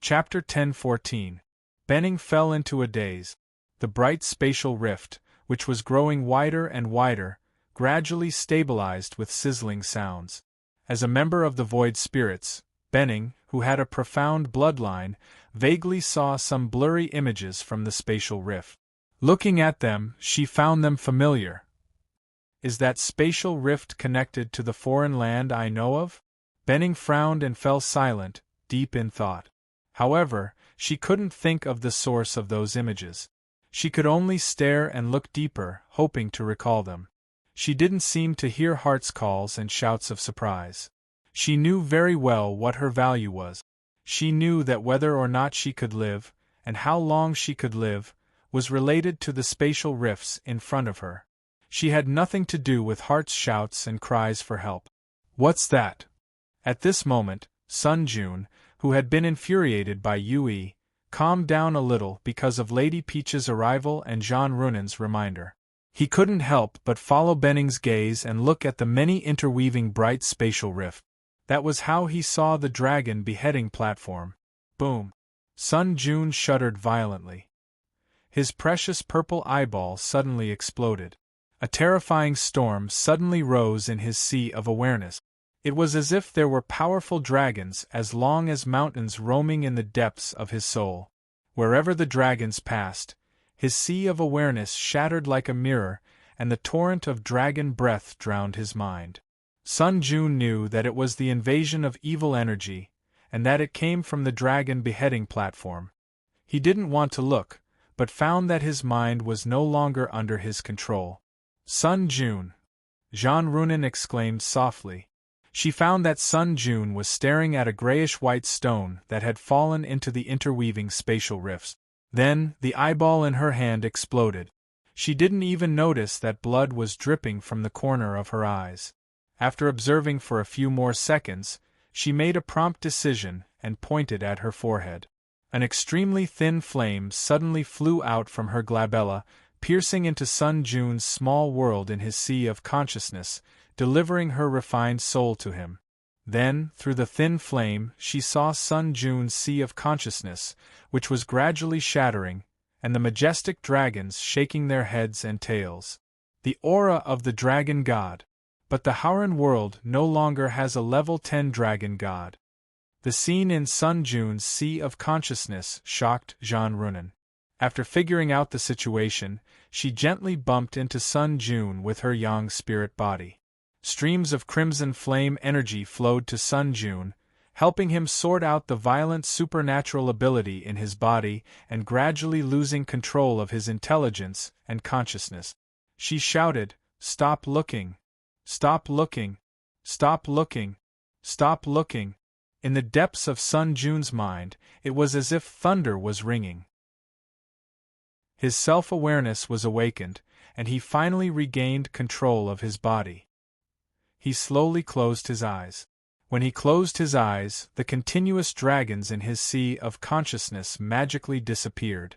Chapter 10:14. Benning fell into a daze. The bright spatial rift, which was growing wider and wider, gradually stabilized with sizzling sounds. As a member of the Void Spirits, Benning, who had a profound bloodline, vaguely saw some blurry images from the spatial rift. Looking at them, she found them familiar. Is that spatial rift connected to the foreign land I know of? Benning frowned and fell silent, deep in thought. However, she couldn't think of the source of those images. She could only stare and look deeper, hoping to recall them. She didn't seem to hear heart's calls and shouts of surprise. She knew very well what her value was. She knew that whether or not she could live, and how long she could live, was related to the spatial rifts in front of her. She had nothing to do with heart's shouts and cries for help. What's that? At this moment, Sun Jun, who had been infuriated by Yue, calmed down a little because of Lady Peach's arrival and Jean Runen's reminder. He couldn't help but follow Benning's gaze and look at the many interweaving bright spatial rift. That was how he saw the dragon beheading platform. Boom! Sun Jun shuddered violently. His precious purple eyeball suddenly exploded. A terrifying storm suddenly rose in his sea of awareness. It was as if there were powerful dragons as long as mountains roaming in the depths of his soul. Wherever the dragons passed, his sea of awareness shattered like a mirror, and the torrent of dragon breath drowned his mind. Sun Jun knew that it was the invasion of evil energy, and that it came from the dragon beheading platform. He didn't want to look, but found that his mind was no longer under his control. Sun Jun! Jean Runen exclaimed softly. She found that Sun Jun was staring at a grayish-white stone that had fallen into the interweaving spatial rifts. Then, the eyeball in her hand exploded. She didn't even notice that blood was dripping from the corner of her eyes. After observing for a few more seconds, she made a prompt decision and pointed at her forehead. An extremely thin flame suddenly flew out from her glabella, piercing into Sun Jun's small world in his sea of consciousness, delivering her refined soul to him. Then, through the thin flame, she saw Sun Jun's sea of consciousness, which was gradually shattering, and the majestic dragons shaking their heads and tails. The aura of the dragon god. But the Howren world no longer has a level 10 dragon god. The scene in Sun Jun's sea of consciousness shocked Jean Runen. After figuring out the situation, she gently bumped into Sun Jun with her yang spirit body. Streams of crimson flame energy flowed to Sun Jun, helping him sort out the violent supernatural ability in his body and gradually losing control of his intelligence and consciousness. She shouted, "Stop looking! Stop looking! Stop looking! Stop looking!" In the depths of Sun Jun's mind, it was as if thunder was ringing. His self-awareness was awakened, and he finally regained control of his body. He slowly closed his eyes. When he closed his eyes, the continuous dragons in his sea of consciousness magically disappeared.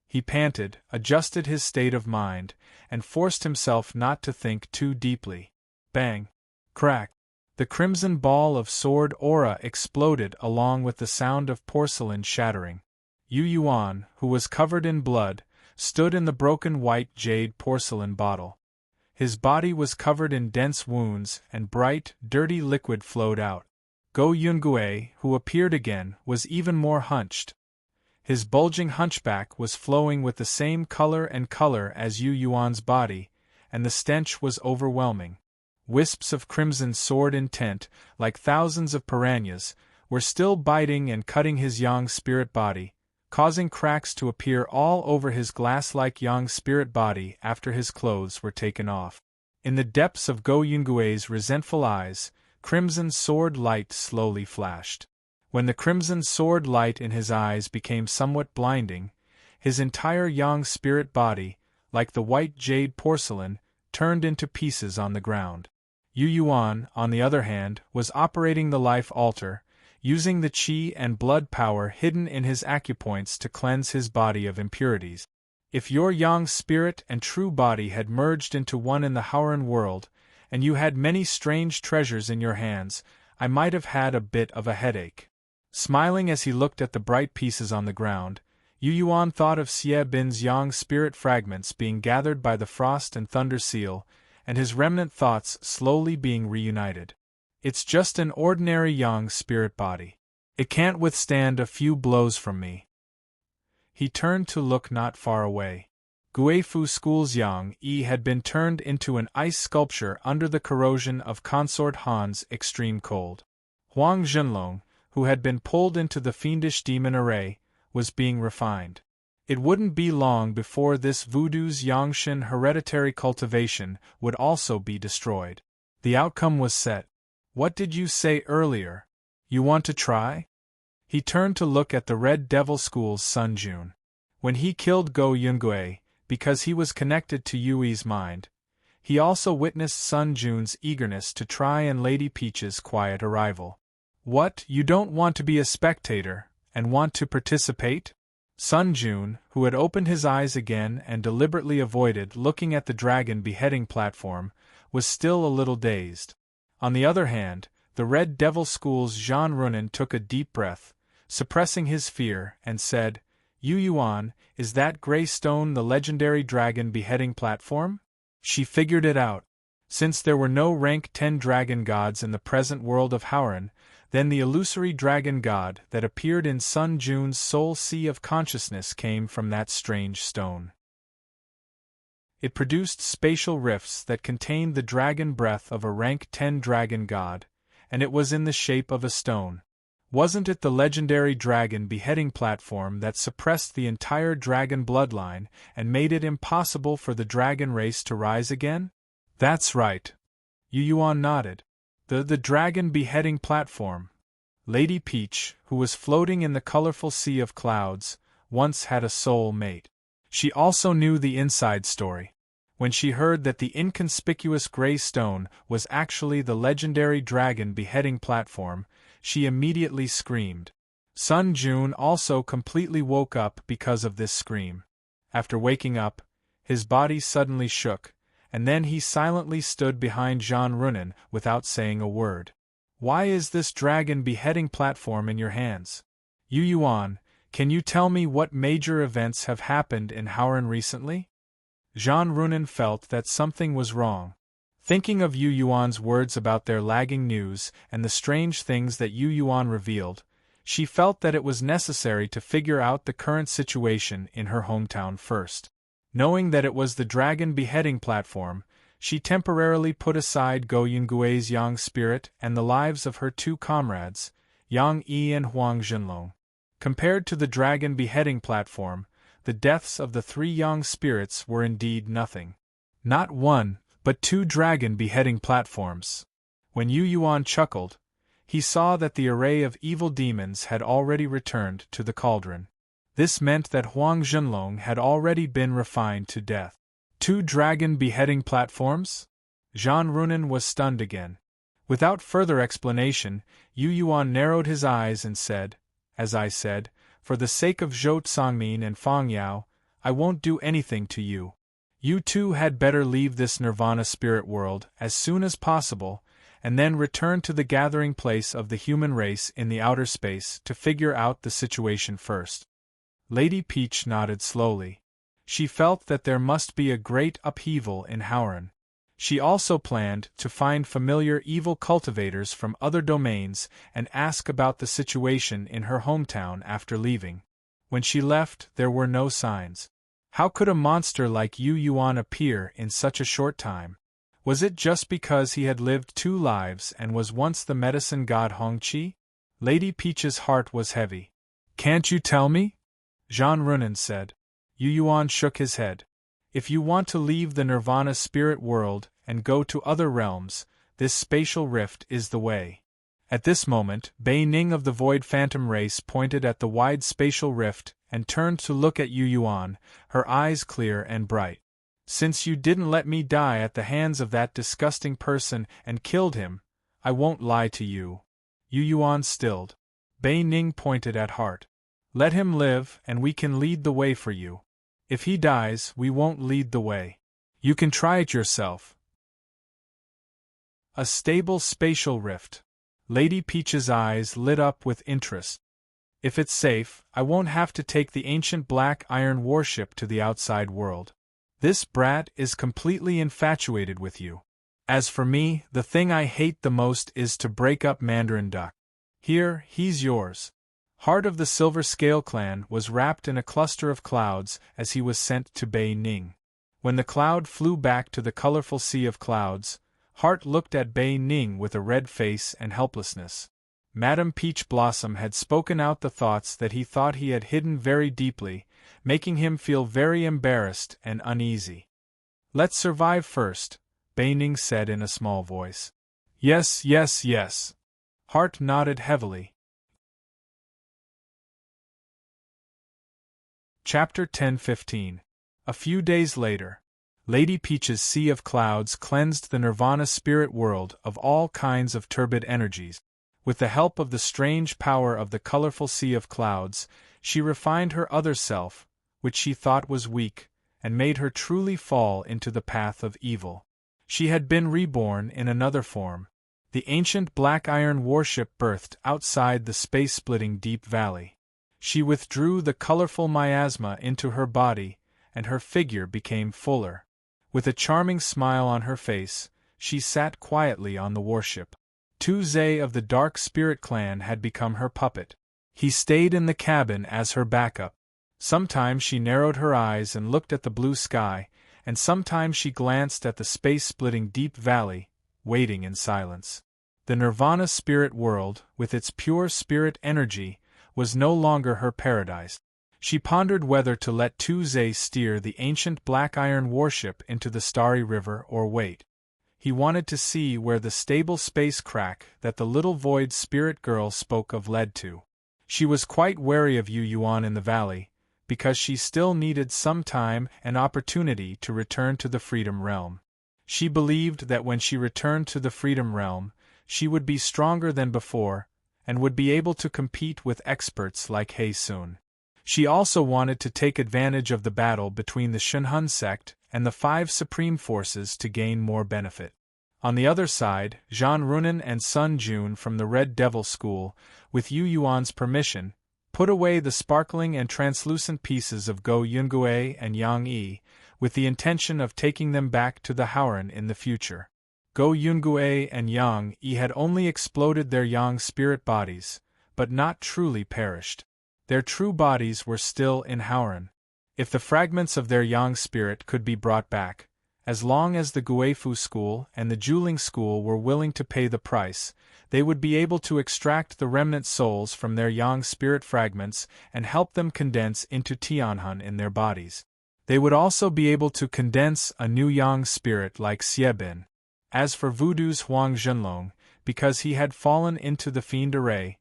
He panted, adjusted his state of mind, and forced himself not to think too deeply. Bang! Crack! The crimson ball of sword aura exploded along with the sound of porcelain shattering. Yu Yuan, who was covered in blood, stood in the broken white jade porcelain bottle. His body was covered in dense wounds and bright, dirty liquid flowed out. Go Yungue, who appeared again, was even more hunched. His bulging hunchback was flowing with the same color as Yu Yuan's body, and the stench was overwhelming. Wisps of crimson sword intent, like thousands of piranhas, were still biting and cutting his yang spirit body, causing cracks to appear all over his glass-like yang spirit body after his clothes were taken off. In the depths of Go Yungue's resentful eyes, crimson sword light slowly flashed. When the crimson sword light in his eyes became somewhat blinding, his entire yang spirit body, like the white jade porcelain, turned into pieces on the ground. Yu Yuan, on the other hand, was operating the life altar, using the qi and blood power hidden in his acupoints to cleanse his body of impurities. If your yang spirit and true body had merged into one in the Howren world, and you had many strange treasures in your hands, I might have had a bit of a headache. Smiling as he looked at the bright pieces on the ground, Yu Yuan thought of Xie Bin's yang spirit fragments being gathered by the frost and thunder seal, and his remnant thoughts slowly being reunited. It's just an ordinary yang spirit body. It can't withstand a few blows from me. He turned to look not far away. Guifu School's Yang Yi had been turned into an ice sculpture under the corrosion of Consort Han's extreme cold. Huang Zhenlong, who had been pulled into the fiendish demon array, was being refined. It wouldn't be long before this voodoo's Yangshan hereditary cultivation would also be destroyed. The outcome was set. What did you say earlier? You want to try? He turned to look at the Red Devil School's Sun Jun. When he killed Go Yungui, because he was connected to Yui's mind, he also witnessed Sun Jun's eagerness to try and Lady Peach's quiet arrival. What, you don't want to be a spectator, and want to participate? Sun Jun, who had opened his eyes again and deliberately avoided looking at the dragon beheading platform, was still a little dazed. On the other hand, the Red Devil School's Zhan Runan took a deep breath, suppressing his fear, and said, Yu Yuan, is that gray stone the legendary dragon beheading platform? She figured it out. Since there were no rank 10 dragon gods in the present world of Howren, then the illusory dragon god that appeared in Sun Jun's soul sea of consciousness came from that strange stone. It produced spatial rifts that contained the dragon breath of a rank 10 dragon god, and it was in the shape of a stone. Wasn't it the legendary dragon beheading platform that suppressed the entire dragon bloodline and made it impossible for the dragon race to rise again? That's right. Yu Yuan nodded. The dragon beheading platform. Lady Peach, who was floating in the colorful sea of clouds, once had a soul mate. She also knew the inside story. When she heard that the inconspicuous gray stone was actually the legendary dragon beheading platform, she immediately screamed. Sun Jun also completely woke up because of this scream. After waking up, his body suddenly shook, and then he silently stood behind Zhan Runan without saying a word. Why is this dragon beheading platform in your hands? Yu Yuan, can you tell me what major events have happened in Howren recently? Zhan Runan felt that something was wrong. Thinking of Yu Yuan's words about their lagging news and the strange things that Yu Yuan revealed, she felt that it was necessary to figure out the current situation in her hometown first. Knowing that it was the dragon beheading platform, she temporarily put aside Go Yungui's Yang spirit and the lives of her 2 comrades, Yang Yi and Huang Zhenlong. Compared to the dragon beheading platform, the deaths of the 3 Yang spirits were indeed nothing. Not 1, but 2 dragon beheading platforms. When Yu Yuan chuckled, he saw that the array of evil demons had already returned to the cauldron. This meant that Huang Zhenlong had already been refined to death. 2 dragon beheading platforms? Zhan Runan was stunned again. Without further explanation, Yu Yuan narrowed his eyes and said, as I said, for the sake of Zhou Tsangmin and Fang Yao, I won't do anything to you. You 2 had better leave this nirvana spirit world as soon as possible, and then return to the gathering place of the human race in the outer space to figure out the situation first. Lady Peach nodded slowly. She felt that there must be a great upheaval in Howren. She also planned to find familiar evil cultivators from other domains and ask about the situation in her hometown after leaving. When she left, there were no signs. How could a monster like Yu Yuan appear in such a short time? Was it just because he had lived 2 lives and was once the medicine god Hongqi? Lady Peach's heart was heavy. Can't you tell me? Zhan Runan said. Yu Yuan shook his head. If you want to leave the nirvana spirit world and go to other realms, this spatial rift is the way. At this moment, Bei Ning of the Void Phantom race pointed at the wide spatial rift and turned to look at Yu Yuan, her eyes clear and bright. Since you didn't let me die at the hands of that disgusting person and killed him, I won't lie to you. Yu Yuan stilled. Bei Ning pointed at Hart. Let him live and we can lead the way for you. If he dies, we won't lead the way. You can try it yourself. A stable spatial rift. Lady Peach's eyes lit up with interest. If it's safe, I won't have to take the ancient black iron warship to the outside world. This brat is completely infatuated with you. As for me, the thing I hate the most is to break up Mandarin Duck. Here, he's yours." Heart of the Silver Scale Clan was wrapped in a cluster of clouds as he was sent to Bei Ning. When the cloud flew back to the colorful sea of clouds, Heart looked at Bei Ning with a red face and helplessness. Madame Peach Blossom had spoken out the thoughts that he thought he had hidden very deeply, making him feel very embarrassed and uneasy. "Let's survive first," Bei Ning said in a small voice. "Yes, yes, yes." Heart nodded heavily. Chapter 10-15. A few days later, Lady Peach's sea of clouds cleansed the Nirvana spirit world of all kinds of turbid energies. With the help of the strange power of the colorful sea of clouds, she refined her other self, which she thought was weak, and made her truly fall into the path of evil. She had been reborn in another form. The ancient black iron warship birthed outside the space-splitting deep valley. She withdrew the colorful miasma into her body, and her figure became fuller. With a charming smile on her face, she sat quietly on the warship. Tu Zhe of the Dark Spirit Clan had become her puppet. He stayed in the cabin as her backup. Sometimes she narrowed her eyes and looked at the blue sky, and sometimes she glanced at the space-splitting deep valley, waiting in silence. The Nirvana spirit world, with its pure spirit energy, was no longer her paradise. She pondered whether to let Tu Zhe steer the ancient black iron warship into the starry river or wait. He wanted to see where the stable space crack that the little void spirit girl spoke of led to. She was quite wary of Yu Yuan in the valley, because she still needed some time and opportunity to return to the Freedom Realm. She believed that when she returned to the Freedom Realm, she would be stronger than before, and would be able to compete with experts like He Sun. She also wanted to take advantage of the battle between the Shunhun sect and the 5 supreme forces to gain more benefit. On the other side, Zhan Runan and Sun Jun from the Red Devil School, with Yu Yuan's permission, put away the sparkling and translucent pieces of Go Yungue and Yang Yi, with the intention of taking them back to the Howren in the future. Go Yungue and Yang Yi had only exploded their Yang spirit bodies, but not truly perished. Their true bodies were still in Howren. If the fragments of their Yang spirit could be brought back, as long as the Guifu school and the Juling school were willing to pay the price, they would be able to extract the remnant souls from their Yang spirit fragments and help them condense into Tianhun in their bodies. They would also be able to condense a new Yang spirit like Xiebin. As for Voodoo's Huang Zhenlong, because he had fallen into the fiend array,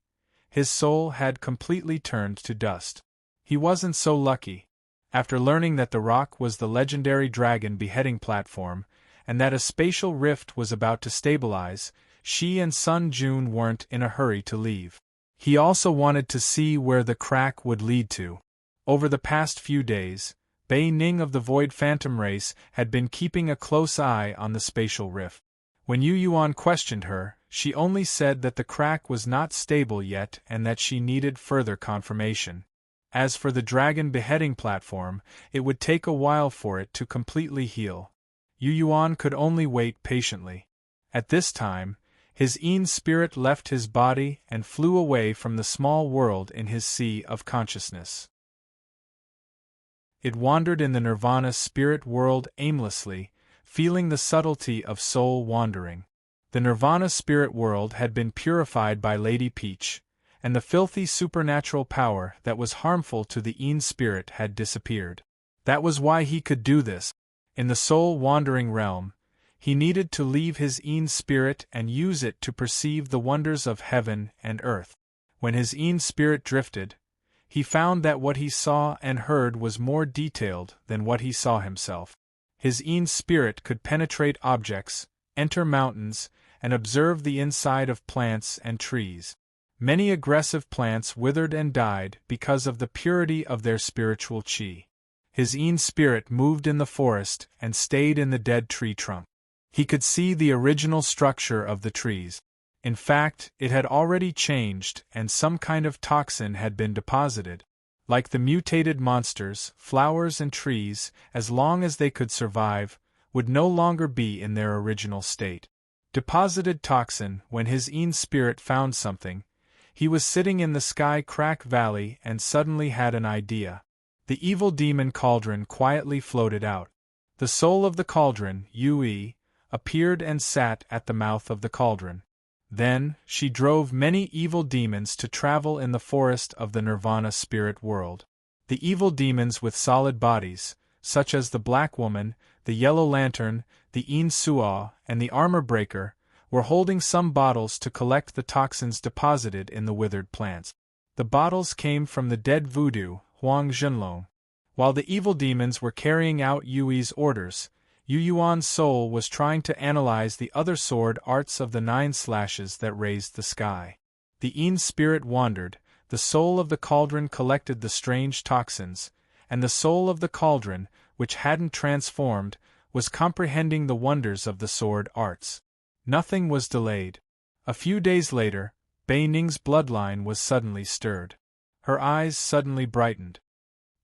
his soul had completely turned to dust. He wasn't so lucky. After learning that the rock was the legendary dragon beheading platform, and that a spatial rift was about to stabilize, she and Sun Jun weren't in a hurry to leave. He also wanted to see where the crack would lead to. Over the past few days, Bei Ning of the Void Phantom race had been keeping a close eye on the spatial rift. When Yu Yuan questioned her, she only said that the crack was not stable yet and that she needed further confirmation. As for the dragon beheading platform, it would take a while for it to completely heal. Yu Yuan could only wait patiently. At this time, his Yin spirit left his body and flew away from the small world in his sea of consciousness. It wandered in the Nirvana spirit world aimlessly, feeling the subtlety of soul wandering. The Nirvana spirit world had been purified by Lady Peach, and the filthy supernatural power that was harmful to the Yin spirit had disappeared. That was why he could do this. In the soul-wandering realm, he needed to leave his Yin spirit and use it to perceive the wonders of heaven and earth. When his Yin spirit drifted, he found that what he saw and heard was more detailed than what he saw himself. His Yin spirit could penetrate objects, enter mountains, and observe the inside of plants and trees. Many aggressive plants withered and died because of the purity of their spiritual qi. His Yin spirit moved in the forest and stayed in the dead tree trunk. He could see the original structure of the trees. In fact, it had already changed, and some kind of toxin had been deposited. Like the mutated monsters, flowers and trees, as long as they could survive, would no longer be in their original state. Deposited toxin. When his spirit found something, he was sitting in the Sky Crack Valley and suddenly had an idea. The evil demon cauldron quietly floated out. The soul of the cauldron, Yue, appeared and sat at the mouth of the cauldron. Then, she drove many evil demons to travel in the forest of the Nirvana spirit world. The evil demons with solid bodies, such as the Black Woman, the Yellow Lantern, the Een Suaw, and the Armor Breaker, were holding some bottles to collect the toxins deposited in the withered plants. The bottles came from the dead voodoo, Huang Zhenlong. While the evil demons were carrying out Yui's orders, Yu Yuan's soul was trying to analyze the other sword arts of the 9 slashes that raised the sky. The Een spirit wandered, the soul of the cauldron collected the strange toxins, and the soul of the cauldron, which hadn't transformed, was comprehending the wonders of the sword arts. Nothing was delayed. A few days later, Bei Ning's bloodline was suddenly stirred. Her eyes suddenly brightened.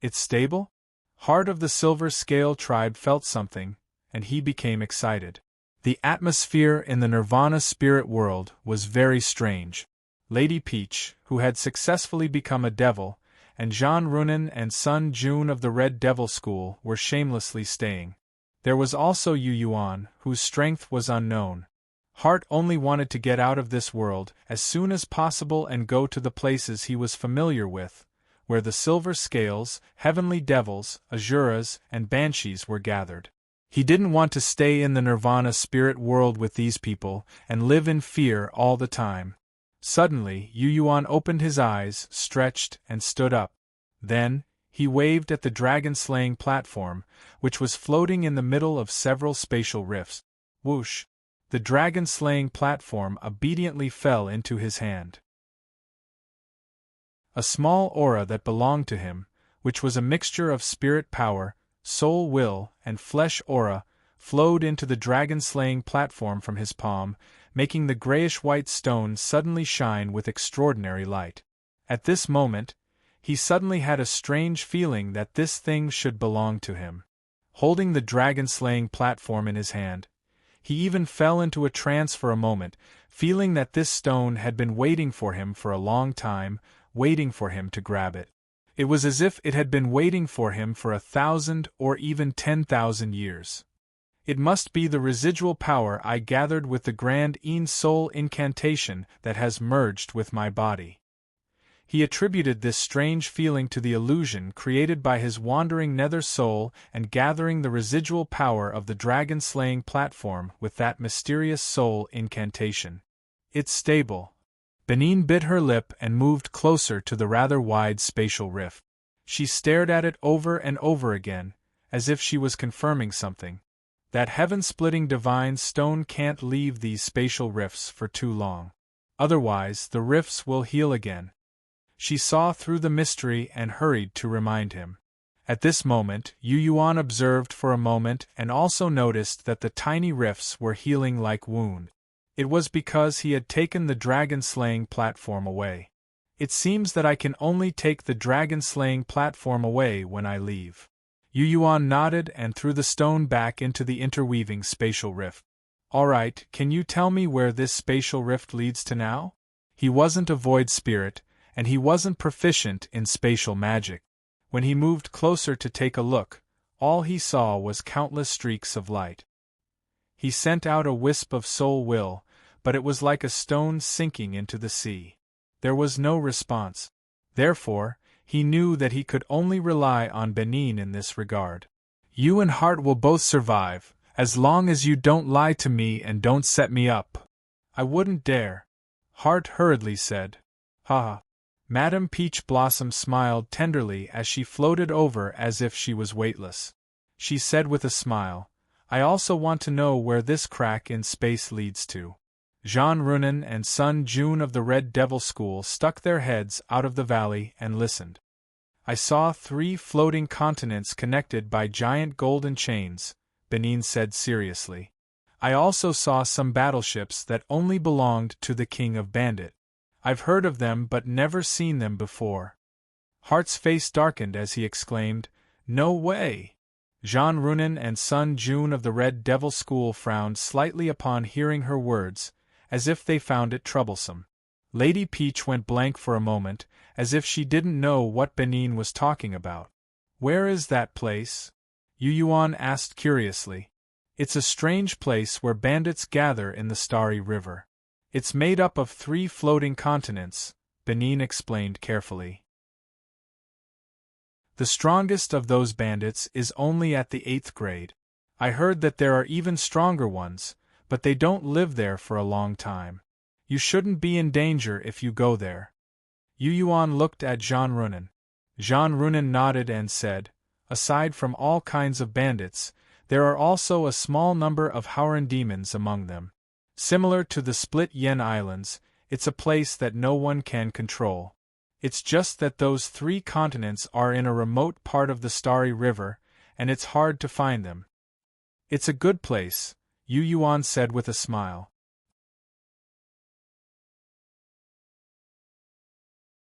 It's stable? Heart of the Silver Scale tribe felt something, and he became excited. The atmosphere in the Nirvana spirit world was very strange. Lady Peach, who had successfully become a devil, and Jean Runin and Sun Jun of the Red Devil School were shamelessly staying. There was also Yu Yuan, whose strength was unknown. Heart only wanted to get out of this world as soon as possible and go to the places he was familiar with, where the Silver Scales, Heavenly Devils, Asuras, and Banshees were gathered. He didn't want to stay in the Nirvana spirit world with these people and live in fear all the time. Suddenly, Yu Yuan opened his eyes, stretched, and stood up. Then, he waved at the dragon-slaying platform, which was floating in the middle of several spatial rifts. Whoosh! The dragon-slaying platform obediently fell into his hand. A small aura that belonged to him, which was a mixture of spirit power, soul will, and flesh aura, flowed into the dragon-slaying platform from his palm, making the grayish-white stone suddenly shine with extraordinary light. At this moment, he suddenly had a strange feeling that this thing should belong to him. Holding the dragon-slaying platform in his hand, he even fell into a trance for a moment, feeling that this stone had been waiting for him for a long time, waiting for him to grab it. It was as if it had been waiting for him for 1,000 or even 10,000 years. It must be the residual power I gathered with the Grand Een Soul incantation that has merged with my body. He attributed this strange feeling to the illusion created by his wandering nether soul and gathering the residual power of the dragon-slaying platform with that mysterious soul incantation. It's stable. Benin bit her lip and moved closer to the rather wide spatial rift. She stared at it over and over again, as if she was confirming something. That heaven-splitting divine stone can't leave these spatial rifts for too long. Otherwise, the rifts will heal again. She saw through the mystery and hurried to remind him. At this moment, Yu Yuan observed for a moment and also noticed that the tiny rifts were healing like wound. It was because he had taken the dragon-slaying platform away. It seems that I can only take the dragon-slaying platform away when I leave. Yu Yuan nodded and threw the stone back into the interweaving spatial rift. All right, can you tell me where this spatial rift leads to now? He wasn't a void spirit, and he wasn't proficient in spatial magic. When he moved closer to take a look, all he saw was countless streaks of light. He sent out a wisp of soul will, but it was like a stone sinking into the sea. There was no response. Therefore, he knew that he could only rely on Benin in this regard. You and Heart will both survive, as long as you don't lie to me and don't set me up. I wouldn't dare. Heart hurriedly said. Ha! Madame Peach Blossom smiled tenderly as she floated over as if she was weightless. She said with a smile, I also want to know where this crack in space leads to. Jean Runin and Sun Jun of the Red Devil School stuck their heads out of the valley and listened. I saw 3 floating continents connected by giant golden chains, Benin said seriously. I also saw some battleships that only belonged to the King of Bandit. I've heard of them but never seen them before." Hart's face darkened as he exclaimed, "No way!" Jean Runin and Sun Jun of the Red Devil School frowned slightly upon hearing her words, as if they found it troublesome. Lady Peach went blank for a moment, as if she didn't know what Benin was talking about. "Where is that place?" Yu Yuan asked curiously. "It's a strange place where bandits gather in the Starry River. It's made up of 3 floating continents," Benin explained carefully. "The strongest of those bandits is only at the 8th grade. I heard that there are even stronger ones, but they don't live there for a long time. You shouldn't be in danger if you go there." Yu Yuan looked at Jean Runin. Jean Runin nodded and said, "Aside from all kinds of bandits, there are also a small number of Howren demons among them. Similar to the Split Yen Islands, it's a place that no one can control. It's just that those 3 continents are in a remote part of the Starry River, and it's hard to find them." "It's a good place," Yu Yuan said with a smile.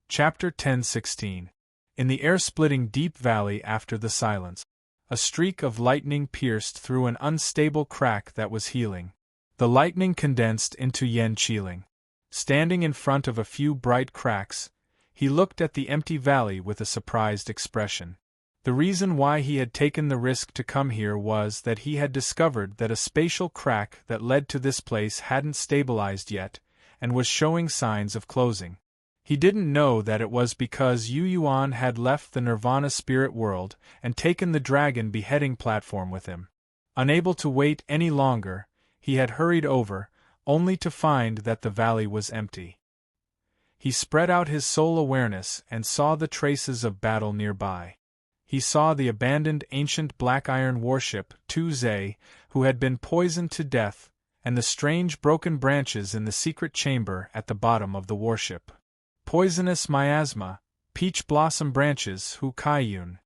Chapter 10:16. In the air-splitting deep valley after the silence. A streak of lightning pierced through an unstable crack that was healing. The lightning condensed into Yen Qiling. Standing in front of a few bright cracks, he looked at the empty valley with a surprised expression. The reason why he had taken the risk to come here was that he had discovered that a spatial crack that led to this place hadn't stabilized yet, and was showing signs of closing. He didn't know that it was because Yu Yuan had left the Nirvana spirit world and taken the dragon beheading platform with him. Unable to wait any longer, he had hurried over, only to find that the valley was empty. He spread out his soul awareness and saw the traces of battle nearby. He saw the abandoned ancient black iron warship, Tu Zhe, who had been poisoned to death, and the strange broken branches in the secret chamber at the bottom of the warship. Poisonous miasma, peach blossom branches, Hu Kaiyun.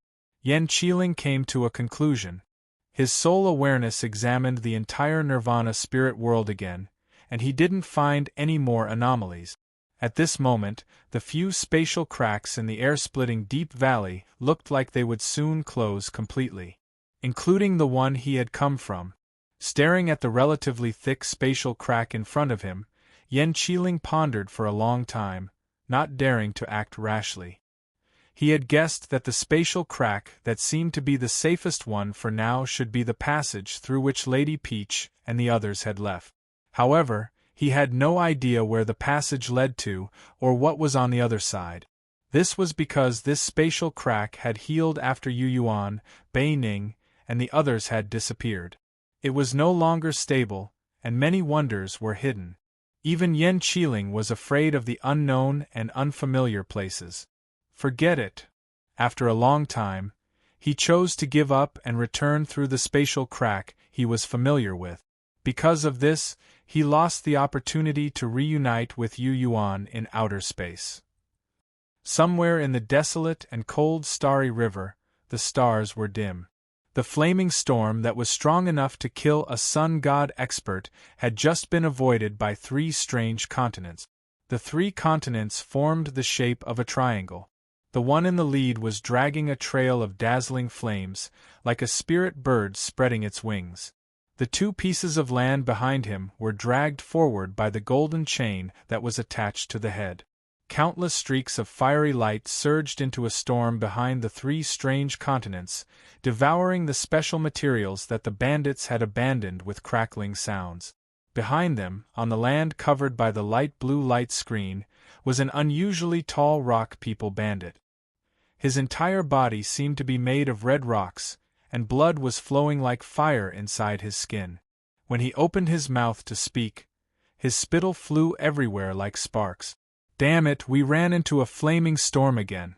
Yen Qiling came to a conclusion. His soul awareness examined the entire Nirvana spirit world again, and he didn't find any more anomalies. At this moment, the few spatial cracks in the air-splitting deep valley looked like they would soon close completely, including the one he had come from. Staring at the relatively thick spatial crack in front of him, Yen Qiling pondered for a long time, not daring to act rashly. He had guessed that the spatial crack that seemed to be the safest one for now should be the passage through which Lady Peach and the others had left. However, he had no idea where the passage led to, or what was on the other side. This was because this spatial crack had healed after Yu Yuan, Bei Ning, and the others had disappeared. It was no longer stable, and many wonders were hidden. Even Yen Qiling was afraid of the unknown and unfamiliar places. Forget it. After a long time, he chose to give up and return through the spatial crack he was familiar with. Because of this, he lost the opportunity to reunite with Yu Yuan in outer space. Somewhere in the desolate and cold Starry River, the stars were dim. The flaming storm that was strong enough to kill a sun god expert had just been avoided by 3 strange continents. The 3 continents formed the shape of a triangle. The one in the lead was dragging a trail of dazzling flames, like a spirit bird spreading its wings. The 2 pieces of land behind him were dragged forward by the golden chain that was attached to the head. Countless streaks of fiery light surged into a storm behind the 3 strange continents, devouring the special materials that the bandits had abandoned with crackling sounds. Behind them, on the land covered by the light blue light screen, was an unusually tall rock people bandit. His entire body seemed to be made of red rocks, and blood was flowing like fire inside his skin. When he opened his mouth to speak, his spittle flew everywhere like sparks. "Damn it, we ran into a flaming storm again.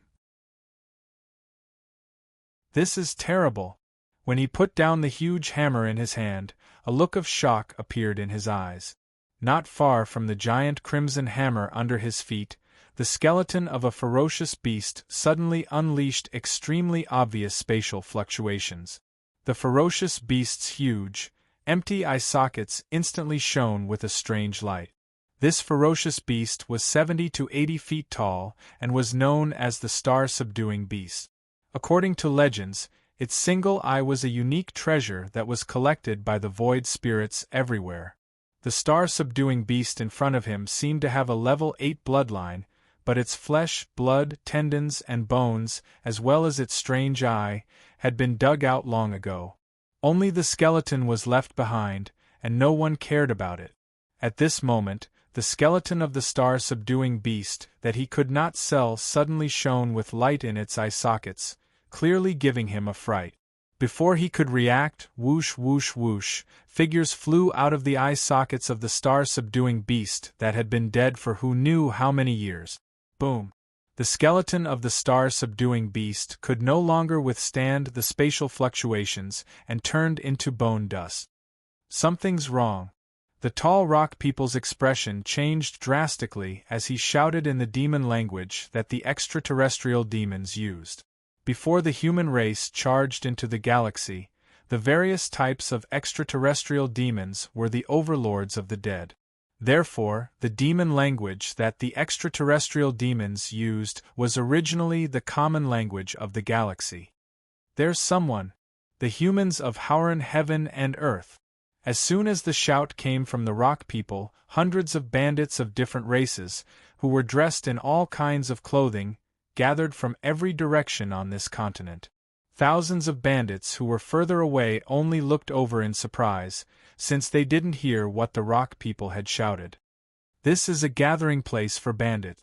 This is terrible." When he put down the huge hammer in his hand, a look of shock appeared in his eyes. Not far from the giant crimson hammer under his feet, the skeleton of a ferocious beast suddenly unleashed extremely obvious spatial fluctuations. The ferocious beast's huge, empty eye sockets instantly shone with a strange light. This ferocious beast was 70 to 80 feet tall and was known as the star-subduing beast. According to legends, its single eye was a unique treasure that was collected by the void spirits everywhere. The star-subduing beast in front of him seemed to have a level 8 bloodline, but its flesh, blood, tendons, and bones, as well as its strange eye, had been dug out long ago. Only the skeleton was left behind, and no one cared about it. At this moment, the skeleton of the star-subduing beast that he could not sell suddenly shone with light in its eye sockets, clearly giving him a fright. Before he could react, whoosh whoosh whoosh, figures flew out of the eye sockets of the star-subduing beast that had been dead for who knew how many years. Boom! The skeleton of the star-subduing beast could no longer withstand the spatial fluctuations and turned into bone dust. Something's wrong. The tall rock people's expression changed drastically as he shouted in the demon language that the extraterrestrial demons used. Before the human race charged into the galaxy, the various types of extraterrestrial demons were the overlords of the dead. Therefore, the demon language that the extraterrestrial demons used was originally the common language of the galaxy. There's someone. The humans of Howran heaven and earth. As soon as the shout came from the rock people, hundreds of bandits of different races, who were dressed in all kinds of clothing, gathered from every direction on this continent. Thousands of bandits who were further away only looked over in surprise, since they didn't hear what the rock people had shouted. This is a gathering place for bandits.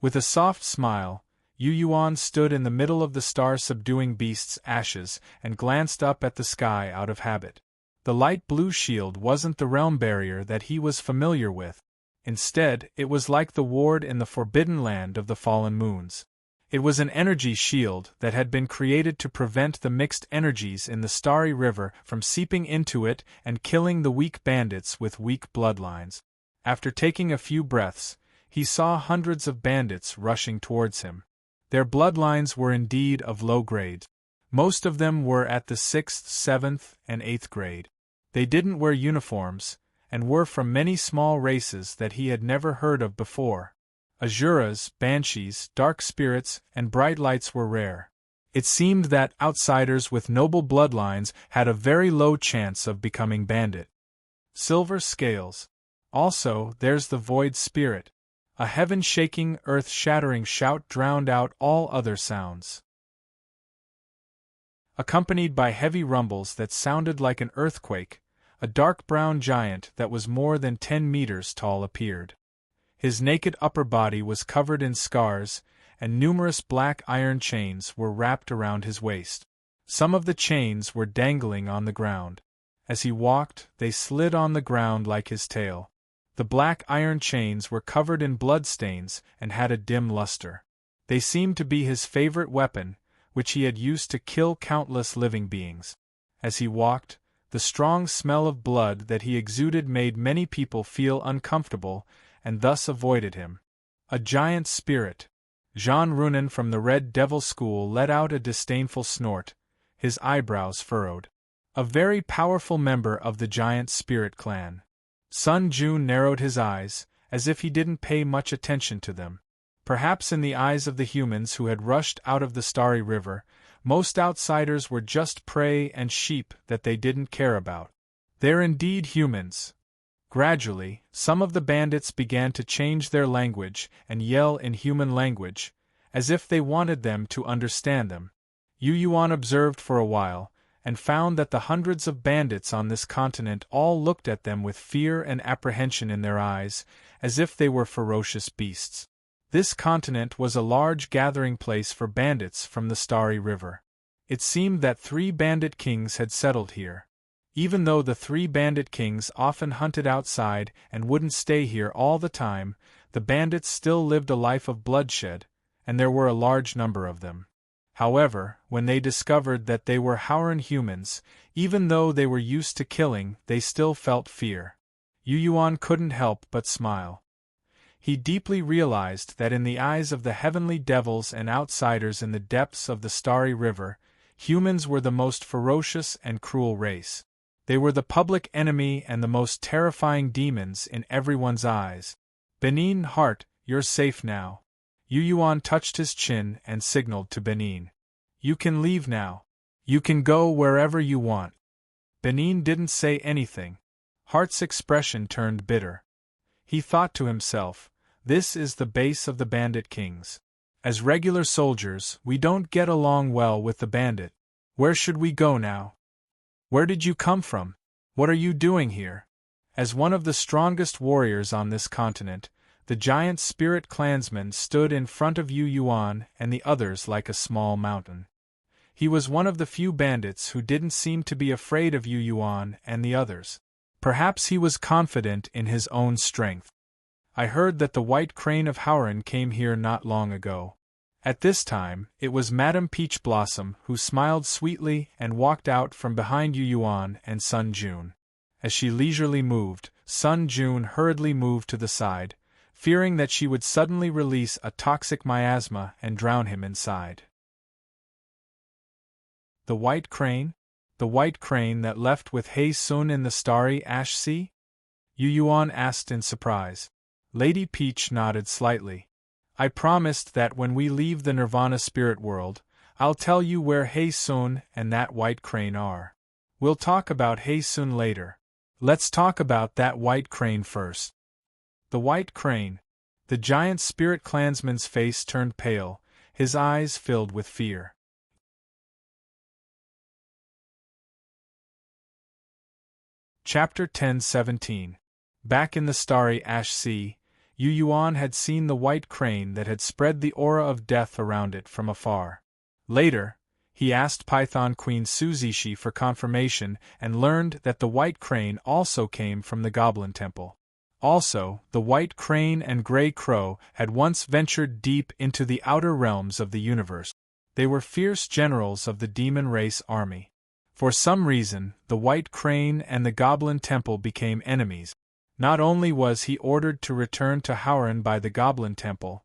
With a soft smile, Yu Yuan stood in the middle of the star-subduing beast's ashes and glanced up at the sky out of habit. The light blue shield wasn't the realm barrier that he was familiar with. Instead, it was like the ward in the forbidden land of the fallen moons. It was an energy shield that had been created to prevent the mixed energies in the starry river from seeping into it and killing the weak bandits with weak bloodlines. After taking a few breaths, he saw hundreds of bandits rushing towards him. Their bloodlines were indeed of low grade. Most of them were at the 6th, 7th, and 8th grade. They didn't wear uniforms, and were from many small races that he had never heard of before. Asuras, banshees, dark spirits, and bright lights were rare. It seemed that outsiders with noble bloodlines had a very low chance of becoming bandit. Silver scales. Also, there's the void spirit. A heaven-shaking, earth-shattering shout drowned out all other sounds. Accompanied by heavy rumbles that sounded like an earthquake, a dark brown giant that was more than 10 meters tall appeared. His naked upper body was covered in scars, and numerous black iron chains were wrapped around his waist. Some of the chains were dangling on the ground. As he walked, they slid on the ground like his tail. The black iron chains were covered in bloodstains and had a dim luster. They seemed to be his favorite weapon, which he had used to kill countless living beings. As he walked, the strong smell of blood that he exuded made many people feel uncomfortable, and thus avoided him. A giant spirit. Jean Runin from the Red Devil School let out a disdainful snort, his eyebrows furrowed. A very powerful member of the giant spirit clan. Sun Jun narrowed his eyes, as if he didn't pay much attention to them. Perhaps in the eyes of the humans who had rushed out of the starry river, most outsiders were just prey and sheep that they didn't care about. They're indeed humans. Gradually, some of the bandits began to change their language and yell in human language, as if they wanted them to understand them. Yu Yuan observed for a while, and found that the hundreds of bandits on this continent all looked at them with fear and apprehension in their eyes, as if they were ferocious beasts. This continent was a large gathering place for bandits from the Starry River. It seemed that 3 bandit kings had settled here. Even though the 3 bandit kings often hunted outside and wouldn't stay here all the time, the bandits still lived a life of bloodshed, and there were a large number of them. However, when they discovered that they were Howran humans, even though they were used to killing, they still felt fear. Yu Yuan couldn't help but smile. He deeply realized that in the eyes of the heavenly devils and outsiders in the depths of the Starry River, humans were the most ferocious and cruel race. They were the public enemy and the most terrifying demons in everyone's eyes. Benin, heart, you're safe now. Yu Yuan touched his chin and signaled to Benin. You can leave now. You can go wherever you want. Benin didn't say anything. Heart's expression turned bitter. He thought to himself, this is the base of the bandit kings. As regular soldiers, we don't get along well with the bandit. Where should we go now? Where did you come from? What are you doing here? As one of the strongest warriors on this continent, the giant spirit clansman stood in front of Yu Yuan and the others like a small mountain. He was one of the few bandits who didn't seem to be afraid of Yu Yuan and the others. Perhaps he was confident in his own strength. I heard that the White Crane of Howren came here not long ago. At this time, it was Madame Peach Blossom who smiled sweetly and walked out from behind Yu Yuan and Sun Jun. As she leisurely moved, Sun Jun hurriedly moved to the side, fearing that she would suddenly release a toxic miasma and drown him inside. The White Crane? The White Crane that left with Hei Sun in the starry ash sea? Yu Yuan asked in surprise. Lady Peach nodded slightly. I promised that when we leave the Nirvana spirit world, I'll tell you where Hei Sun and that White Crane are. We'll talk about Hei Sun later. Let's talk about that White Crane first. The White Crane. The giant spirit clansman's face turned pale, his eyes filled with fear. Chapter 10:17. Back in the starry ash sea, Yu Yuan had seen the White Crane that had spread the aura of death around it from afar. Later, he asked Python Queen Suzishi for confirmation and learned that the White Crane also came from the Goblin Temple. Also, the White Crane and Grey Crow had once ventured deep into the outer realms of the universe. They were fierce generals of the demon race army. For some reason, the White Crane and the Goblin Temple became enemies. Not only was he ordered to return to Howren by the Goblin Temple,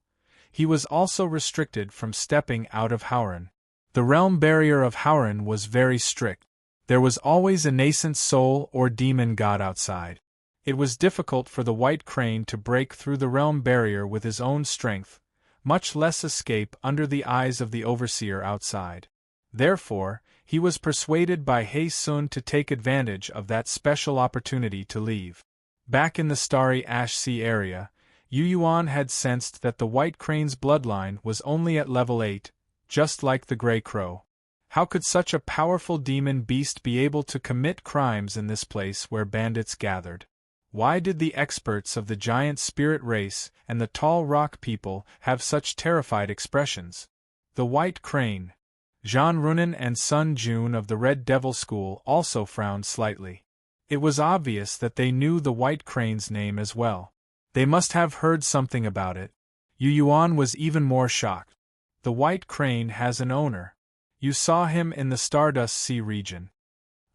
he was also restricted from stepping out of Howren. The realm barrier of Howren was very strict. There was always a nascent soul or demon god outside. It was difficult for the White Crane to break through the realm barrier with his own strength, much less escape under the eyes of the overseer outside. Therefore, he was persuaded by Hei Sun to take advantage of that special opportunity to leave. Back in the starry ash sea area, Yu Yuan had sensed that the White Crane's bloodline was only at level 8, just like the Grey Crow. How could such a powerful demon beast be able to commit crimes in this place where bandits gathered? Why did the experts of the giant spirit race and the tall rock people have such terrified expressions? The White Crane. Zhan Runan and Sun Jun of the Red Devil School also frowned slightly. It was obvious that they knew the White Crane's name as well. They must have heard something about it. Yu Yuan was even more shocked. The White Crane has an owner. You saw him in the Stardust Sea region.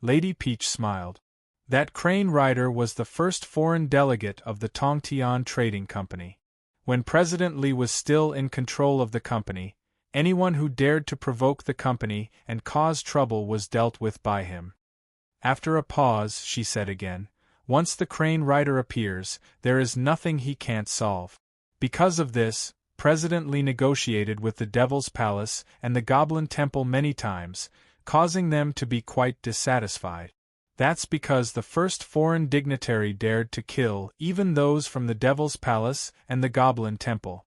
Lady Peach smiled. That crane rider was the first foreign delegate of the Tongtian Trading Company. When President Li was still in control of the company, anyone who dared to provoke the company and cause trouble was dealt with by him. After a pause, she said again, once the crane rider appears, there is nothing he can't solve. Because of this, President Li negotiated with the Devil's Palace and the Goblin Temple many times, causing them to be quite dissatisfied. That's because the first foreign dignitary dared to kill even those from the Devil's Palace and the Goblin Temple.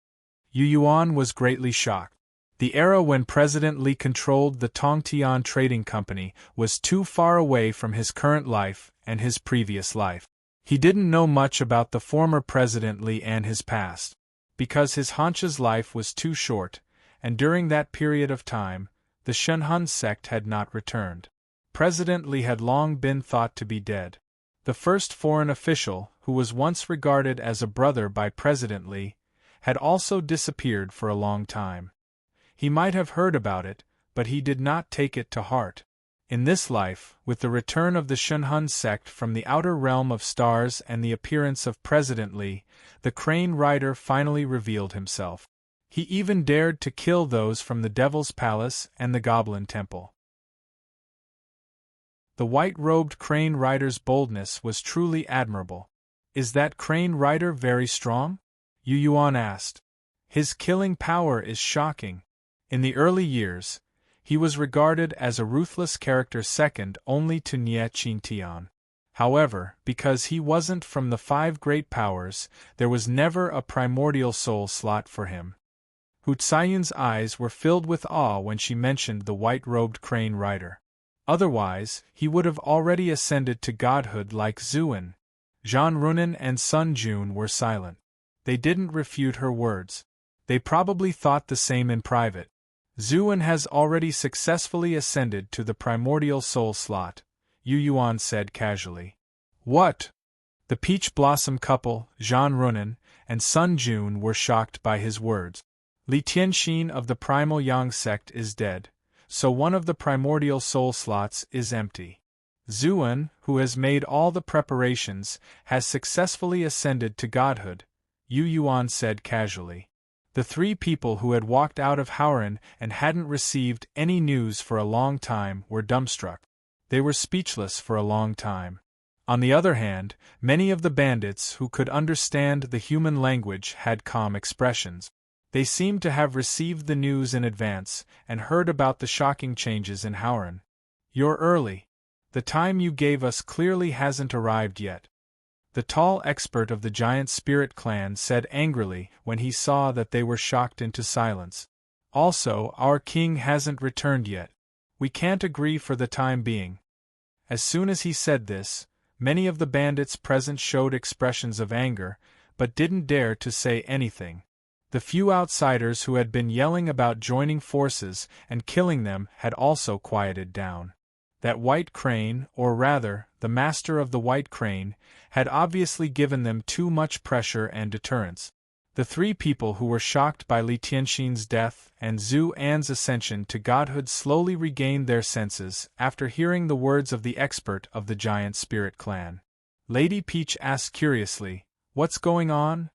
Yu Yuan was greatly shocked. The era when President Li controlled the Tongtian Trading Company was too far away from his current life and his previous life. He didn't know much about the former President Li and his past, because his Hancha's life was too short, and during that period of time, the Shenhun sect had not returned. President Li had long been thought to be dead. The first foreign official, who was once regarded as a brother by President Li, had also disappeared for a long time. He might have heard about it, but he did not take it to heart. In this life, with the return of the Shenhun sect from the outer realm of stars and the appearance of President Li, the crane rider finally revealed himself. He even dared to kill those from the Devil's Palace and the Goblin Temple. The white-robed crane rider's boldness was truly admirable. Is that crane rider very strong? Yu Yuan asked. His killing power is shocking. In the early years, he was regarded as a ruthless character second only to Nie Qingtian. However, because he wasn't from the 5 great powers, there was never a primordial soul slot for him. Hu Caiyun's eyes were filled with awe when she mentioned the white-robed crane rider. Otherwise, he would have already ascended to godhood like Zuan. Zhan Runan and Sun Jun were silent. They didn't refute her words. They probably thought the same in private. Zuan has already successfully ascended to the primordial soul slot, Yu Yuan said casually. What? The peach blossom couple, Zhan Runan and Sun Jun, were shocked by his words. Li Tianxin of the primal Yang sect is dead, so one of the primordial soul slots is empty. Zuan, who has made all the preparations, has successfully ascended to godhood, Yu Yuan said casually. The 3 people who had walked out of Howren and hadn't received any news for a long time were dumbstruck. They were speechless for a long time. On the other hand, many of the bandits who could understand the human language had calm expressions. They seemed to have received the news in advance and heard about the shocking changes in Howren. You're early. The time you gave us clearly hasn't arrived yet. The tall expert of the giant spirit clan said angrily when he saw that they were shocked into silence. Also, our king hasn't returned yet. We can't agree for the time being. As soon as he said this, many of the bandits present showed expressions of anger, but didn't dare to say anything. The few outsiders who had been yelling about joining forces and killing them had also quieted down. That white crane, or rather, the master of the white crane, had obviously given them too much pressure and deterrence. The 3 people who were shocked by Li Tianxin's death and Zhu An's ascension to godhood slowly regained their senses after hearing the words of the expert of the giant spirit clan. Lady Peach asked curiously, "What's going on?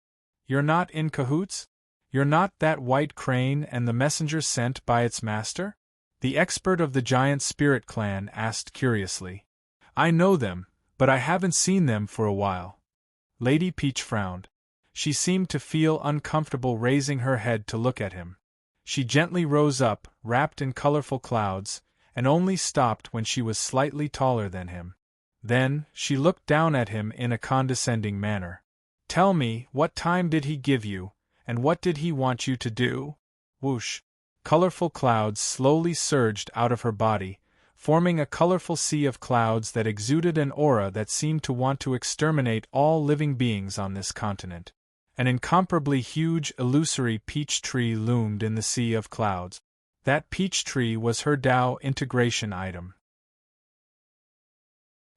You're not in cahoots? You're not that white crane and the messenger sent by its master?" The expert of the giant spirit clan asked curiously. "I know them, but I haven't seen them for a while." Lady Peach frowned. She seemed to feel uncomfortable raising her head to look at him. She gently rose up, wrapped in colorful clouds, and only stopped when she was slightly taller than him. Then, she looked down at him in a condescending manner. "Tell me, what time did he give you, and what did he want you to do?" Whoosh! Colorful clouds slowly surged out of her body, forming a colorful sea of clouds that exuded an aura that seemed to want to exterminate all living beings on this continent. An incomparably huge, illusory peach tree loomed in the sea of clouds. That peach tree was her Tao integration item.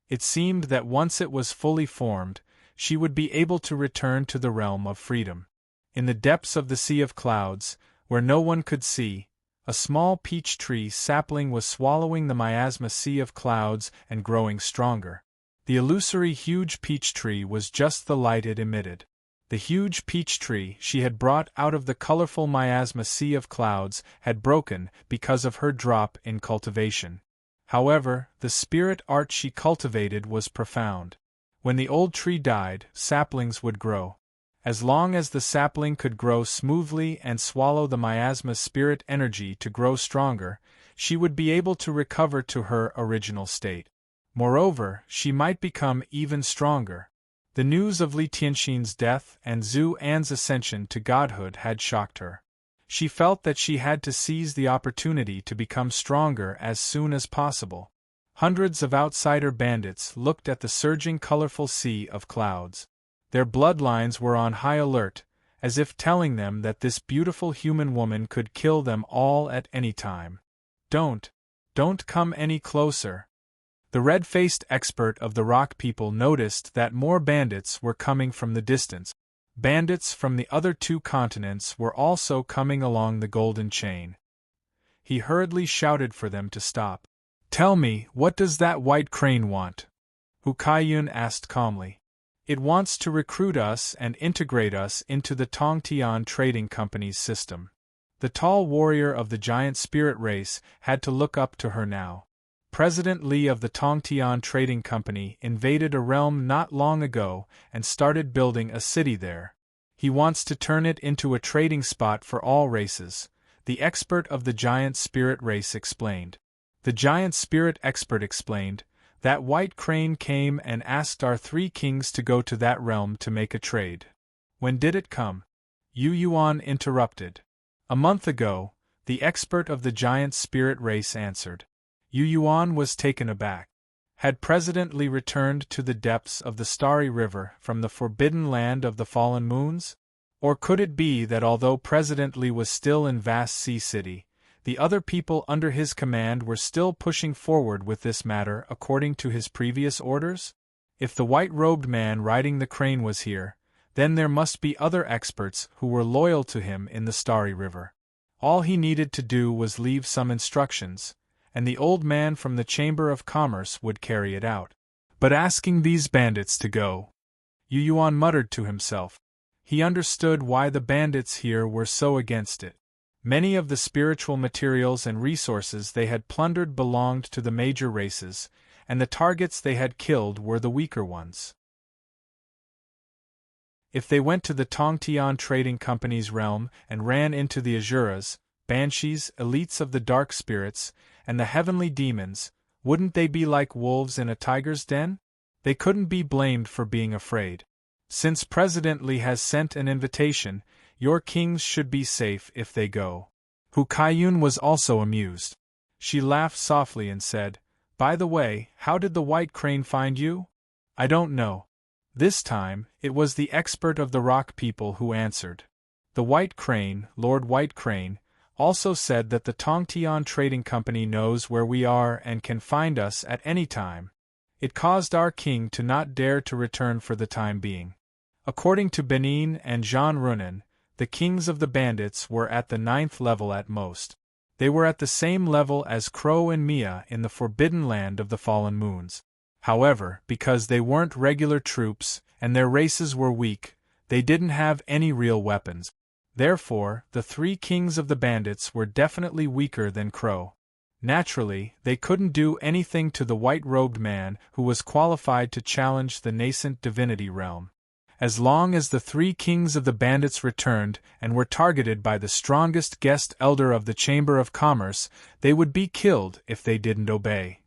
It seemed that once it was fully formed, she would be able to return to the realm of freedom. In the depths of the sea of clouds, where no one could see, a small peach tree sapling was swallowing the miasma sea of clouds and growing stronger. The illusory huge peach tree was just the light it emitted. The huge peach tree she had brought out of the colorful miasma sea of clouds had broken because of her drop in cultivation. However, the spirit art she cultivated was profound. When the old tree died, saplings would grow. As long as the sapling could grow smoothly and swallow the miasma spirit energy to grow stronger, she would be able to recover to her original state. Moreover, she might become even stronger. The news of Li Tianxin's death and Zhu An's ascension to godhood had shocked her. She felt that she had to seize the opportunity to become stronger as soon as possible. Hundreds of outsider bandits looked at the surging colorful sea of clouds. Their bloodlines were on high alert, as if telling them that this beautiful human woman could kill them all at any time. Don't come any closer." The red-faced expert of the rock people noticed that more bandits were coming from the distance. Bandits from the other 2 continents were also coming along the golden chain. He hurriedly shouted for them to stop. "Tell me, what does that white crane want?" Hu Caiyun asked calmly. "It wants to recruit us and integrate us into the Tongtian Trading Company's system." The tall warrior of the giant spirit race had to look up to her now. President Li of the Tongtian Trading Company invaded a realm not long ago and started building a city there. He wants to turn it into a trading spot for all races, the expert of the giant spirit race explained. The giant spirit expert explained, that white crane came and asked our 3 kings to go to that realm to make a trade. When did it come? Yu Yuan interrupted. A month ago, the expert of the giant spirit race answered. Yu Yuan was taken aback. Had President Li returned to the depths of the Starry River from the forbidden land of the fallen moons? Or could it be that although President Li was still in Vast Sea City, the other people under his command were still pushing forward with this matter according to his previous orders? If the white-robed man riding the crane was here, then there must be other experts who were loyal to him in the Starry River. All he needed to do was leave some instructions, and the old man from the Chamber of Commerce would carry it out. But asking these bandits to go, Yu Yuan muttered to himself. He understood why the bandits here were so against it. Many of the spiritual materials and resources they had plundered belonged to the major races, and the targets they had killed were the weaker ones. If they went to the Tongtian Trading Company's realm and ran into the Asuras, banshees, elites of the dark spirits, and the heavenly demons, wouldn't they be like wolves in a tiger's den? They couldn't be blamed for being afraid. Since President Li has sent an invitation, your kings should be safe if they go. Hu Kaiyun was also amused. She laughed softly and said, "By the way, how did the white crane find you?" "I don't know." This time, it was the expert of the rock people who answered. The White Crane, Lord White Crane, also said that the Tongtian Trading Company knows where we are and can find us at any time. It caused our king to not dare to return for the time being. According to Benin and Jean Runin, the kings of the bandits were at the 9th level at most. They were at the same level as Crow and Mia in the forbidden land of the fallen moons. However, because they weren't regular troops, and their races were weak, they didn't have any real weapons. Therefore, the 3 kings of the bandits were definitely weaker than Crow. Naturally, they couldn't do anything to the white-robed man who was qualified to challenge the nascent divinity realm. As long as the 3 kings of the bandits returned and were targeted by the strongest guest elder of the Chamber of Commerce, they would be killed if they didn't obey.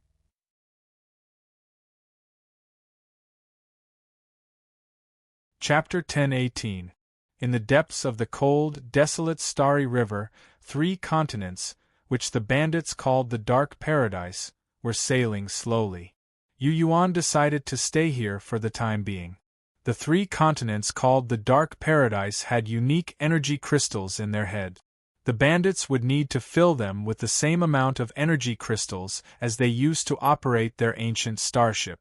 Chapter 10:18. In the depths of the cold, desolate Starry River, 3 continents, which the bandits called the Dark Paradise, were sailing slowly. Yu Yuan decided to stay here for the time being. The 3 continents called the Dark Paradise had unique energy crystals in their head. The bandits would need to fill them with the same amount of energy crystals as they used to operate their ancient starship.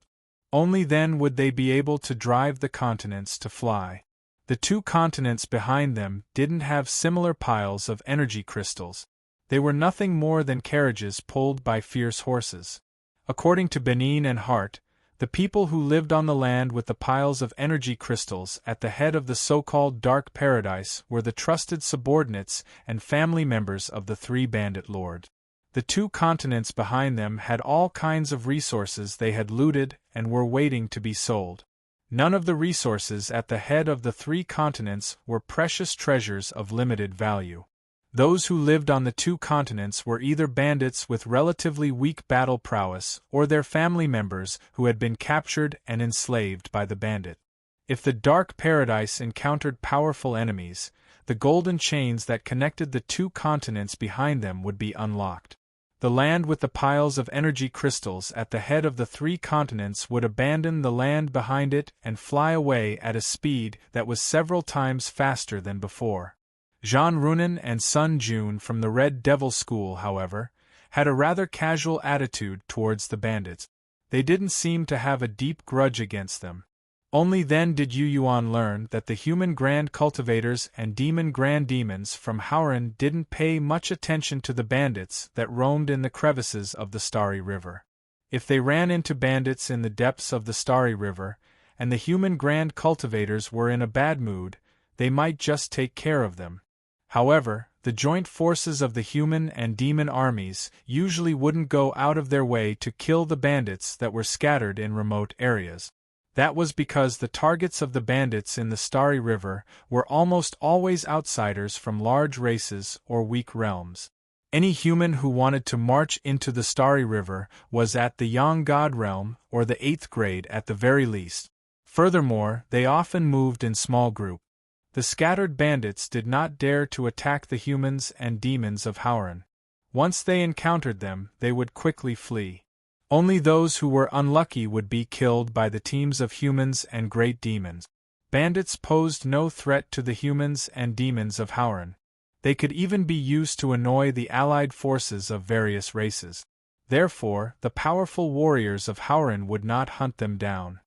Only then would they be able to drive the continents to fly. The 2 continents behind them didn't have similar piles of energy crystals. They were nothing more than carriages pulled by fierce horses. According to Benin and Hart, the people who lived on the land with the piles of energy crystals at the head of the so-called Dark Paradise were the trusted subordinates and family members of the 3 bandit lords. The 2 continents behind them had all kinds of resources they had looted and were waiting to be sold. None of the resources at the head of the 3 continents were precious treasures of limited value. Those who lived on the 2 continents were either bandits with relatively weak battle prowess or their family members who had been captured and enslaved by the bandit. If the Dark Paradise encountered powerful enemies, the golden chains that connected the 2 continents behind them would be unlocked. The land with the piles of energy crystals at the head of the 3 continents would abandon the land behind it and fly away at a speed that was several times faster than before. Jean Runin and Sun Jun from the Red Devil School, however, had a rather casual attitude towards the bandits. They didn't seem to have a deep grudge against them. Only then did Yu Yuan learn that the human grand cultivators and demon grand demons from Hauran didn't pay much attention to the bandits that roamed in the crevices of the Starry River. If they ran into bandits in the depths of the Starry River, and the human grand cultivators were in a bad mood, they might just take care of them. However, the joint forces of the human and demon armies usually wouldn't go out of their way to kill the bandits that were scattered in remote areas. That was because the targets of the bandits in the Starry River were almost always outsiders from large races or weak realms. Any human who wanted to march into the Starry River was at the Yang God realm or the 8th grade at the very least. Furthermore, they often moved in small groups. The scattered bandits did not dare to attack the humans and demons of Howren. Once they encountered them, they would quickly flee. Only those who were unlucky would be killed by the teams of humans and great demons. Bandits posed no threat to the humans and demons of Howren. They could even be used to annoy the allied forces of various races. Therefore, the powerful warriors of Howren would not hunt them down.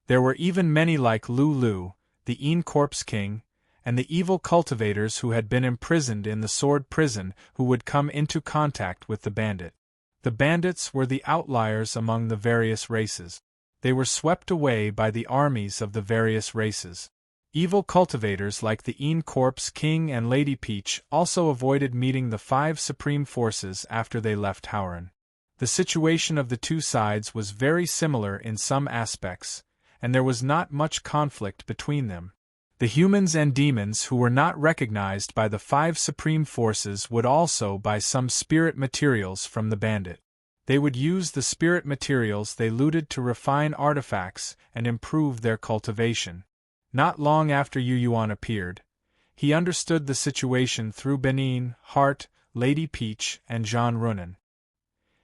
There were even many like Lulu, the Een Corpse King, and the evil cultivators who had been imprisoned in the sword prison who would come into contact with the bandit. The bandits were the outliers among the various races. They were swept away by the armies of the various races. Evil cultivators like the Een Corpse King and Lady Peach also avoided meeting the 5 supreme forces after they left Howren. The situation of the two sides was very similar in some aspects, and there was not much conflict between them. The humans and demons who were not recognized by the 5 supreme forces would also buy some spirit materials from the bandit. They would use the spirit materials they looted to refine artifacts and improve their cultivation. Not long after Yu Yuan appeared, he understood the situation through Benin, Hart, Lady Peach, and Jean Runin.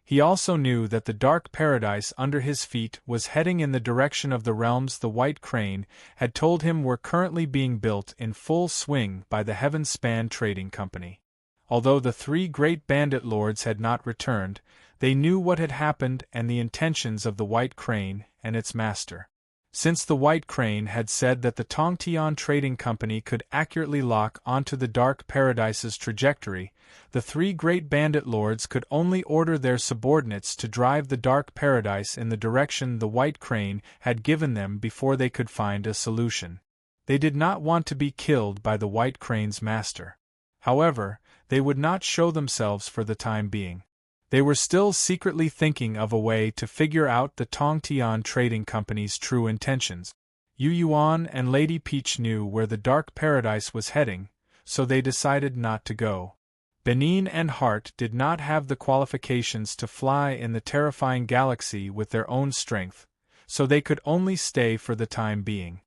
He also knew that the dark paradise under his feet was heading in the direction of the realms the White Crane had told him were currently being built in full swing by the Heavenspan Trading Company. Although the 3 great bandit lords had not returned, they knew what had happened and the intentions of the White Crane and its master. Since the White Crane had said that the Tongtian Trading Company could accurately lock onto the Dark Paradise's trajectory, the 3 great bandit lords could only order their subordinates to drive the Dark Paradise in the direction the White Crane had given them before they could find a solution. They did not want to be killed by the White Crane's master. However, they would not show themselves for the time being. They were still secretly thinking of a way to figure out the Tongtian Trading Company's true intentions. Yu Yuan and Lady Peach knew where the Dark Paradise was heading, so they decided not to go. Benin and Hart did not have the qualifications to fly in the terrifying galaxy with their own strength, so they could only stay for the time being.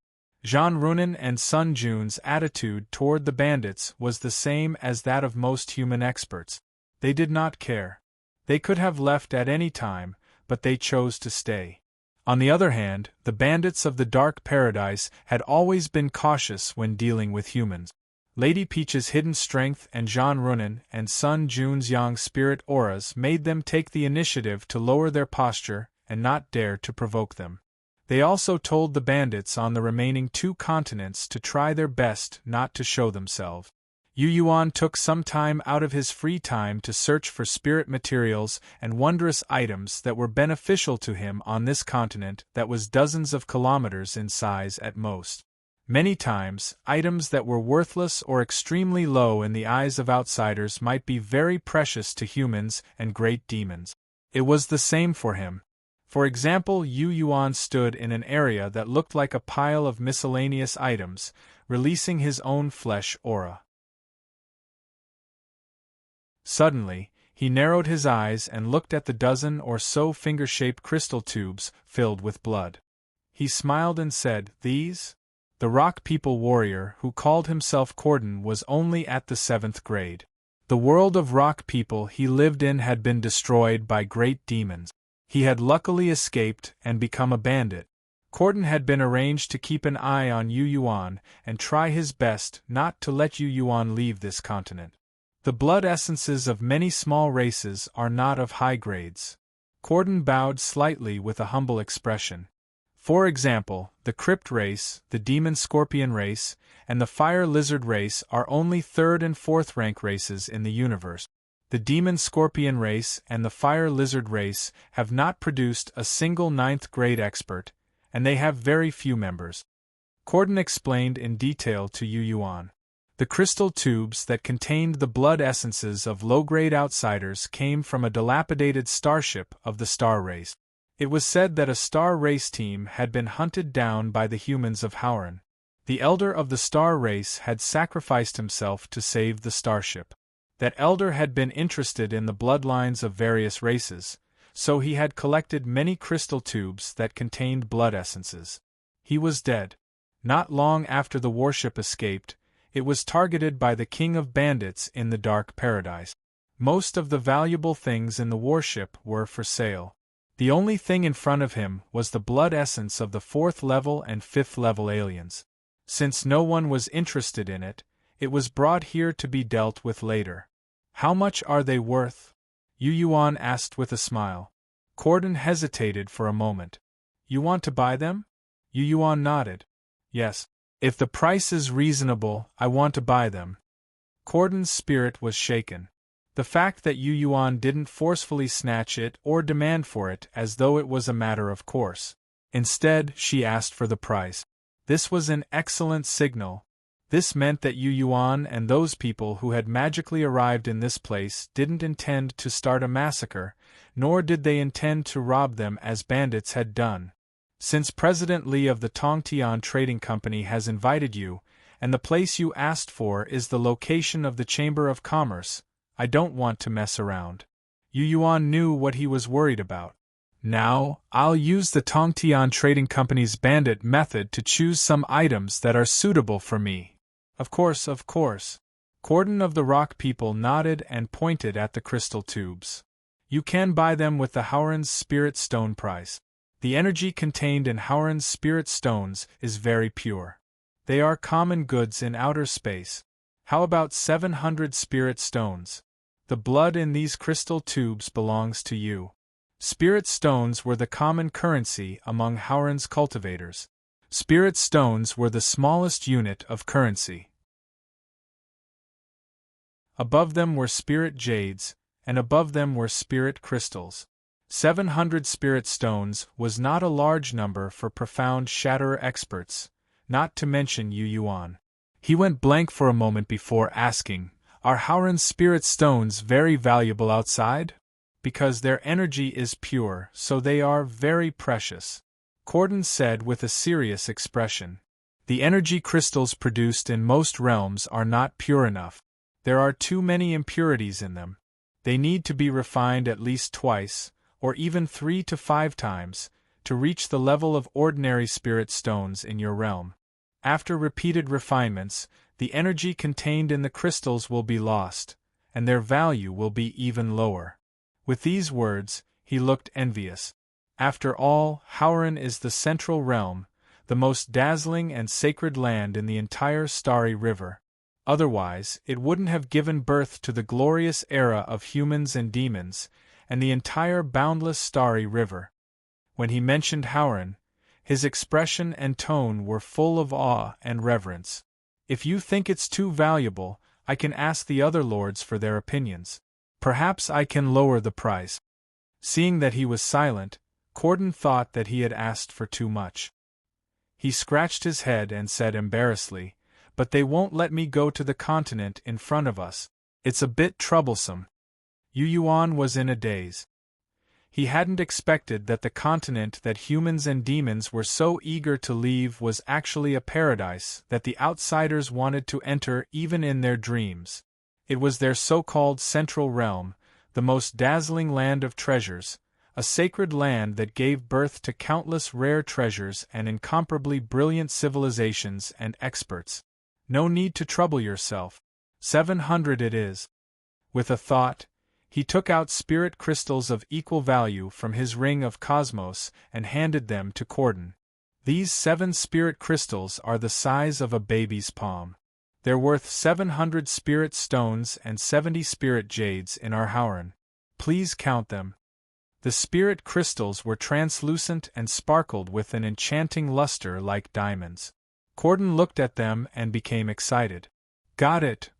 Jean Runin and Sun Jun's attitude toward the bandits was the same as that of most human experts. They did not care. They could have left at any time, but they chose to stay. On the other hand, the bandits of the Dark Paradise had always been cautious when dealing with humans. Lady Peach's hidden strength and Jean Runin and Sun Jun's yang spirit auras made them take the initiative to lower their posture and not dare to provoke them. They also told the bandits on the remaining 2 continents to try their best not to show themselves. Yu Yuan took some time out of his free time to search for spirit materials and wondrous items that were beneficial to him on this continent that was dozens of kilometers in size at most. Many times, items that were worthless or extremely low in the eyes of outsiders might be very precious to humans and great demons. It was the same for him. For example, Yu Yuan stood in an area that looked like a pile of miscellaneous items, releasing his own flesh aura. Suddenly, he narrowed his eyes and looked at the dozen or so finger-shaped crystal tubes filled with blood. He smiled and said, "These?" The Rock People warrior who called himself Corden was only at the 7th grade. The world of Rock People he lived in had been destroyed by great demons. He had luckily escaped and become a bandit. Corden had been arranged to keep an eye on Yu Yuan and try his best not to let Yu Yuan leave this continent. The blood essences of many small races are not of high grades. Corden bowed slightly with a humble expression. For example, the Crypt race, the Demon Scorpion race, and the Fire Lizard race are only 3rd and 4th rank races in the universe. The Demon Scorpion race and the Fire Lizard race have not produced a single 9th grade expert, and they have very few members. Corden explained in detail to Yu Yuan. The crystal tubes that contained the blood essences of low-grade outsiders came from a dilapidated starship of the Star Race. It was said that a Star Race team had been hunted down by the humans of Hauran. The elder of the Star Race had sacrificed himself to save the starship. That elder had been interested in the bloodlines of various races, so he had collected many crystal tubes that contained blood essences. He was dead. Not long after the warship escaped, it was targeted by the King of Bandits in the Dark Paradise. Most of the valuable things in the warship were for sale. The only thing in front of him was the blood essence of the 4th level and 5th level aliens. Since no one was interested in it, it was brought here to be dealt with later. How much are they worth? Yu Yuan asked with a smile. Corden hesitated for a moment. You want to buy them? Yu Yuan nodded. Yes. If the price is reasonable, I want to buy them. Corden's spirit was shaken. The fact that Yu Yuan didn't forcefully snatch it or demand for it as though it was a matter of course. Instead, she asked for the price. This was an excellent signal. This meant that Yu Yuan and those people who had magically arrived in this place didn't intend to start a massacre, nor did they intend to rob them as bandits had done. Since President Li of the Tongtian Trading Company has invited you, and the place you asked for is the location of the Chamber of Commerce, I don't want to mess around. Yu Yuan knew what he was worried about. Now, I'll use the Tongtian Trading Company's bandit method to choose some items that are suitable for me. Of course. Corden of the Rock People nodded and pointed at the crystal tubes. You can buy them with the Hauran's Spirit Stone price. The energy contained in Hauran's Spirit Stones is very pure. They are common goods in outer space. How about 700 Spirit Stones? The blood in these crystal tubes belongs to you. Spirit Stones were the common currency among Hauran's cultivators. Spirit Stones were the smallest unit of currency. Above them were Spirit Jades, and above them were Spirit Crystals. 700 Spirit Stones was not a large number for profound Shatterer experts, not to mention Yu Yuan. He went blank for a moment before asking, Are Hauran's Spirit Stones very valuable outside? Because their energy is pure, so they are very precious. Corden said with a serious expression. The energy crystals produced in most realms are not pure enough. There are too many impurities in them. They need to be refined at least twice, or even 3 to 5 times, to reach the level of ordinary spirit stones in your realm. After repeated refinements, the energy contained in the crystals will be lost, and their value will be even lower. With these words, he looked envious. After all, Hauran is the central realm, the most dazzling and sacred land in the entire Starry River. Otherwise, it wouldn't have given birth to the glorious era of humans and demons, and the entire boundless Starry River. When he mentioned Hauran, his expression and tone were full of awe and reverence. If you think it's too valuable, I can ask the other lords for their opinions. Perhaps I can lower the price. Seeing that he was silent, Corden thought that he had asked for too much. He scratched his head and said embarrassedly, But they won't let me go to the continent in front of us. It's a bit troublesome. Yu Yuan was in a daze. He hadn't expected that the continent that humans and demons were so eager to leave was actually a paradise that the outsiders wanted to enter even in their dreams. It was their so-called central realm, the most dazzling land of treasures, a sacred land that gave birth to countless rare treasures and incomparably brilliant civilizations and experts. No need to trouble yourself. 700 it is. With a thought, he took out spirit crystals of equal value from his ring of cosmos and handed them to Corden. These 7 spirit crystals are the size of a baby's palm. They're worth 700 spirit stones and 70 spirit jades in our Hauran. Please count them. The spirit crystals were translucent and sparkled with an enchanting luster like diamonds. Corden looked at them and became excited. Got it!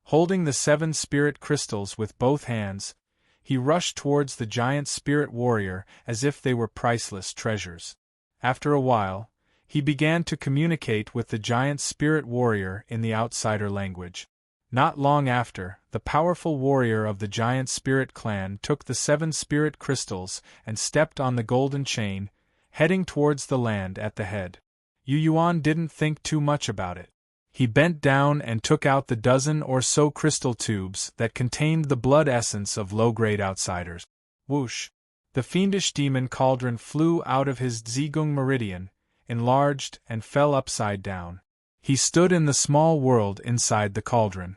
Holding the 7 spirit crystals with both hands, he rushed towards the giant spirit warrior as if they were priceless treasures. After a while, He began to communicate with the giant spirit warrior in the outsider language. Not long after, the powerful warrior of the giant spirit clan took the 7 spirit crystals and stepped on the golden chain, heading towards the land at the head. Yu Yuan didn't think too much about it. He bent down and took out the dozen or so crystal tubes that contained the blood essence of low-grade outsiders. Whoosh! The fiendish demon cauldron flew out of his Zhigung meridian, enlarged, and fell upside down. He stood in the small world inside the cauldron.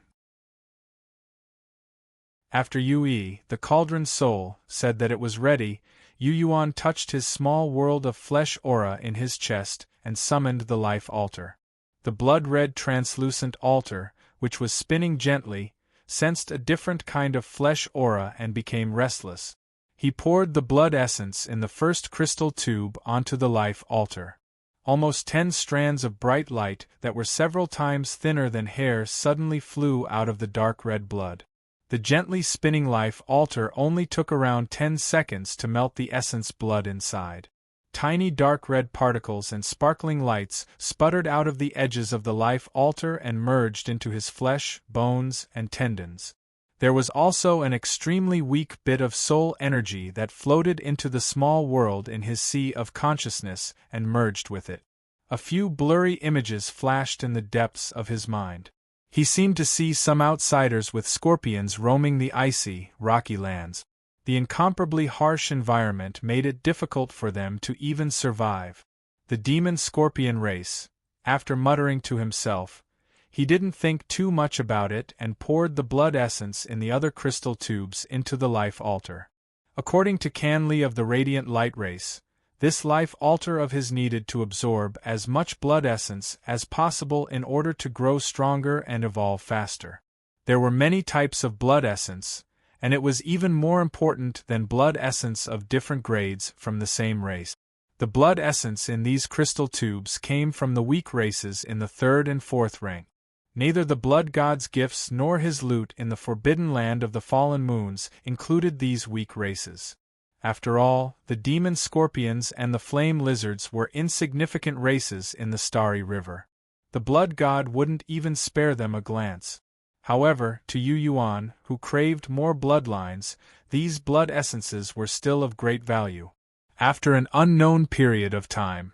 After Yue, the cauldron's soul, said that it was ready, Yu Yuan touched his small world of flesh aura in his chest and summoned the life altar. The blood-red translucent altar, which was spinning gently, sensed a different kind of flesh aura and became restless. He poured the blood essence in the first crystal tube onto the life altar. Almost 10 strands of bright light that were several times thinner than hair suddenly flew out of the dark red blood. The gently spinning life altar only took around 10 seconds to melt the essence blood inside. Tiny dark red particles and sparkling lights sputtered out of the edges of the life altar and merged into his flesh, bones, and tendons. There was also an extremely weak bit of soul energy that floated into the small world in his sea of consciousness and merged with it. A few blurry images flashed in the depths of his mind. He seemed to see some outsiders with scorpions roaming the icy, rocky lands. The incomparably harsh environment made it difficult for them to even survive. The demon scorpion race, after muttering to himself, he didn't think too much about it and poured the blood essence in the other crystal tubes into the life altar. According to Can Li of the Radiant Light race, this life altar of his needed to absorb as much blood essence as possible in order to grow stronger and evolve faster. There were many types of blood essence, and it was even more important than blood essence of different grades from the same race. The blood essence in these crystal tubes came from the weak races in the 3rd and 4th rank. Neither the blood god's gifts nor his loot in the forbidden land of the fallen moons included these weak races. After all, the demon scorpions and the flame lizards were insignificant races in the starry river. The blood god wouldn't even spare them a glance. However, to Yu Yuan, who craved more bloodlines, these blood essences were still of great value. After an unknown period of time,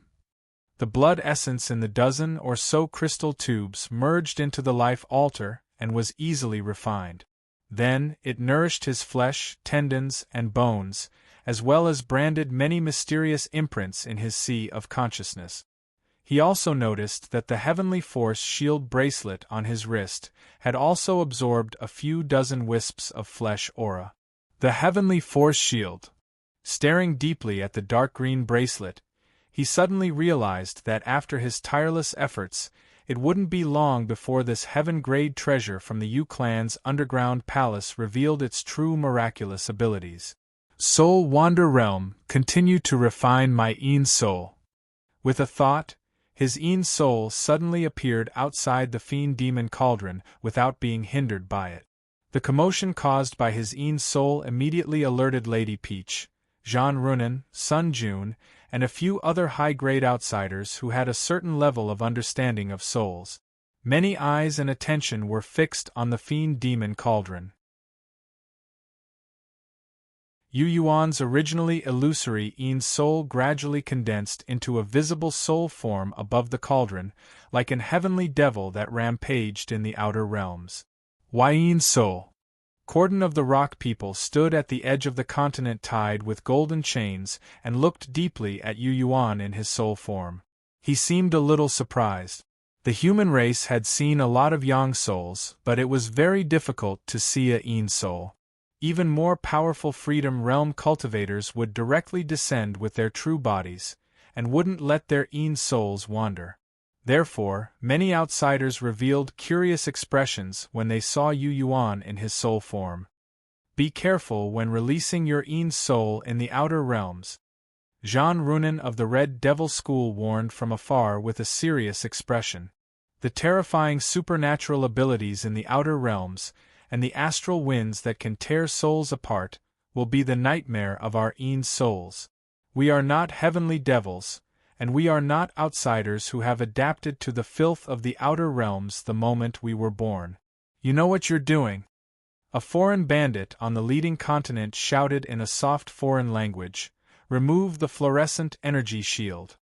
the blood essence in the dozen or so crystal tubes merged into the life altar and was easily refined. Then, it nourished his flesh, tendons, and bones, as well as branded many mysterious imprints in his sea of consciousness. He also noticed that the Heavenly Force shield bracelet on his wrist had also absorbed a few dozen wisps of flesh aura. The Heavenly Force shield. Staring deeply at the dark green bracelet, he suddenly realized that after his tireless efforts, it wouldn't be long before this heaven-grade treasure from the Yu clan's underground palace revealed its true miraculous abilities. Soul Wander Realm, continue to refine my Een soul. With a thought, his Een soul suddenly appeared outside the fiend demon cauldron without being hindered by it. The commotion caused by his Een soul immediately alerted Lady Peach, Zhan Runan, Sun Jun, and a few other high-grade outsiders who had a certain level of understanding of souls. Many eyes and attention were fixed on the fiend demon cauldron. Yu Yuan's originally illusory Een soul gradually condensed into a visible soul form above the cauldron, like an heavenly devil that rampaged in the outer realms. Why Een soul? Cordon of the Rock people stood at the edge of the continent tied with golden chains and looked deeply at Yu Yuan in his soul form. He seemed a little surprised. The human race had seen a lot of Yang souls, but it was very difficult to see a Een soul. Even more powerful Freedom Realm cultivators would directly descend with their true bodies, and wouldn't let their Een souls wander. Therefore, many outsiders revealed curious expressions when they saw Yu Yuan in his soul form. Be careful when releasing your Een soul in the outer realms. Zhan Runan of the Red Devil School warned from afar with a serious expression. The terrifying supernatural abilities in the outer realms, and the astral winds that can tear souls apart, will be the nightmare of our Een souls. We are not heavenly devils, and we are not outsiders who have adapted to the filth of the outer realms the moment we were born. You know what you're doing? A foreign bandit on the leading continent shouted in a soft foreign language, "Remove the fluorescent energy shield."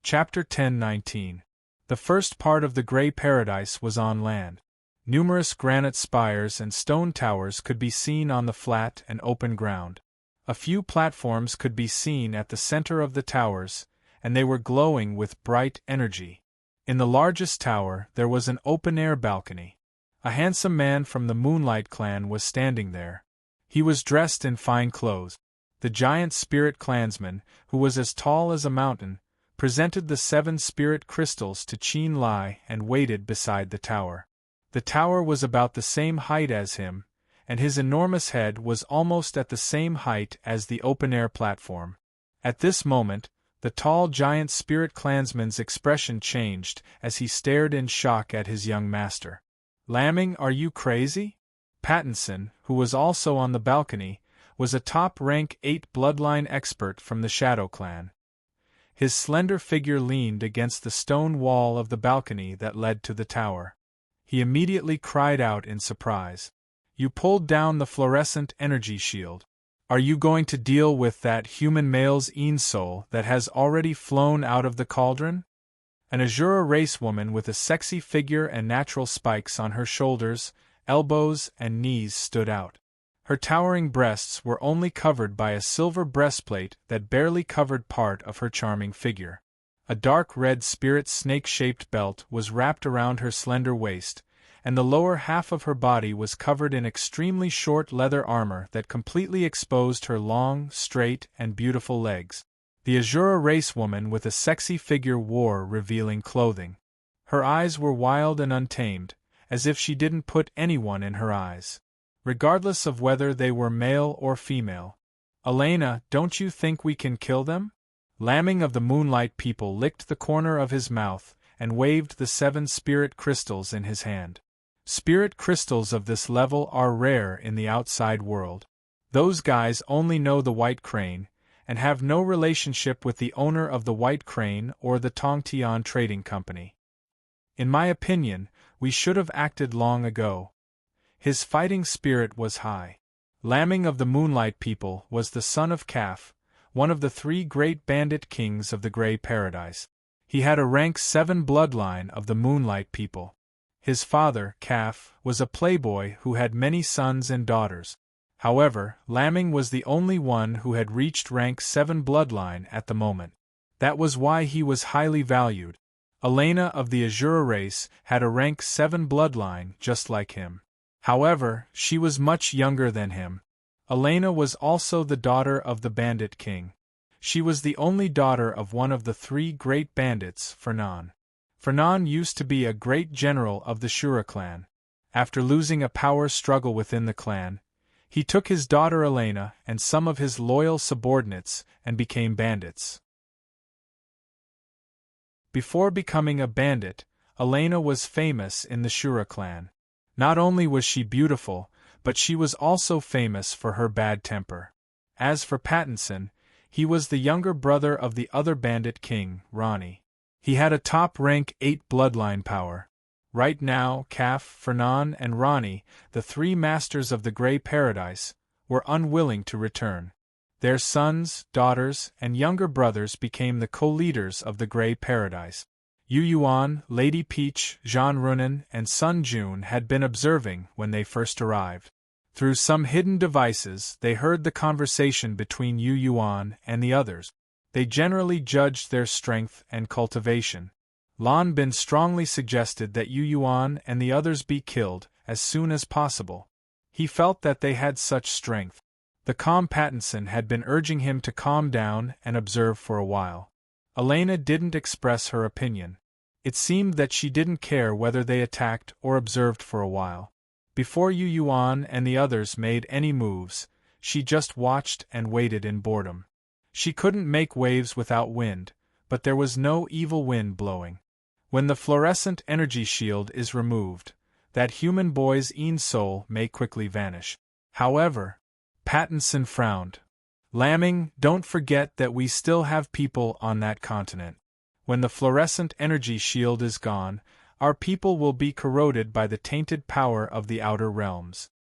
Chapter 10:19. The first part of the Grey Paradise was on land. Numerous granite spires and stone towers could be seen on the flat and open ground. A few platforms could be seen at the center of the towers, and they were glowing with bright energy. In the largest tower there was an open-air balcony. A handsome man from the Moonlight clan was standing there. He was dressed in fine clothes. The giant spirit clansman, who was as tall as a mountain, presented the 7 spirit crystals to Cheen Lai and waited beside the tower. The tower was about the same height as him, and his enormous head was almost at the same height as the open-air platform. At this moment, the tall giant spirit clansman's expression changed as he stared in shock at his young master. "Lamming, are you crazy?" Pattinson, who was also on the balcony, was a top-rank 8 bloodline expert from the Shadow clan. His slender figure leaned against the stone wall of the balcony that led to the tower. He immediately cried out in surprise. "You pulled down the fluorescent energy shield. Are you going to deal with that human male's soul that has already flown out of the cauldron?" An Azura race woman with a sexy figure and natural spikes on her shoulders, elbows, and knees stood out. Her towering breasts were only covered by a silver breastplate that barely covered part of her charming figure. A dark red spirit snake-shaped belt was wrapped around her slender waist, and the lower half of her body was covered in extremely short leather armor that completely exposed her long, straight, and beautiful legs. The Azura race woman with a sexy figure wore revealing clothing. Her eyes were wild and untamed, as if she didn't put anyone in her eyes, regardless of whether they were male or female. "Elena, don't you think we can kill them?" Lamming of the Moonlight people licked the corner of his mouth and waved the 7 spirit crystals in his hand. Spirit crystals of this level are rare in the outside world. Those guys only know the White Crane, and have no relationship with the owner of the White Crane or the Tongtian Trading Company. In my opinion, we should have acted long ago. His fighting spirit was high. Lamming of the Moonlight people was the son of Kaf, one of the 3 great bandit kings of the Grey Paradise. He had a rank 7 bloodline of the Moonlight people. His father, Kaf, was a playboy who had many sons and daughters. However, Lamming was the only one who had reached rank 7 bloodline at the moment. That was why he was highly valued. Elena of the Azura race had a rank 7 bloodline just like him. However, she was much younger than him. Elena was also the daughter of the Bandit King. She was the only daughter of one of the 3 great bandits, Fernan. Fernan used to be a great general of the Shura clan. After losing a power struggle within the clan, he took his daughter Elena and some of his loyal subordinates and became bandits. Before becoming a bandit, Elena was famous in the Shura clan. Not only was she beautiful, but she was also famous for her bad temper. As for Pattinson, he was the younger brother of the other bandit king, Ronnie. He had a top-rank 8 bloodline power. Right now, Kaf, Fernan, and Ronnie, the 3 masters of the Grey Paradise, were unwilling to return. Their sons, daughters, and younger brothers became the co-leaders of the Grey Paradise. Yu Yuan, Lady Peach, Jean Runin, and Sun Jun had been observing when they first arrived. Through some hidden devices, they heard the conversation between Yu Yuan and the others. They generally judged their strength and cultivation. Lan Bin strongly suggested that Yu Yuan and the others be killed as soon as possible. He felt that they had such strength. The calm Pattinson had been urging him to calm down and observe for a while. Elena didn't express her opinion. It seemed that she didn't care whether they attacked or observed for a while. Before Yu Yuan and the others made any moves, she just watched and waited in boredom. She couldn't make waves without wind, but there was no evil wind blowing. When the fluorescent energy shield is removed, that human boy's soul may quickly vanish. However, Pattinson frowned. Lambing, don't forget that we still have people on that continent. When the fluorescent energy shield is gone, our people will be corroded by the tainted power of the outer realms.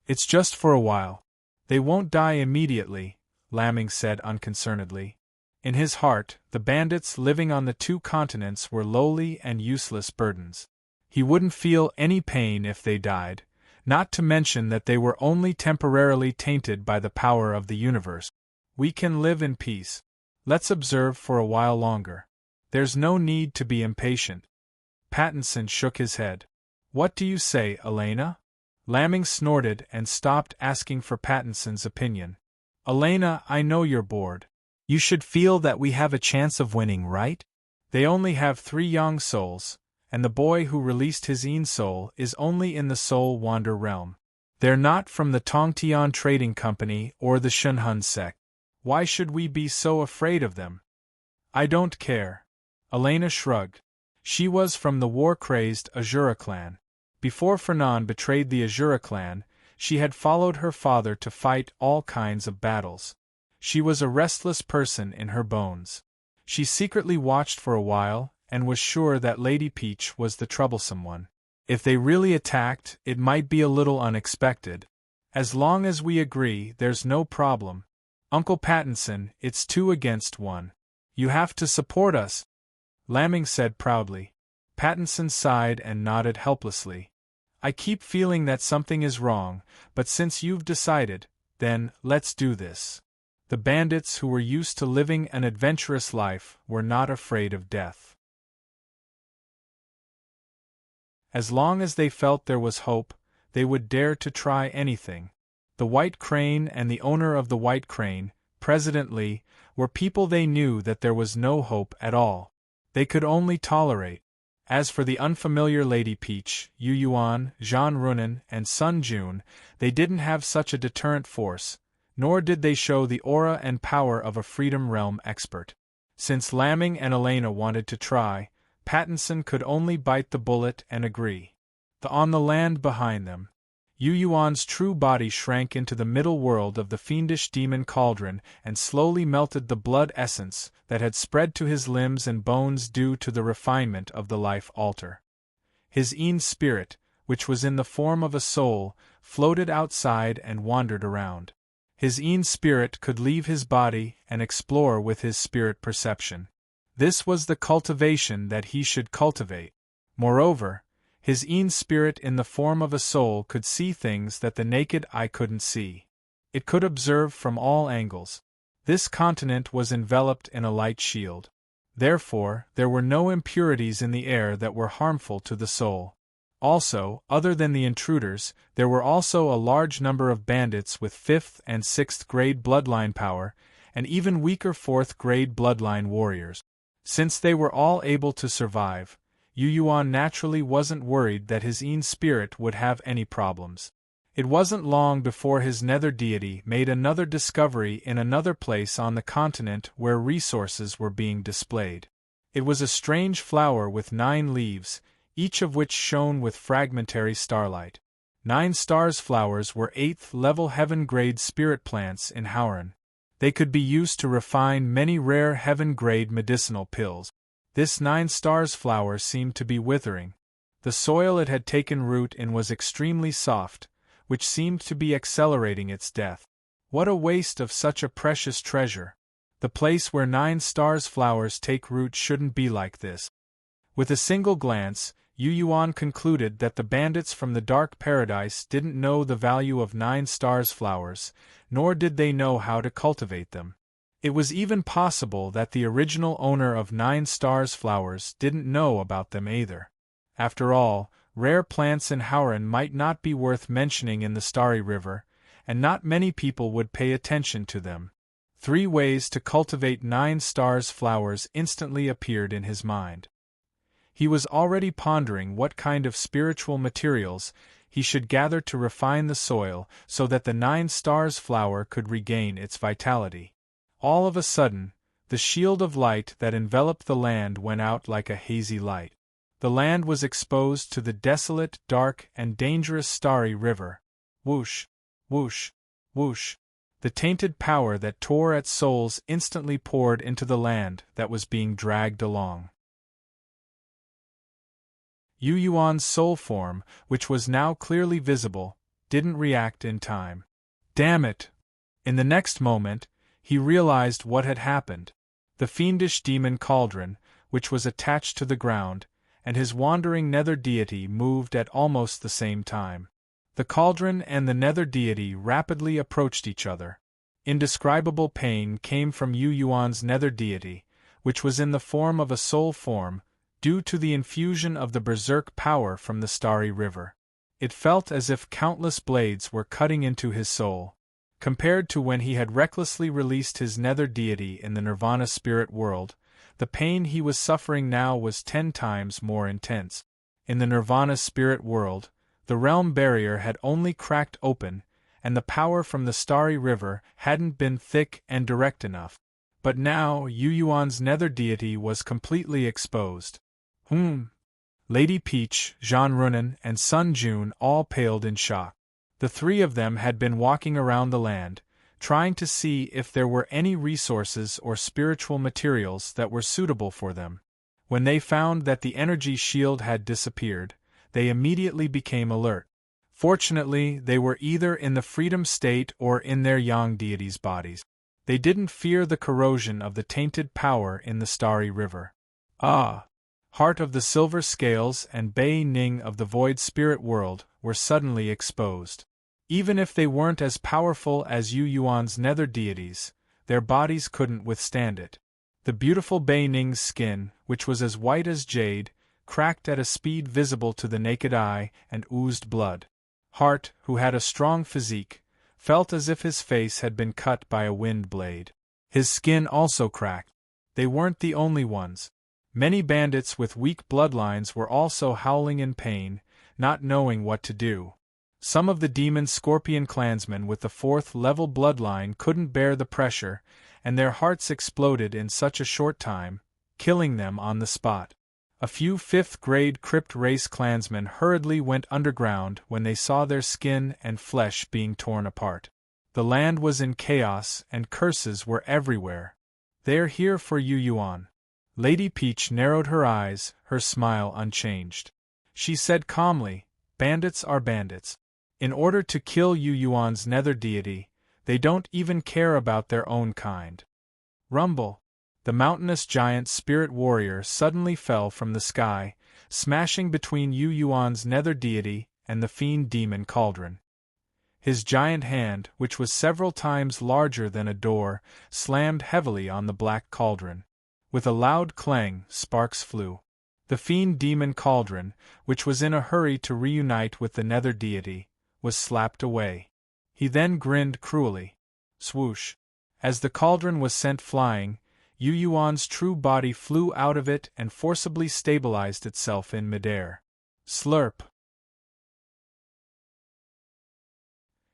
It's just for a while. They won't die immediately, Lambing said unconcernedly. In his heart, the bandits living on the two continents were lowly and useless burdens. He wouldn't feel any pain if they died, not to mention that they were only temporarily tainted by the power of the universe. We can live in peace. Let's observe for a while longer. There's no need to be impatient. Pattinson shook his head. What do you say, Elena? Lambing snorted and stopped asking for Pattinson's opinion. Elena, I know you're bored. You should feel that we have a chance of winning, right? They only have 3 young souls, and the boy who released his Een soul is only in the Soul Wander realm. They're not from the Tongtian Trading Company or the Shunhun sect. Why should we be so afraid of them? I don't care. Elena shrugged. She was from the war-crazed Azura clan. Before Fernand betrayed the Azura clan, she had followed her father to fight all kinds of battles. She was a restless person in her bones. She secretly watched for a while, and was sure that Lady Peach was the troublesome one. If they really attacked, it might be a little unexpected. As long as we agree, there's no problem. Uncle Pattinson, it's 2 against 1. You have to support us, Lambing said proudly. Pattinson sighed and nodded helplessly. I keep feeling that something is wrong, but since you've decided, then, let's do this. The bandits who were used to living an adventurous life were not afraid of death. As long as they felt there was hope, they would dare to try anything. The White Crane and the owner of the White Crane, President Li, were people they knew that there was no hope at all. They could only tolerate. As for the unfamiliar Lady Peach, Yu Yuan, Zhan Runan, and Sun Jun, they didn't have such a deterrent force, nor did they show the aura and power of a Freedom Realm expert. Since Lambing and Elena wanted to try, Pattinson could only bite the bullet and agree. On the land behind them, Yu Yuan's true body shrank into the middle world of the fiendish demon cauldron and slowly melted the blood essence that had spread to his limbs and bones due to the refinement of the life altar. His Een spirit, which was in the form of a soul, floated outside and wandered around. His Een spirit could leave his body and explore with his spirit perception. This was the cultivation that he should cultivate. Moreover, his Een spirit in the form of a soul could see things that the naked eye couldn't see. It could observe from all angles. This continent was enveloped in a light shield. Therefore, there were no impurities in the air that were harmful to the soul. Also, other than the intruders, there were also a large number of bandits with 5th and 6th grade bloodline power, and even weaker 4th grade bloodline warriors. Since they were all able to survive, Yu Yuan naturally wasn't worried that his Een spirit would have any problems. It wasn't long before his nether deity made another discovery in another place on the continent where resources were being displayed. It was a strange flower with 9 leaves, each of which shone with fragmentary starlight. 9 stars flowers were 8th-level heaven-grade spirit plants in Hauran. They could be used to refine many rare heaven-grade medicinal pills. This 9 stars flower seemed to be withering. The soil it had taken root in was extremely soft, which seemed to be accelerating its death. What a waste of such a precious treasure! The place where 9 stars flowers take root shouldn't be like this. With a single glance, Yu Yuan concluded that the bandits from the Dark Paradise didn't know the value of 9 stars flowers, nor did they know how to cultivate them. It was even possible that the original owner of 9 stars flowers didn't know about them either. After all, rare plants in Hauran might not be worth mentioning in the Starry River, and not many people would pay attention to them. 3 ways to cultivate 9 stars flowers instantly appeared in his mind. He was already pondering what kind of spiritual materials he should gather to refine the soil so that the 9 stars flower could regain its vitality. All of a sudden, the shield of light that enveloped the land went out like a hazy light. The land was exposed to the desolate, dark, and dangerous Starry River. Whoosh, whoosh, Whoosh! The tainted power that tore at souls instantly poured into the land that was being dragged along. Yu Yuan's soul form, which was now clearly visible, didn't react in time. Damn it! In the next moment, he realized what had happened. The fiendish demon cauldron, which was attached to the ground, and his wandering nether deity moved at almost the same time. The cauldron and the nether deity rapidly approached each other. Indescribable pain came from Yu Yuan's nether deity, which was in the form of a soul form, due to the infusion of the berserk power from the starry river. It felt as if countless blades were cutting into his soul. Compared to when he had recklessly released his nether deity in the Nirvana spirit world, the pain he was suffering now was 10 times more intense. In the Nirvana spirit world, the realm barrier had only cracked open, and the power from the starry river hadn't been thick and direct enough. But now Yu Yuan's nether deity was completely exposed. Lady Peach, Jean Runan, and Sun Jun all paled in shock. The three of them had been walking around the land, trying to see if there were any resources or spiritual materials that were suitable for them. When they found that the energy shield had disappeared, they immediately became alert. Fortunately, they were either in the freedom state or in their yang deities' bodies. They didn't fear the corrosion of the tainted power in the starry river. Heart of the Silver Scales and Bei Ning of the Void Spirit World were suddenly exposed. Even if they weren't as powerful as Yu Yuan's nether deities, their bodies couldn't withstand it. The beautiful Bei Ning's skin, which was as white as jade, cracked at a speed visible to the naked eye and oozed blood. Heart, who had a strong physique, felt as if his face had been cut by a wind blade. His skin also cracked. They weren't the only ones. Many bandits with weak bloodlines were also howling in pain, not knowing what to do. Some of the demon scorpion clansmen with the 4th level bloodline couldn't bear the pressure, and their hearts exploded in such a short time, killing them on the spot. A few 5th grade crypt race clansmen hurriedly went underground when they saw their skin and flesh being torn apart. The land was in chaos and curses were everywhere. They're here for Yu Yuan. Lady Peach narrowed her eyes, her smile unchanged. She said calmly, bandits are bandits. In order to kill Yu Yuan's nether deity, they don't even care about their own kind. Rumble! The mountainous giant spirit warrior suddenly fell from the sky, smashing between Yu Yuan's nether deity and the fiend demon cauldron. His giant hand, which was several times larger than a door, slammed heavily on the black cauldron. With a loud clang, sparks flew. The fiend demon cauldron, which was in a hurry to reunite with the nether deity, was slapped away. He then grinned cruelly. Swoosh! As the cauldron was sent flying, Yu Yuan's true body flew out of it and forcibly stabilized itself in midair. Slurp!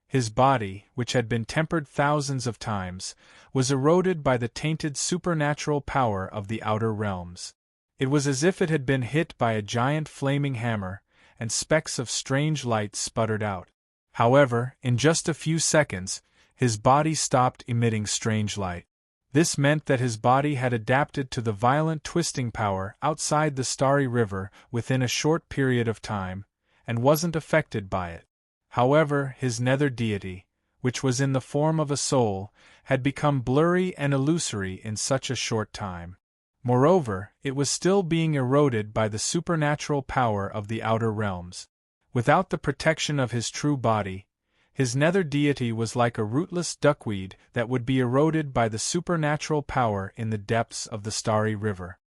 His body, which had been tempered thousands of times, was eroded by the tainted supernatural power of the outer realms. It was as if it had been hit by a giant flaming hammer, and specks of strange light sputtered out. However, in just a few seconds, his body stopped emitting strange light. This meant that his body had adapted to the violent twisting power outside the starry river within a short period of time, and wasn't affected by it. However, his nether deity, which was in the form of a soul, had become blurry and illusory in such a short time. Moreover, it was still being eroded by the supernatural power of the outer realms. Without the protection of his true body, his nether deity was like a rootless duckweed that would be eroded by the supernatural power in the depths of the starry river.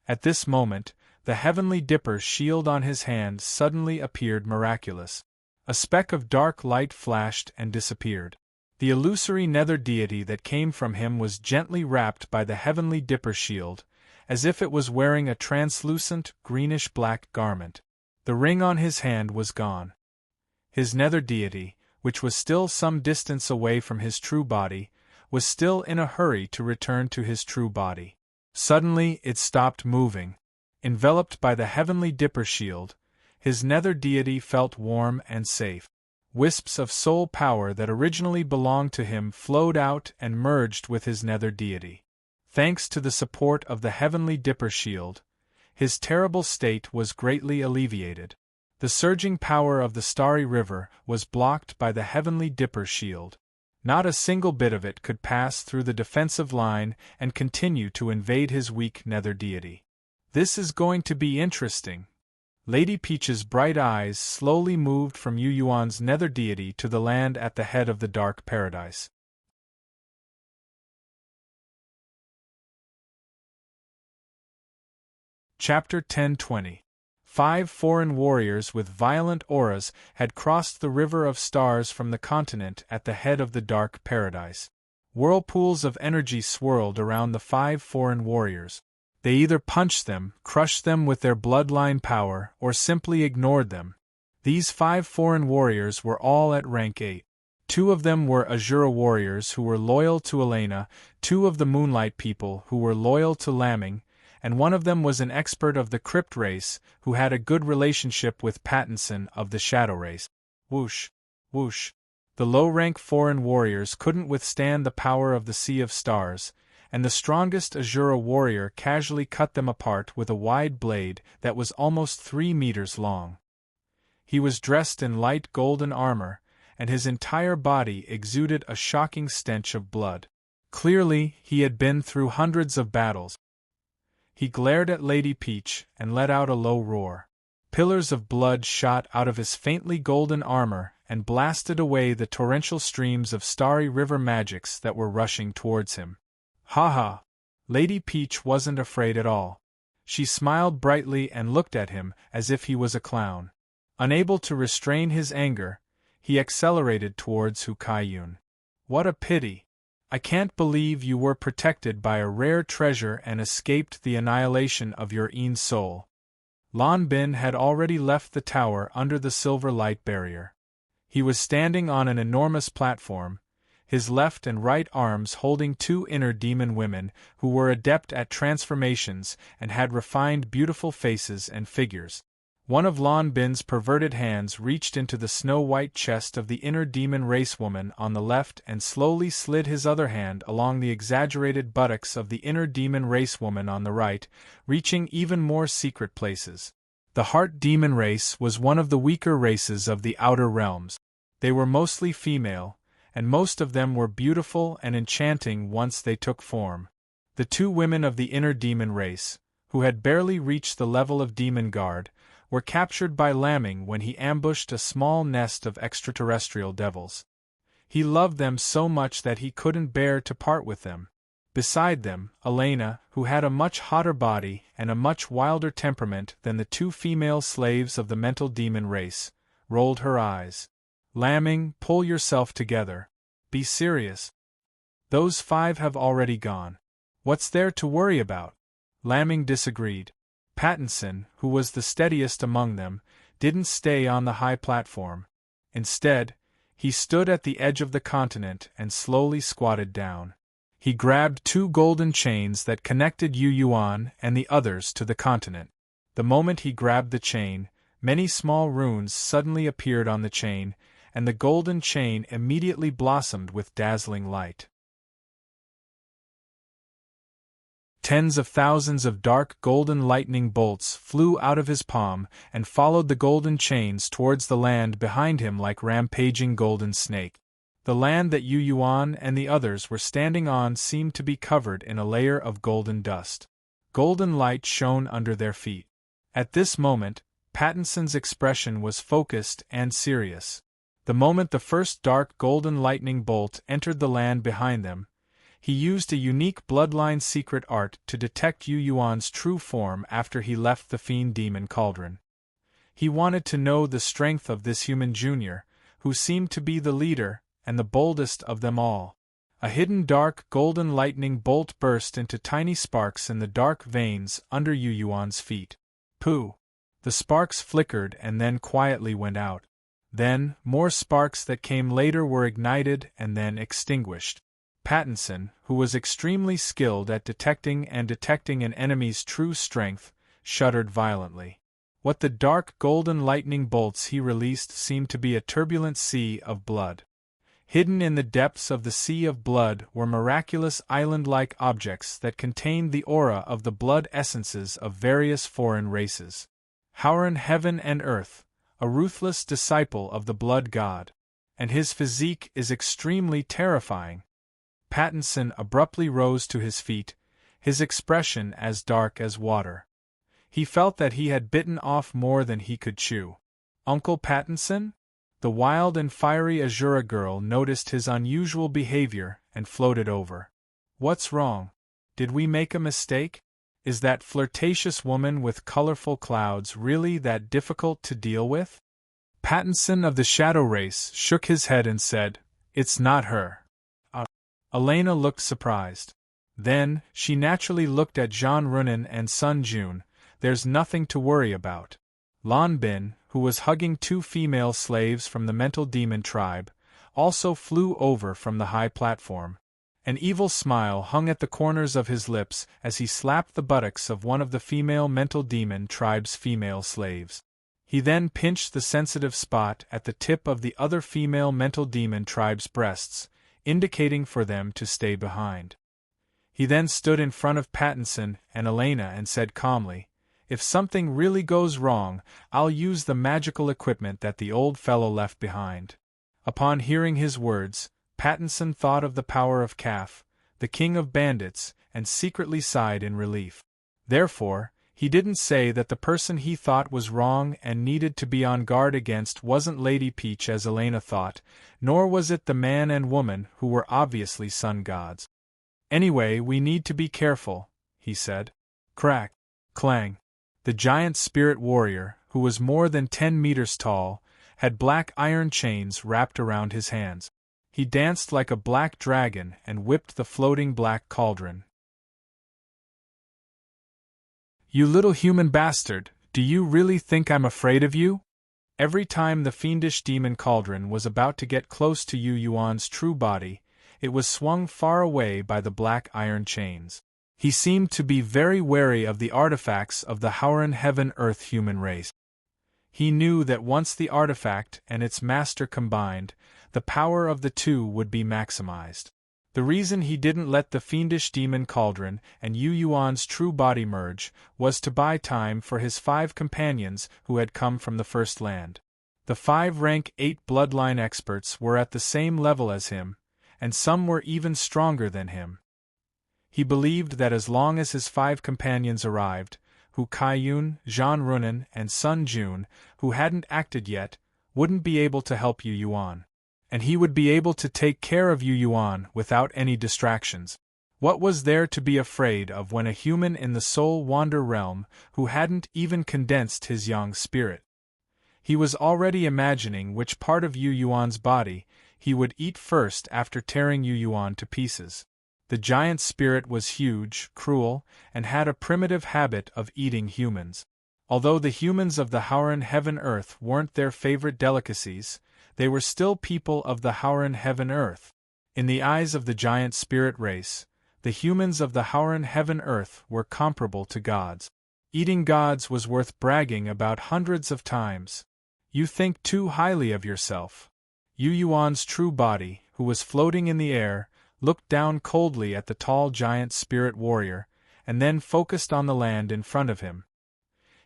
At this moment, the heavenly dipper's shield on his hand suddenly appeared miraculous. A speck of dark light flashed and disappeared. The illusory nether deity that came from him was gently wrapped by the heavenly dipper shield, as if it was wearing a translucent, greenish-black garment. The ring on his hand was gone. His nether deity, which was still some distance away from his true body, was still in a hurry to return to his true body. Suddenly it stopped moving. Enveloped by the heavenly dipper shield, his nether deity felt warm and safe. Wisps of soul power that originally belonged to him flowed out and merged with his nether deity. Thanks to the support of the heavenly Dipper shield, his terrible state was greatly alleviated. The surging power of the starry river was blocked by the heavenly Dipper shield. Not a single bit of it could pass through the defensive line and continue to invade his weak nether deity. This is going to be interesting. Lady Peach's bright eyes slowly moved from Yu Yuan's nether deity to the land at the head of the dark paradise. Chapter 1020. 5 foreign warriors with violent auras had crossed the river of stars from the continent at the head of the dark paradise. Whirlpools of energy swirled around the 5 foreign warriors. They either punched them, crushed them with their bloodline power, or simply ignored them. These 5 foreign warriors were all at rank 8. 2 of them were Azura warriors who were loyal to Elena, 2 of the Moonlight people who were loyal to Lamming, and 1 of them was an expert of the Crypt race who had a good relationship with Pattinson of the Shadow race. Whoosh, whoosh. The low-rank foreign warriors couldn't withstand the power of the Sea of Stars, and the strongest Azura warrior casually cut them apart with a wide blade that was almost 3 meters long. He was dressed in light golden armor, and his entire body exuded a shocking stench of blood. Clearly, he had been through hundreds of battles. He glared at Lady Peach and let out a low roar. Pillars of blood shot out of his faintly golden armor and blasted away the torrential streams of starry river magics that were rushing towards him. Ha ha! Lady Peach wasn't afraid at all. She smiled brightly and looked at him as if he was a clown. Unable to restrain his anger, he accelerated towards Hu Kaiyun. What a pity! I can't believe you were protected by a rare treasure and escaped the annihilation of your own soul. Lan Bin had already left the tower under the silver light barrier. He was standing on an enormous platform, his left and right arms holding 2 inner demon women who were adept at transformations and had refined beautiful faces and figures. One of Lan Bin's perverted hands reached into the snow-white chest of the inner demon race woman on the left and slowly slid his other hand along the exaggerated buttocks of the inner demon race woman on the right, reaching even more secret places. The heart demon race was one of the weaker races of the outer realms. They were mostly female, and most of them were beautiful and enchanting once they took form. The 2 women of the inner demon race, who had barely reached the level of demon guard, were captured by Lamming when he ambushed a small nest of extraterrestrial devils. He loved them so much that he couldn't bear to part with them. Beside them, Elena, who had a much hotter body and a much wilder temperament than the 2 female slaves of the mental demon race, rolled her eyes. Lamming, pull yourself together. Be serious. Those 5 have already gone. What's there to worry about? Lamming disagreed. Pattinson, who was the steadiest among them, didn't stay on the high platform. Instead, he stood at the edge of the continent and slowly squatted down. He grabbed 2 golden chains that connected Yu Yuan and the others to the continent. The moment he grabbed the chain, many small runes suddenly appeared on the chain, and the golden chain immediately blossomed with dazzling light. Tens of thousands of dark golden lightning bolts flew out of his palm and followed the golden chains towards the land behind him like rampaging golden snake. The land that Yu Yuan and the others were standing on seemed to be covered in a layer of golden dust. Golden light shone under their feet. At this moment, Pattinson's expression was focused and serious. The moment the first dark golden lightning bolt entered the land behind them, he used a unique bloodline secret art to detect Yu Yuan's true form after he left the Fiend Demon Cauldron. He wanted to know the strength of this human junior, who seemed to be the leader and the boldest of them all. A hidden dark golden lightning bolt burst into tiny sparks in the dark veins under Yu Yuan's feet. Pooh! The sparks flickered and then quietly went out. Then, more sparks that came later were ignited and then extinguished. Pattinson, who was extremely skilled at detecting an enemy's true strength, shuddered violently. What the dark golden lightning bolts he released seemed to be a turbulent sea of blood. Hidden in the depths of the sea of blood were miraculous island-like objects that contained the aura of the blood essences of various foreign races. Howren heaven and earth, a ruthless disciple of the blood god. And his physique is extremely terrifying. Pattinson abruptly rose to his feet, his expression as dark as water. He felt that he had bitten off more than he could chew. Uncle Pattinson? The wild and fiery Azura girl noticed his unusual behavior and floated over. What's wrong? Did we make a mistake? Is that flirtatious woman with colorful clouds really that difficult to deal with? Pattinson of the Shadow Race shook his head and said, "It's not her." Elena looked surprised. Then, she naturally looked at Jean Runin and Sun Jun. "There's nothing to worry about." Lan Bin, who was hugging two female slaves from the mental demon tribe, also flew over from the high platform. An evil smile hung at the corners of his lips as he slapped the buttocks of one of the female mental demon tribe's female slaves. He then pinched the sensitive spot at the tip of the other female mental demon tribe's breasts, indicating for them to stay behind. He then stood in front of Pattinson and Elena and said calmly, "If something really goes wrong, I'll use the magical equipment that the old fellow left behind." Upon hearing his words, Pattinson thought of the power of Kaf, the king of bandits, and secretly sighed in relief. Therefore, he didn't say that the person he thought was wrong and needed to be on guard against wasn't Lady Peach as Elena thought, nor was it the man and woman who were obviously sun gods. "Anyway, we need to be careful," he said. Crack, clang. The giant spirit warrior, who was more than 10 meters tall, had black iron chains wrapped around his hands. He danced like a black dragon and whipped the floating black cauldron. "You little human bastard, do you really think I'm afraid of you?" Every time the fiendish demon cauldron was about to get close to Yu Yuan's true body, it was swung far away by the black iron chains. He seemed to be very wary of the artifacts of the Howren heaven-earth human race. He knew that once the artifact and its master combined, the power of the two would be maximized. The reason he didn't let the fiendish demon cauldron and Yu Yuan's true body merge was to buy time for his 5 companions who had come from the First Land. The 5 rank 8 bloodline experts were at the same level as him, and some were even stronger than him. He believed that as long as his 5 companions arrived, Hu Kaiyun, Jean Runin, and Sun Jun, who hadn't acted yet, wouldn't be able to help Yu Yuan. And he would be able to take care of Yu Yuan without any distractions. What was there to be afraid of when a human in the Soul Wander realm who hadn't even condensed his young spirit? He was already imagining which part of Yu Yuan's body he would eat first after tearing Yu Yuan to pieces. The giant spirit was huge, cruel, and had a primitive habit of eating humans. Although the humans of the Howren heaven-earth weren't their favorite delicacies, they were still people of the Howren heaven-earth. In the eyes of the giant spirit race, the humans of the Howren heaven-earth were comparable to gods. Eating gods was worth bragging about hundreds of times. You think too highly of yourself. Yu Yuan's true body, who was floating in the air, looked down coldly at the tall giant spirit warrior, and then focused on the land in front of him.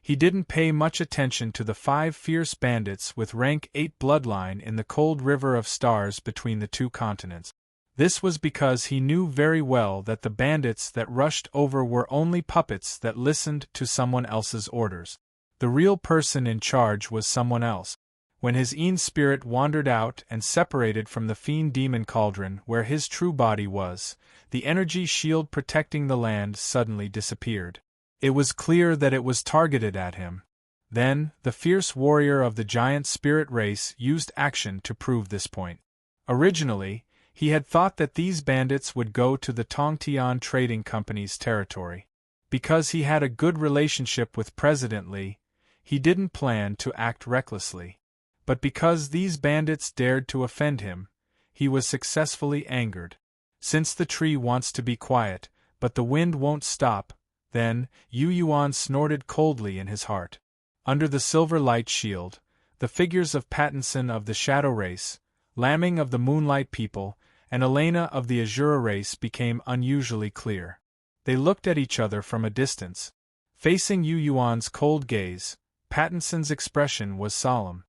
He didn't pay much attention to the 5 fierce bandits with rank 8 bloodline in the cold river of stars between the 2 continents. This was because he knew very well that the bandits that rushed over were only puppets that listened to someone else's orders. The real person in charge was someone else. When his Een spirit wandered out and separated from the fiend demon cauldron where his true body was, the energy shield protecting the land suddenly disappeared. It was clear that it was targeted at him. Then, the fierce warrior of the giant spirit race used action to prove this point. Originally, he had thought that these bandits would go to the Tongtian Trading Company's territory. Because he had a good relationship with President Li, he didn't plan to act recklessly. But because these bandits dared to offend him, he was successfully angered. Since the tree wants to be quiet, but the wind won't stop, then, Yu Yuan snorted coldly in his heart. Under the silver light shield, the figures of Pattinson of the Shadow Race, Lamming of the Moonlight People, and Elena of the Azura Race became unusually clear. They looked at each other from a distance. Facing Yu Yuan's cold gaze, Pattinson's expression was solemn.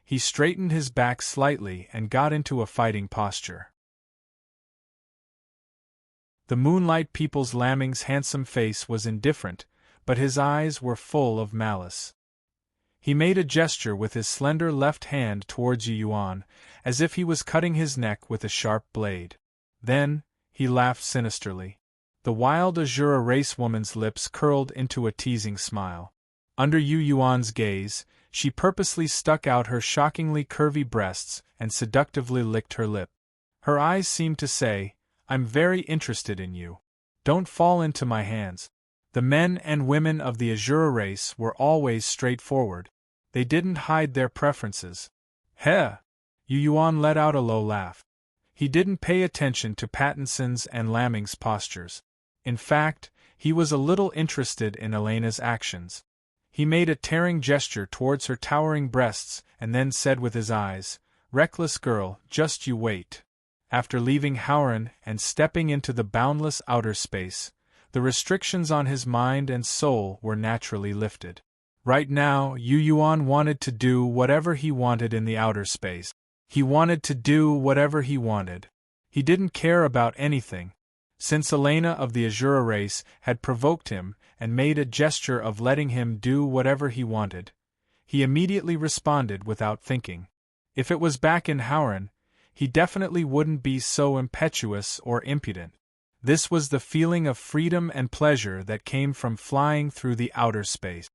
He straightened his back slightly and got into a fighting posture. The Moonlight People's Lamming's handsome face was indifferent, but his eyes were full of malice. He made a gesture with his slender left hand towards Yu Yuan, as if he was cutting his neck with a sharp blade. Then, he laughed sinisterly. The wild Azura Race woman's lips curled into a teasing smile. Under Yu Yuan's gaze, she purposely stuck out her shockingly curvy breasts and seductively licked her lip. Her eyes seemed to say, "I'm very interested in you. Don't fall into my hands." The men and women of the Azura Race were always straightforward. They didn't hide their preferences. Heh! Yu Yuan let out a low laugh. He didn't pay attention to Pattinson's and Lamming's postures. In fact, he was a little interested in Elena's actions. He made a tearing gesture towards her towering breasts and then said with his eyes, "Reckless girl, just you wait." After leaving Howran and stepping into the boundless outer space, the restrictions on his mind and soul were naturally lifted. Right now, Yu Yuan wanted to do whatever he wanted in the outer space. He wanted to do whatever he wanted. He didn't care about anything. Since Elena of the Azura Race had provoked him and made a gesture of letting him do whatever he wanted, he immediately responded without thinking. If it was back in Howran, he definitely wouldn't be so impetuous or impudent. This was the feeling of freedom and pleasure that came from flying through the outer space.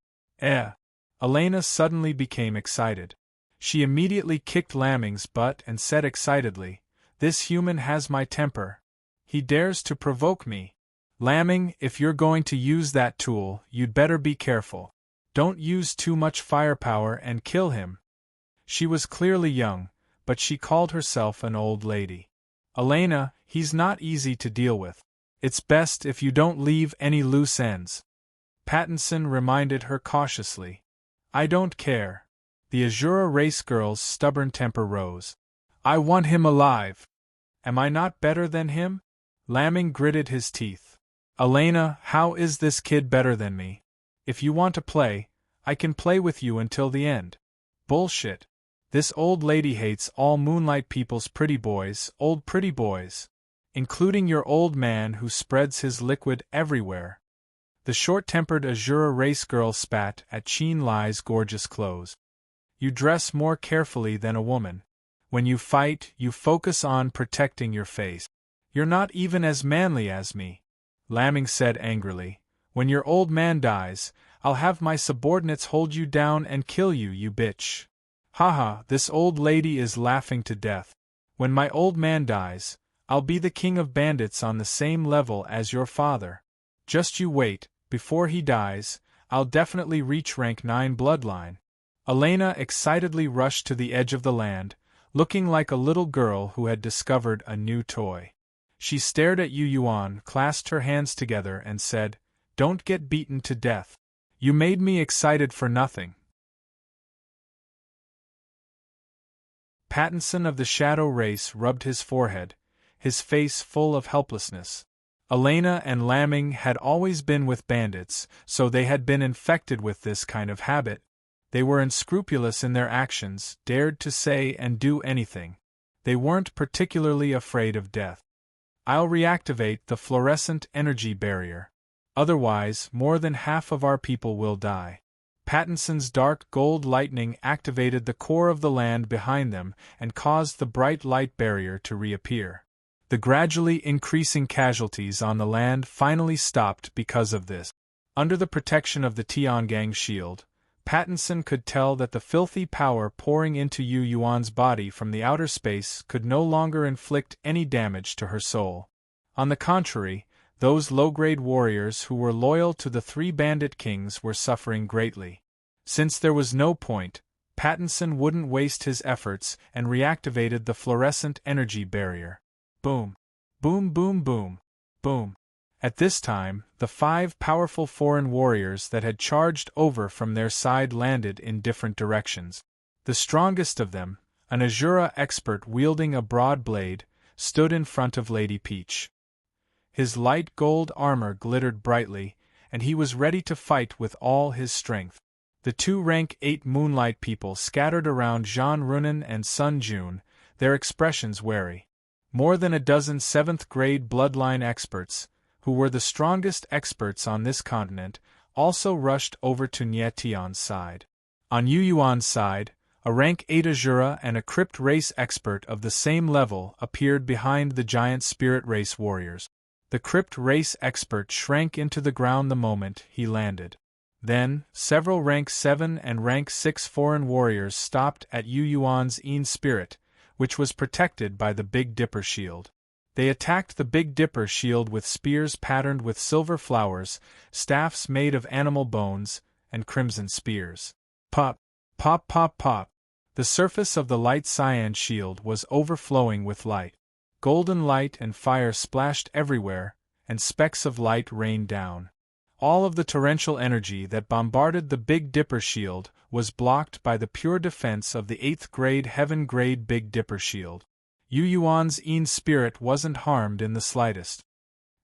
Elena suddenly became excited. She immediately kicked Lamming's butt and said excitedly, "This human has my temper. He dares to provoke me. Lamming, if you're going to use that tool, you'd better be careful. Don't use too much firepower and kill him." She was clearly young, but she called herself an old lady. "Elena, he's not easy to deal with. It's best if you don't leave any loose ends." Pattinson reminded her cautiously. "I don't care." The Azura Race girl's stubborn temper rose. "I want him alive. Am I not better than him?" Lamming gritted his teeth. "Elena, how is this kid better than me? If you want to play, I can play with you until the end." "Bullshit. This old lady hates all Moonlight People's pretty boys, old pretty boys. Including your old man who spreads his liquid everywhere." The short-tempered Azura Race girl spat at Qin Lai's gorgeous clothes. "You dress more carefully than a woman. When you fight, you focus on protecting your face. You're not even as manly as me," Lamming said angrily. "When your old man dies, I'll have my subordinates hold you down and kill you, you bitch." "Haha, this old lady is laughing to death. When my old man dies, I'll be the king of bandits on the same level as your father. Just you wait, before he dies, I'll definitely reach rank 9 bloodline." Elena excitedly rushed to the edge of the land, looking like a little girl who had discovered a new toy. She stared at Yu Yuan, clasped her hands together and said, "Don't get beaten to death. You made me excited for nothing." Pattinson of the Shadow Race rubbed his forehead, his face full of helplessness. Elena and Lamming had always been with bandits, so they had been infected with this kind of habit. They were unscrupulous in their actions, dared to say and do anything. They weren't particularly afraid of death. "I'll reactivate the fluorescent energy barrier. Otherwise, more than half of our people will die." Pattinson's dark gold lightning activated the core of the land behind them and caused the bright light barrier to reappear. The gradually increasing casualties on the land finally stopped because of this. Under the protection of the Tiangang shield, Pattinson could tell that the filthy power pouring into Yu Yuan's body from the outer space could no longer inflict any damage to her soul. On the contrary, those low-grade warriors who were loyal to the 3 bandit kings were suffering greatly. Since there was no point, Pattinson wouldn't waste his efforts and reactivated the fluorescent energy barrier. Boom. Boom boom boom. Boom. At this time, the 5 powerful foreign warriors that had charged over from their side landed in different directions. The strongest of them, an Azura expert wielding a broad blade, stood in front of Lady Peach. His light gold armor glittered brightly, and he was ready to fight with all his strength. The 2 rank 8 moonlight people scattered around Jean Runin and Sun Jun, their expressions wary. More than a dozen 7th-grade bloodline experts, who were the strongest experts on this continent, also rushed over to Nie Tian's side. On Yu Yuan's side, a rank 8 Azura and a crypt race expert of the same level appeared behind the giant spirit race warriors. The crypt race expert shrank into the ground the moment he landed. Then, several rank 7 and rank 6 foreign warriors stopped at Yu Yuan's Een spirit, which was protected by the Big Dipper shield. They attacked the Big Dipper shield with spears patterned with silver flowers, staffs made of animal bones, and crimson spears. Pop, pop, pop, pop. The surface of the light cyan shield was overflowing with light. Golden light and fire splashed everywhere, and specks of light rained down. All of the torrential energy that bombarded the Big Dipper shield was blocked by the pure defense of the 8th-grade Heaven-grade Big Dipper shield. Yu Yuan's Een spirit wasn't harmed in the slightest.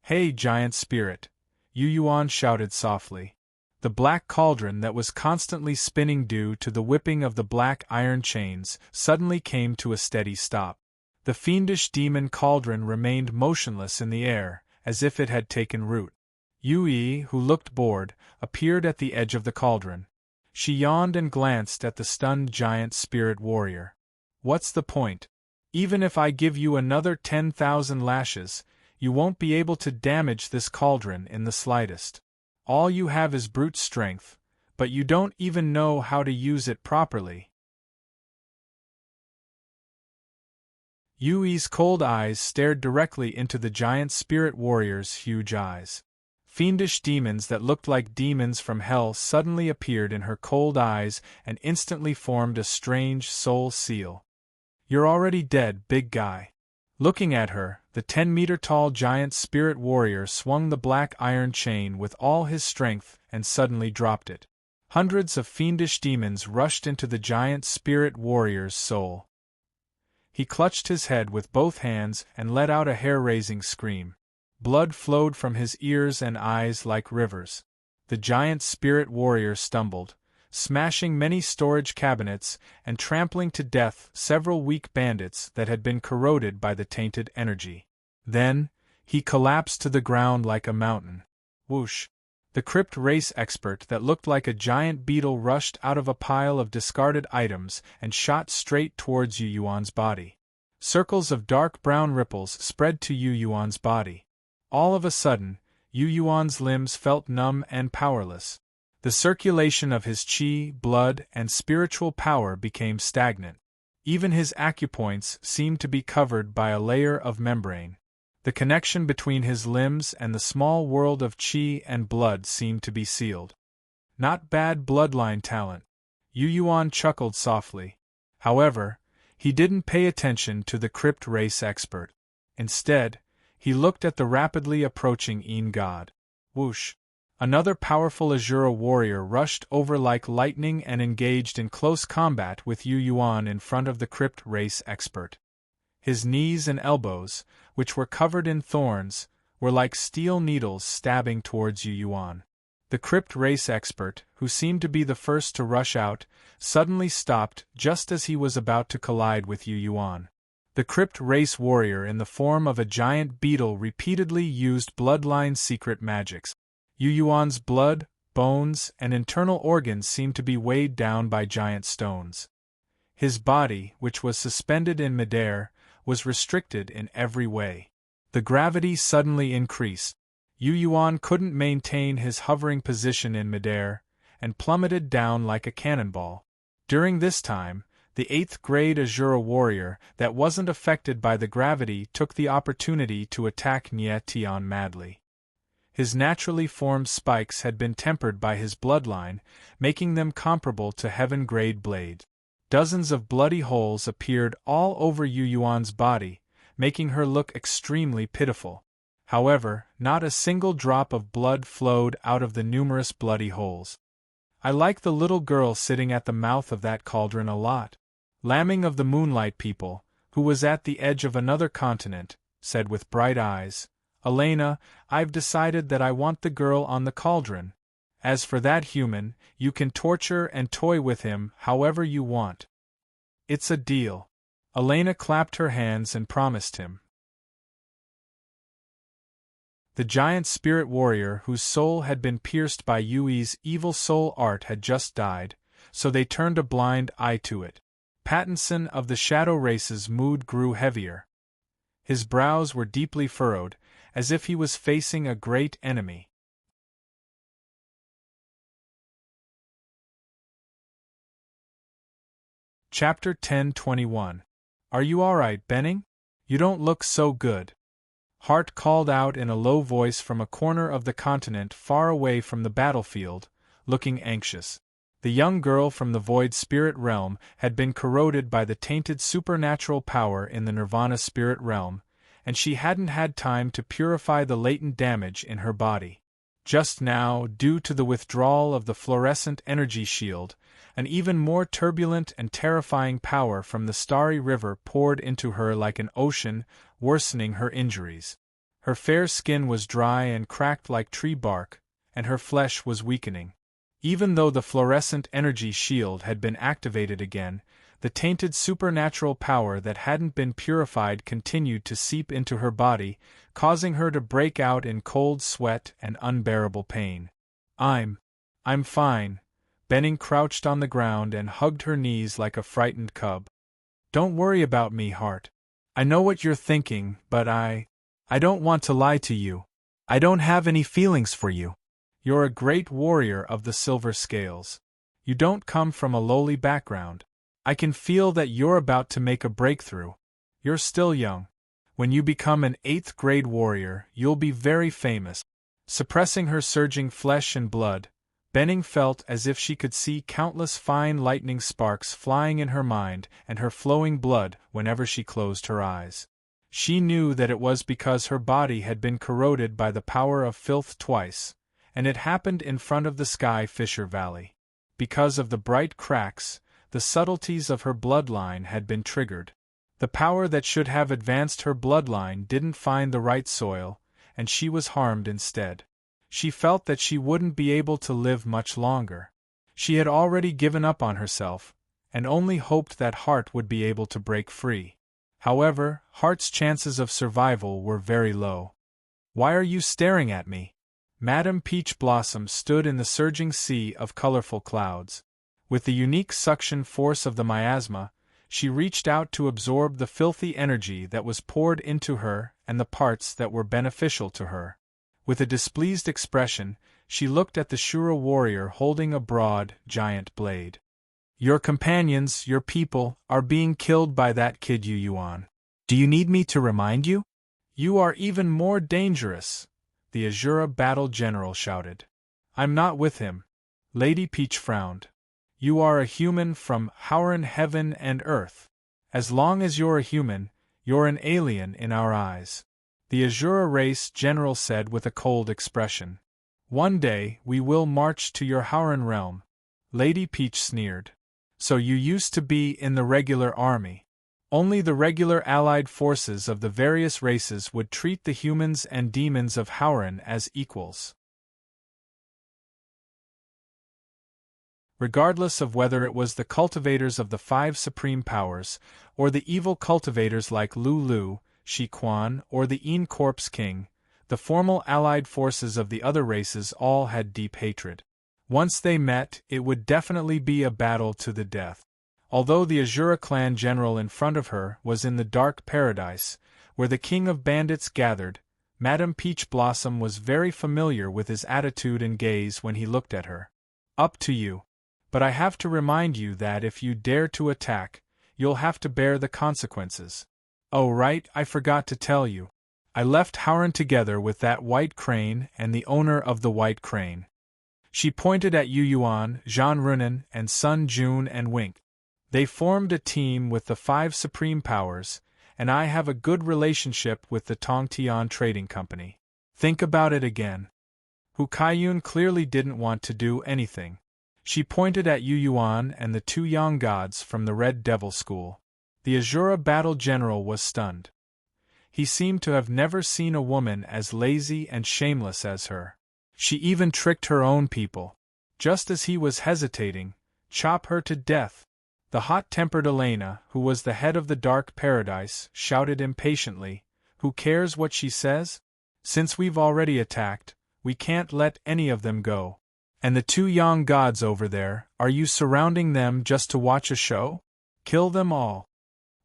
"Hey, giant spirit!" Yu Yuan shouted softly. The black cauldron that was constantly spinning due to the whipping of the black iron chains suddenly came to a steady stop. The fiendish demon cauldron remained motionless in the air, as if it had taken root. Yui, who looked bored, appeared at the edge of the cauldron. She yawned and glanced at the stunned giant spirit warrior. "What's the point? Even if I give you another 10,000 lashes, you won't be able to damage this cauldron in the slightest. All you have is brute strength, but you don't even know how to use it properly." Yui's cold eyes stared directly into the giant spirit warrior's huge eyes. Fiendish demons that looked like demons from hell suddenly appeared in her cold eyes and instantly formed a strange soul seal. "You're already dead, big guy." Looking at her, the 10-meter-tall giant spirit warrior swung the black iron chain with all his strength and suddenly dropped it. Hundreds of fiendish demons rushed into the giant spirit warrior's soul. He clutched his head with both hands and let out a hair-raising scream. Blood flowed from his ears and eyes like rivers. The giant spirit warrior stumbled, smashing many storage cabinets and trampling to death several weak bandits that had been corroded by the tainted energy. Then, he collapsed to the ground like a mountain. Whoosh! The crypt race expert that looked like a giant beetle rushed out of a pile of discarded items and shot straight towards Yu Yuan's body. Circles of dark brown ripples spread to Yu Yuan's body. All of a sudden, Yu Yuan's limbs felt numb and powerless. The circulation of his qi, blood, and spiritual power became stagnant. Even his acupoints seemed to be covered by a layer of membrane. The connection between his limbs and the small world of qi and blood seemed to be sealed. "Not bad bloodline talent," Yu Yuan chuckled softly. However, he didn't pay attention to the crypt race expert. Instead, he looked at the rapidly approaching Een god. Whoosh! Another powerful Azura warrior rushed over like lightning and engaged in close combat with Yu Yuan in front of the crypt race expert. His knees and elbows, which were covered in thorns, were like steel needles stabbing towards Yu Yuan. The crypt race expert, who seemed to be the first to rush out, suddenly stopped just as he was about to collide with Yu Yuan. The crypt race warrior in the form of a giant beetle repeatedly used bloodline secret magics. Yu Yuan's blood, bones, and internal organs seemed to be weighed down by giant stones. His body, which was suspended in midair, was restricted in every way. The gravity suddenly increased. Yu Yuan couldn't maintain his hovering position in midair, and plummeted down like a cannonball. During this time, the 8th-grade Azura warrior that wasn't affected by the gravity took the opportunity to attack Nie Tian madly. His naturally formed spikes had been tempered by his bloodline, making them comparable to heaven-grade blades. Dozens of bloody holes appeared all over Yu Yuan's body, making her look extremely pitiful. However, not a single drop of blood flowed out of the numerous bloody holes. I like the little girl sitting at the mouth of that cauldron a lot. Lambing of the Moonlight People, who was at the edge of another continent, said with bright eyes, Elena, I've decided that I want the girl on the cauldron. As for that human, you can torture and toy with him however you want. It's a deal. Elena clapped her hands and promised him. The giant spirit warrior whose soul had been pierced by Yui's evil soul art had just died, so they turned a blind eye to it. Pattinson of the Shadow Race's mood grew heavier. His brows were deeply furrowed, as if he was facing a great enemy. Chapter 10:21. Are you all right, Benning? You don't look so good. Hart called out in a low voice from a corner of the continent far away from the battlefield, looking anxious. The young girl from the void spirit realm had been corroded by the tainted supernatural power in the Nirvana spirit realm, and she hadn't had time to purify the latent damage in her body. Just now, due to the withdrawal of the fluorescent energy shield, an even more turbulent and terrifying power from the starry river poured into her like an ocean, worsening her injuries. Her fair skin was dry and cracked like tree bark, and her flesh was weakening. Even though the fluorescent energy shield had been activated again, the tainted supernatural power that hadn't been purified continued to seep into her body, causing her to break out in cold sweat and unbearable pain. I'm fine. Benning crouched on the ground and hugged her knees like a frightened cub. Don't worry about me, Hart. I know what you're thinking, but I don't want to lie to you. I don't have any feelings for you. You're a great warrior of the silver scales. You don't come from a lowly background. I can feel that you're about to make a breakthrough. You're still young. When you become an 8th grade warrior, you'll be very famous. Suppressing her surging flesh and blood, Benning felt as if she could see countless fine lightning sparks flying in her mind and her flowing blood whenever she closed her eyes. She knew that it was because her body had been corroded by the power of filth twice, and it happened in front of the Sky Fisher Valley. Because of the bright cracks, the subtleties of her bloodline had been triggered. The power that should have advanced her bloodline didn't find the right soil, and she was harmed instead. She felt that she wouldn't be able to live much longer. She had already given up on herself, and only hoped that Hart would be able to break free. However, Hart's chances of survival were very low. Why are you staring at me? Madame Peach Blossom stood in the surging sea of colorful clouds. With the unique suction force of the miasma, she reached out to absorb the filthy energy that was poured into her and the parts that were beneficial to her. With a displeased expression, she looked at the Shura warrior holding a broad, giant blade. Your companions, your people, are being killed by that kid Yuan. Do you need me to remind you? You are even more dangerous, the Azura battle general shouted. I'm not with him. Lady Peach frowned. You are a human from Howren heaven and earth. As long as you're a human, you're an alien in our eyes. The Azura race general said with a cold expression. One day we will march to your Howren realm. Lady Peach sneered. So you used to be in the regular army. Only the regular allied forces of the various races would treat the humans and demons of Howren as equals. Regardless of whether it was the cultivators of the 5 supreme powers, or the evil cultivators like Lulu, Shi Quan, or the Een Corpse King, the formal allied forces of the other races all had deep hatred. Once they met, it would definitely be a battle to the death. Although the Azura clan general in front of her was in the dark paradise, where the king of bandits gathered, Madame Peach Blossom was very familiar with his attitude and gaze when he looked at her. Up to you. But I have to remind you that if you dare to attack, you'll have to bear the consequences. Oh right, I forgot to tell you. I left Howren together with that white crane and the owner of the white crane. She pointed at Yuan, Jean Runin, and Sun Jun and winked. They formed a team with the 5 supreme powers, and I have a good relationship with the Tongtian Trading Company. Think about it again. Hu Kaiyun clearly didn't want to do anything. She pointed at Yu Yuan and the two young gods from the Red Devil School. The Azura battle general was stunned. He seemed to have never seen a woman as lazy and shameless as her. She even tricked her own people. Just as he was hesitating, chop her to death. The hot-tempered Elena, who was the head of the Dark Paradise, shouted impatiently, "Who cares what she says? Since we've already attacked, we can't let any of them go. And the two young gods over there, are you surrounding them just to watch a show? Kill them all."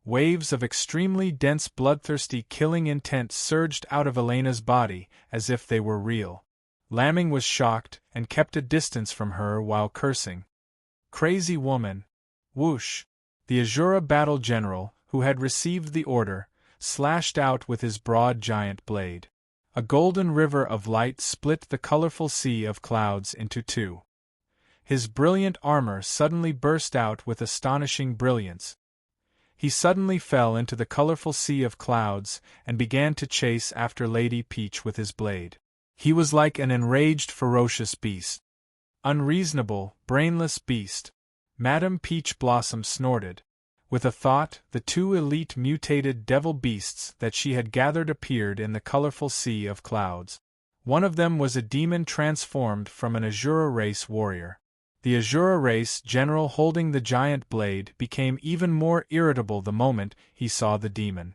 Waves of extremely dense bloodthirsty killing intent surged out of Elena's body, as if they were real. Laming was shocked, and kept a distance from her while cursing. Crazy woman. Whoosh! The Azura battle general, who had received the order, slashed out with his broad giant blade. A golden river of light split the colorful sea of clouds into two. His brilliant armor suddenly burst out with astonishing brilliance. He suddenly fell into the colorful sea of clouds and began to chase after Lady Peach with his blade. He was like an enraged, ferocious beast. Unreasonable, brainless beast. Madame Peach Blossom snorted. With a thought, the two elite mutated devil beasts that she had gathered appeared in the colorful sea of clouds. One of them was a demon transformed from an Azura race warrior. The Azura race general holding the giant blade became even more irritable the moment he saw the demon.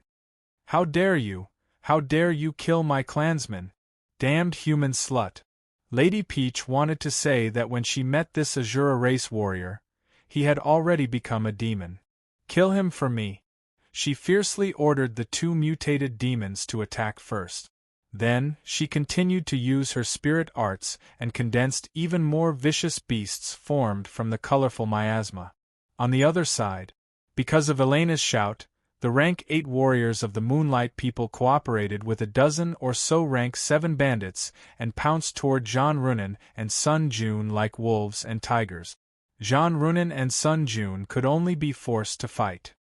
"How dare you? How dare you kill my clansman? Damned human slut!" Lady Peach wanted to say that when she met this Azura race warrior, he had already become a demon. "Kill him for me." She fiercely ordered the two mutated demons to attack first. Then, she continued to use her spirit arts and condensed even more vicious beasts formed from the colorful miasma. On the other side, because of Elena's shout, the rank 8 warriors of the Moonlight People cooperated with a dozen or so rank 7 bandits and pounced toward Jean Runin and Sun Jun like wolves and tigers. Jean Runin and Sun Jun could only be forced to fight.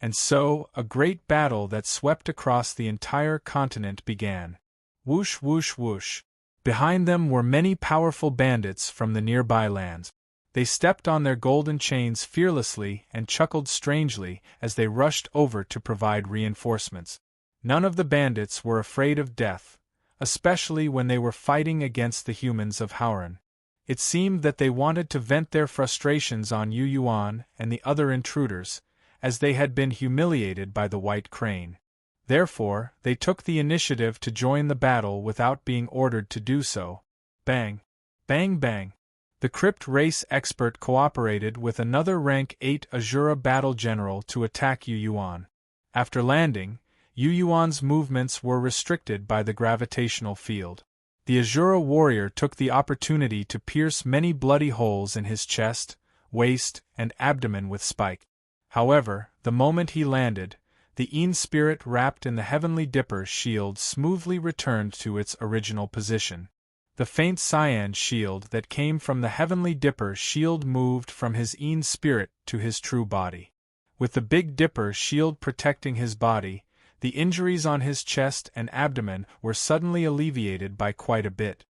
And so, a great battle that swept across the entire continent began. Whoosh, whoosh, whoosh. Behind them were many powerful bandits from the nearby lands. They stepped on their golden chains fearlessly and chuckled strangely as they rushed over to provide reinforcements. None of the bandits were afraid of death, especially when they were fighting against the humans of Hauran. It seemed that they wanted to vent their frustrations on Yu Yuan and the other intruders, as they had been humiliated by the White Crane. Therefore, they took the initiative to join the battle without being ordered to do so. Bang! Bang bang! The Crypt race expert cooperated with another rank 8 Azura battle general to attack Yu Yuan. After landing, Yu Yuan's movements were restricted by the gravitational field. The Azura warrior took the opportunity to pierce many bloody holes in his chest, waist, and abdomen with spike. However, the moment he landed, the Een spirit wrapped in the Heavenly Dipper's shield smoothly returned to its original position. The faint cyan shield that came from the Heavenly Dipper's shield moved from his Een spirit to his true body. With the Big Dipper shield protecting his body, the injuries on his chest and abdomen were suddenly alleviated by quite a bit.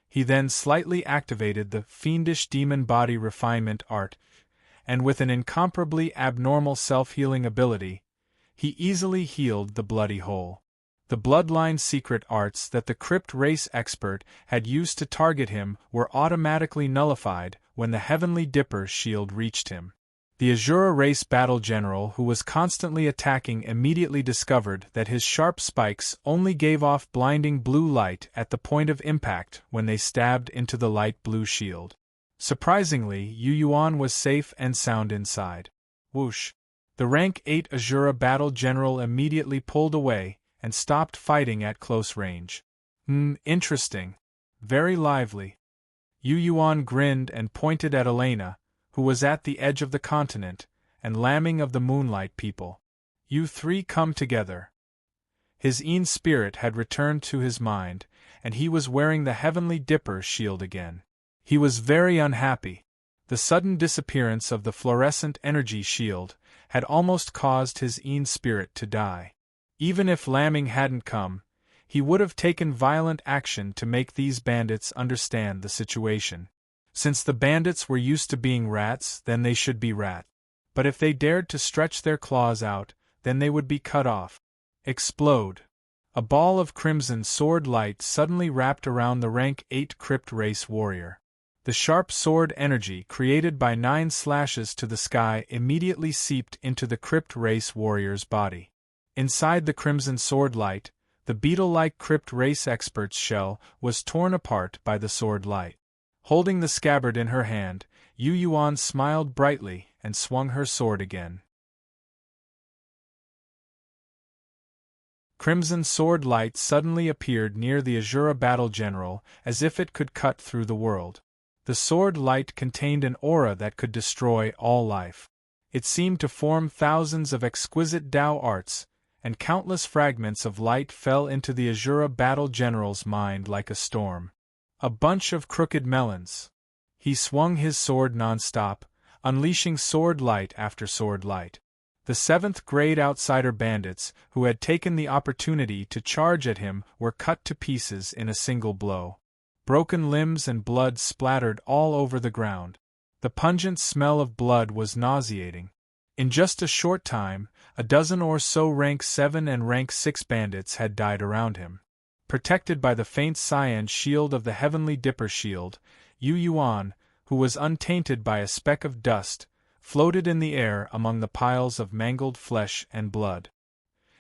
He then slightly activated the Fiendish Demon Body Refinement art, and with an incomparably abnormal self-healing ability, he easily healed the bloody hole. The bloodline secret arts that the Crypt race expert had used to target him were automatically nullified when the Heavenly Dipper's shield reached him. The Azura race battle general who was constantly attacking immediately discovered that his sharp spikes only gave off blinding blue light at the point of impact when they stabbed into the light blue shield. Surprisingly, Yu Yuan was safe and sound inside. Whoosh! The rank 8 Azura battle general immediately pulled away and stopped fighting at close range. Interesting. Very lively. Yu Yuan grinned and pointed at Elena, who was at the edge of the continent, and Lambing of the Moonlight People. You three come together. His Een spirit had returned to his mind, and he was wearing the Heavenly Dipper's shield again. He was very unhappy. The sudden disappearance of the fluorescent energy shield had almost caused his spirit to die. Even if lambing hadn't come, he would have taken violent action to make these bandits understand the situation. Since the bandits were used to being rats, then they should be rat. But if they dared to stretch their claws out, then they would be cut off. Explode. A ball of crimson sword light suddenly wrapped around the rank 8 crypt race warrior. The sharp sword energy created by 9 slashes to the sky immediately seeped into the crypt race warrior's body. Inside the crimson sword light, the beetle-like crypt race expert's shell was torn apart by the sword light. Holding the scabbard in her hand, Yu Yuan smiled brightly and swung her sword again. Crimson sword light suddenly appeared near the Azura battle general, as if it could cut through the world. The sword light contained an aura that could destroy all life. It seemed to form thousands of exquisite Dao arts, and countless fragments of light fell into the Azura battle general's mind like a storm. A bunch of crooked melons. He swung his sword non-stop, unleashing sword light after sword light. The 7th-grade outsider bandits, who had taken the opportunity to charge at him, were cut to pieces in a single blow. Broken limbs and blood splattered all over the ground. The pungent smell of blood was nauseating. In just a short time, a dozen or so rank 7 and rank 6 bandits had died around him. Protected by the faint cyan shield of the Heavenly Dipper shield, Yu Yuan, who was untainted by a speck of dust, floated in the air among the piles of mangled flesh and blood.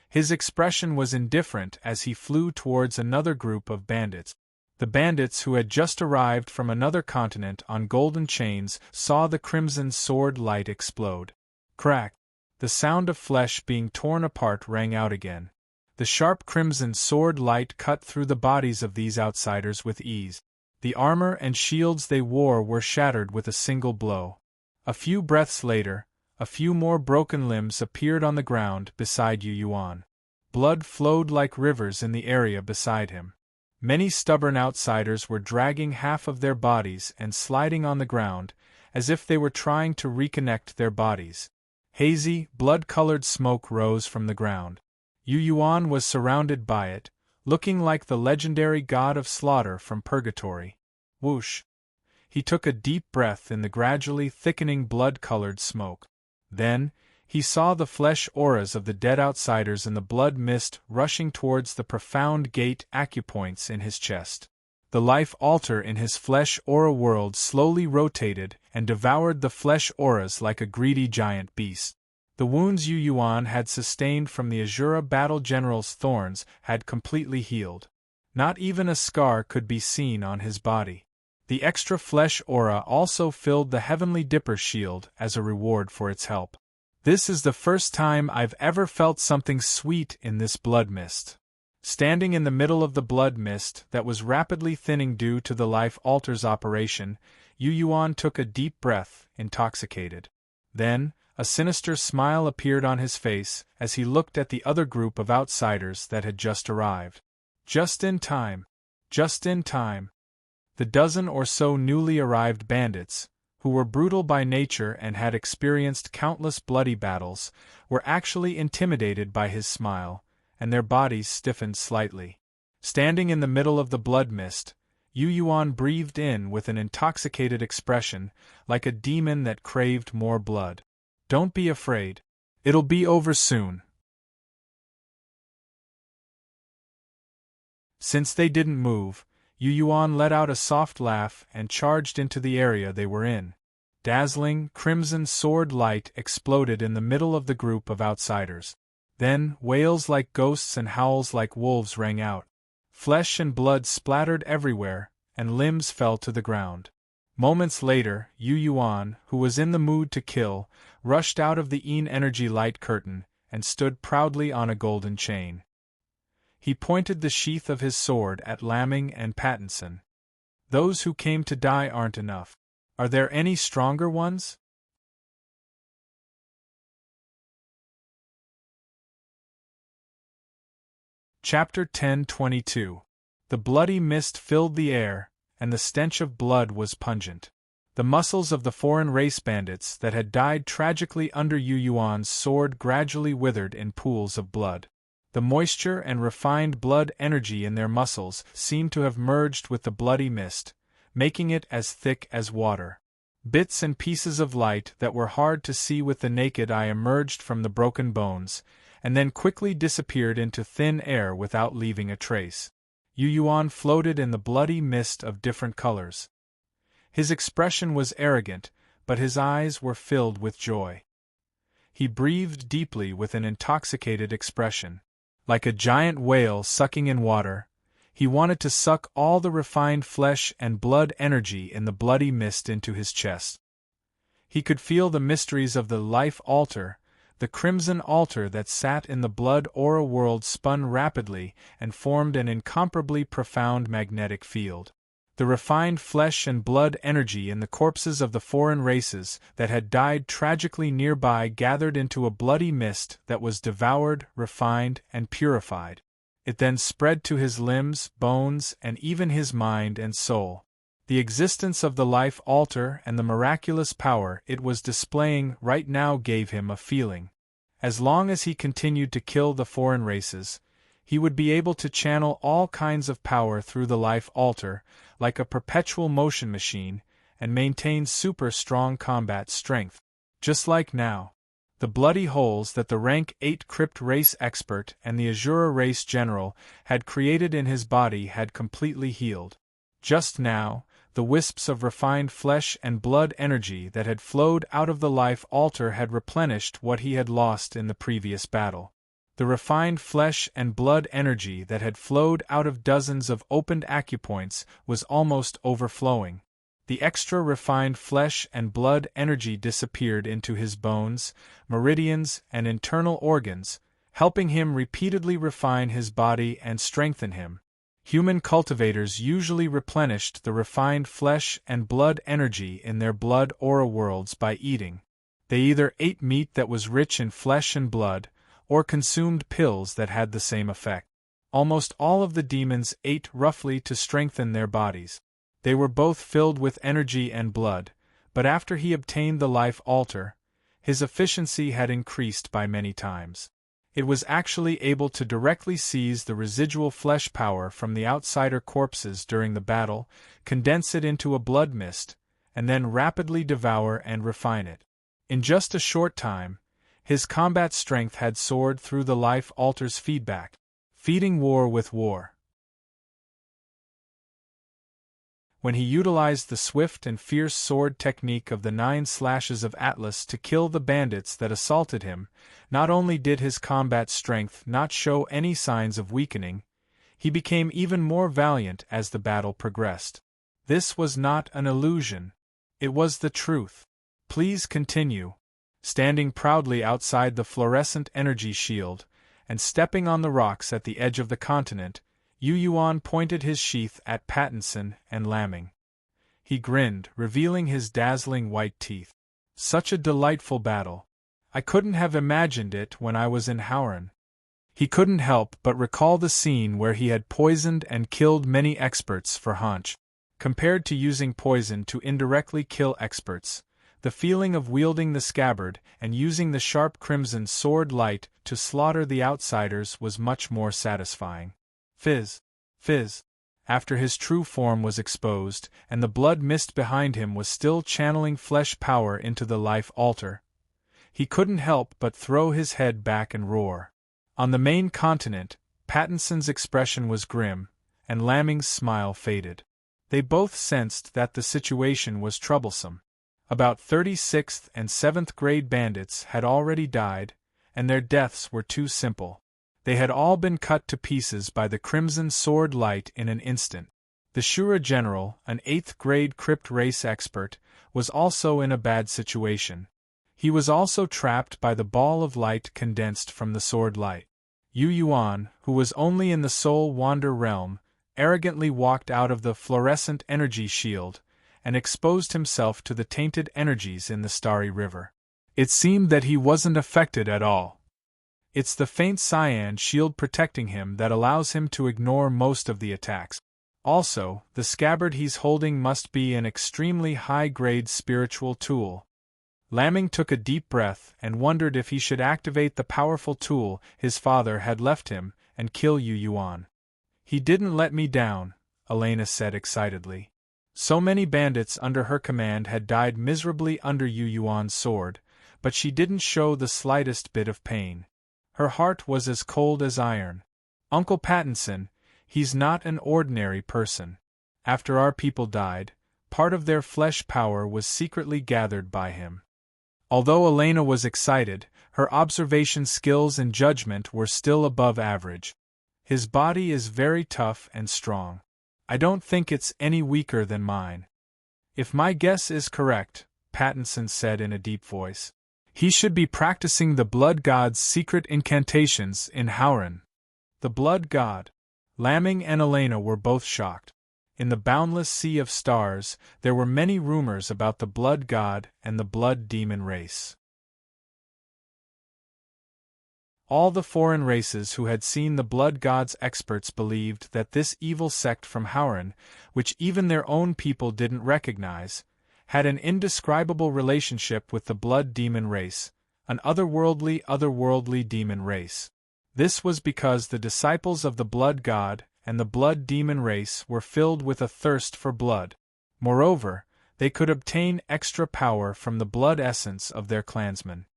His expression was indifferent as he flew towards another group of bandits. The bandits who had just arrived from another continent on golden chains saw the crimson sword light explode. Crack! The sound of flesh being torn apart rang out again. The sharp crimson sword light cut through the bodies of these outsiders with ease. The armor and shields they wore were shattered with a single blow. A few breaths later, a few more broken limbs appeared on the ground beside Yu Yuan. Blood flowed like rivers in the area beside him. Many stubborn outsiders were dragging half of their bodies and sliding on the ground, as if they were trying to reconnect their bodies. Hazy, blood-colored smoke rose from the ground. Yu Yuan was surrounded by it, looking like the legendary god of slaughter from purgatory. Whoosh! He took a deep breath in the gradually thickening blood-colored smoke. Then, he saw the flesh auras of the dead outsiders in the blood mist rushing towards the profound gate acupoints in his chest. The life altar in his flesh aura world slowly rotated and devoured the flesh auras like a greedy giant beast. The wounds Yu Yuan had sustained from the Azura battle general's thorns had completely healed. Not even a scar could be seen on his body. The extra flesh aura also filled the Heavenly Dipper shield as a reward for its help. This is the first time I've ever felt something sweet in this blood mist. Standing in the middle of the blood mist that was rapidly thinning due to the life altar's operation, Yu Yuan took a deep breath, intoxicated. Then, a sinister smile appeared on his face as he looked at the other group of outsiders that had just arrived. Just in time. Just in time. The dozen or so newly arrived bandits, who were brutal by nature and had experienced countless bloody battles, were actually intimidated by his smile, and their bodies stiffened slightly. Standing in the middle of the blood mist, Yu Yuan breathed in with an intoxicated expression, like a demon that craved more blood. Don't be afraid. It'll be over soon. Since they didn't move, Yu Yuan let out a soft laugh and charged into the area they were in. Dazzling, crimson sword light exploded in the middle of the group of outsiders. Then, wails like ghosts and howls like wolves rang out. Flesh and blood splattered everywhere, and limbs fell to the ground. Moments later, Yu Yuan, who was in the mood to kill, rushed out of the energy light curtain and stood proudly on a golden chain. He pointed the sheath of his sword at Lamming and Pattinson. Those who came to die aren't enough. Are there any stronger ones? Chapter 10:22. The bloody mist filled the air, and the stench of blood was pungent. The muscles of the foreign race bandits that had died tragically under Yu Yuan's sword gradually withered in pools of blood. The moisture and refined blood energy in their muscles seemed to have merged with the bloody mist, making it as thick as water. Bits and pieces of light that were hard to see with the naked eye emerged from the broken bones, and then quickly disappeared into thin air without leaving a trace. Yu Yuan floated in the bloody mist of different colors. His expression was arrogant, but his eyes were filled with joy. He breathed deeply with an intoxicated expression. Like a giant whale sucking in water, he wanted to suck all the refined flesh and blood energy in the bloody mist into his chest. He could feel the mysteries of the life altar, the crimson altar that sat in the blood aura world spun rapidly and formed an incomparably profound magnetic field. The refined flesh and blood energy in the corpses of the foreign races that had died tragically nearby gathered into a bloody mist that was devoured, refined, and purified. It then spread to his limbs, bones, and even his mind and soul. The existence of the life altar and the miraculous power it was displaying right now gave him a feeling. As long as he continued to kill the foreign races, he would be able to channel all kinds of power through the life altar, like a perpetual motion machine, and maintain super strong combat strength. Just like now. The bloody holes that the rank 8 crypt race expert and the Azura race general had created in his body had completely healed. Just now, the wisps of refined flesh and blood energy that had flowed out of the life altar had replenished what he had lost in the previous battle. The refined flesh and blood energy that had flowed out of dozens of opened acupoints was almost overflowing. The extra refined flesh and blood energy disappeared into his bones, meridians, and internal organs, helping him repeatedly refine his body and strengthen him. Human cultivators usually replenished the refined flesh and blood energy in their blood aura worlds by eating. They either ate meat that was rich in flesh and blood, or consumed pills that had the same effect. Almost all of the demons ate roughly to strengthen their bodies. They were both filled with energy and blood, but after he obtained the life altar, his efficiency had increased by many times. It was actually able to directly seize the residual flesh power from the outsider corpses during the battle, condense it into a blood mist, and then rapidly devour and refine it. In just a short time, his combat strength had soared through the life altar's feedback, feeding war with war. When he utilized the swift and fierce sword technique of the 9 slashes of Atlas to kill the bandits that assaulted him, not only did his combat strength not show any signs of weakening, he became even more valiant as the battle progressed. This was not an illusion. It was the truth. Please continue. Standing proudly outside the fluorescent energy shield, and stepping on the rocks at the edge of the continent, Yu Yuan pointed his sheath at Pattinson and Lamming. He grinned, revealing his dazzling white teeth. Such a delightful battle. I couldn't have imagined it when I was in Howran. He couldn't help but recall the scene where he had poisoned and killed many experts for Hanch. Compared to using poison to indirectly kill experts, the feeling of wielding the scabbard and using the sharp crimson sword light to slaughter the outsiders was much more satisfying. Fizz! Fizz! After his true form was exposed, and the blood mist behind him was still channeling flesh power into the life altar, he couldn't help but throw his head back and roar. On the main continent, Pattinson's expression was grim, and Lamming's smile faded. They both sensed that the situation was troublesome. About 36th and 7th grade bandits had already died, and their deaths were too simple. They had all been cut to pieces by the crimson sword light in an instant. The Shura general, an 8th grade crypt race expert, was also in a bad situation. He was also trapped by the ball of light condensed from the sword light. Yu Yuan, who was only in the soul wander realm, arrogantly walked out of the fluorescent energy shield, and exposed himself to the tainted energies in the starry river. It seemed that he wasn't affected at all. It's the faint cyan shield protecting him that allows him to ignore most of the attacks. Also, the scabbard he's holding must be an extremely high-grade spiritual tool. Lamming took a deep breath and wondered if he should activate the powerful tool his father had left him and kill Yu Yuan. He didn't let me down, Elena said excitedly. So many bandits under her command had died miserably under Yu Yuan's sword, but she didn't show the slightest bit of pain. Her heart was as cold as iron. Uncle Pattinson, he's not an ordinary person. After our people died, part of their flesh power was secretly gathered by him. Although Elena was excited, her observation skills and judgment were still above average. His body is very tough and strong. I don't think it's any weaker than mine. If my guess is correct, Pattinson said in a deep voice, he should be practicing the Blood God's secret incantations in Howren. The Blood God. Lamming and Elena were both shocked. In the boundless sea of stars, there were many rumors about the Blood God and the Blood Demon race. All the foreign races who had seen the Blood God's experts believed that this evil sect from Howren, which even their own people didn't recognize, had an indescribable relationship with the Blood Demon race, an otherworldly demon race. This was because the disciples of the Blood God and the Blood Demon race were filled with a thirst for blood. Moreover, they could obtain extra power from the blood essence of their clansmen.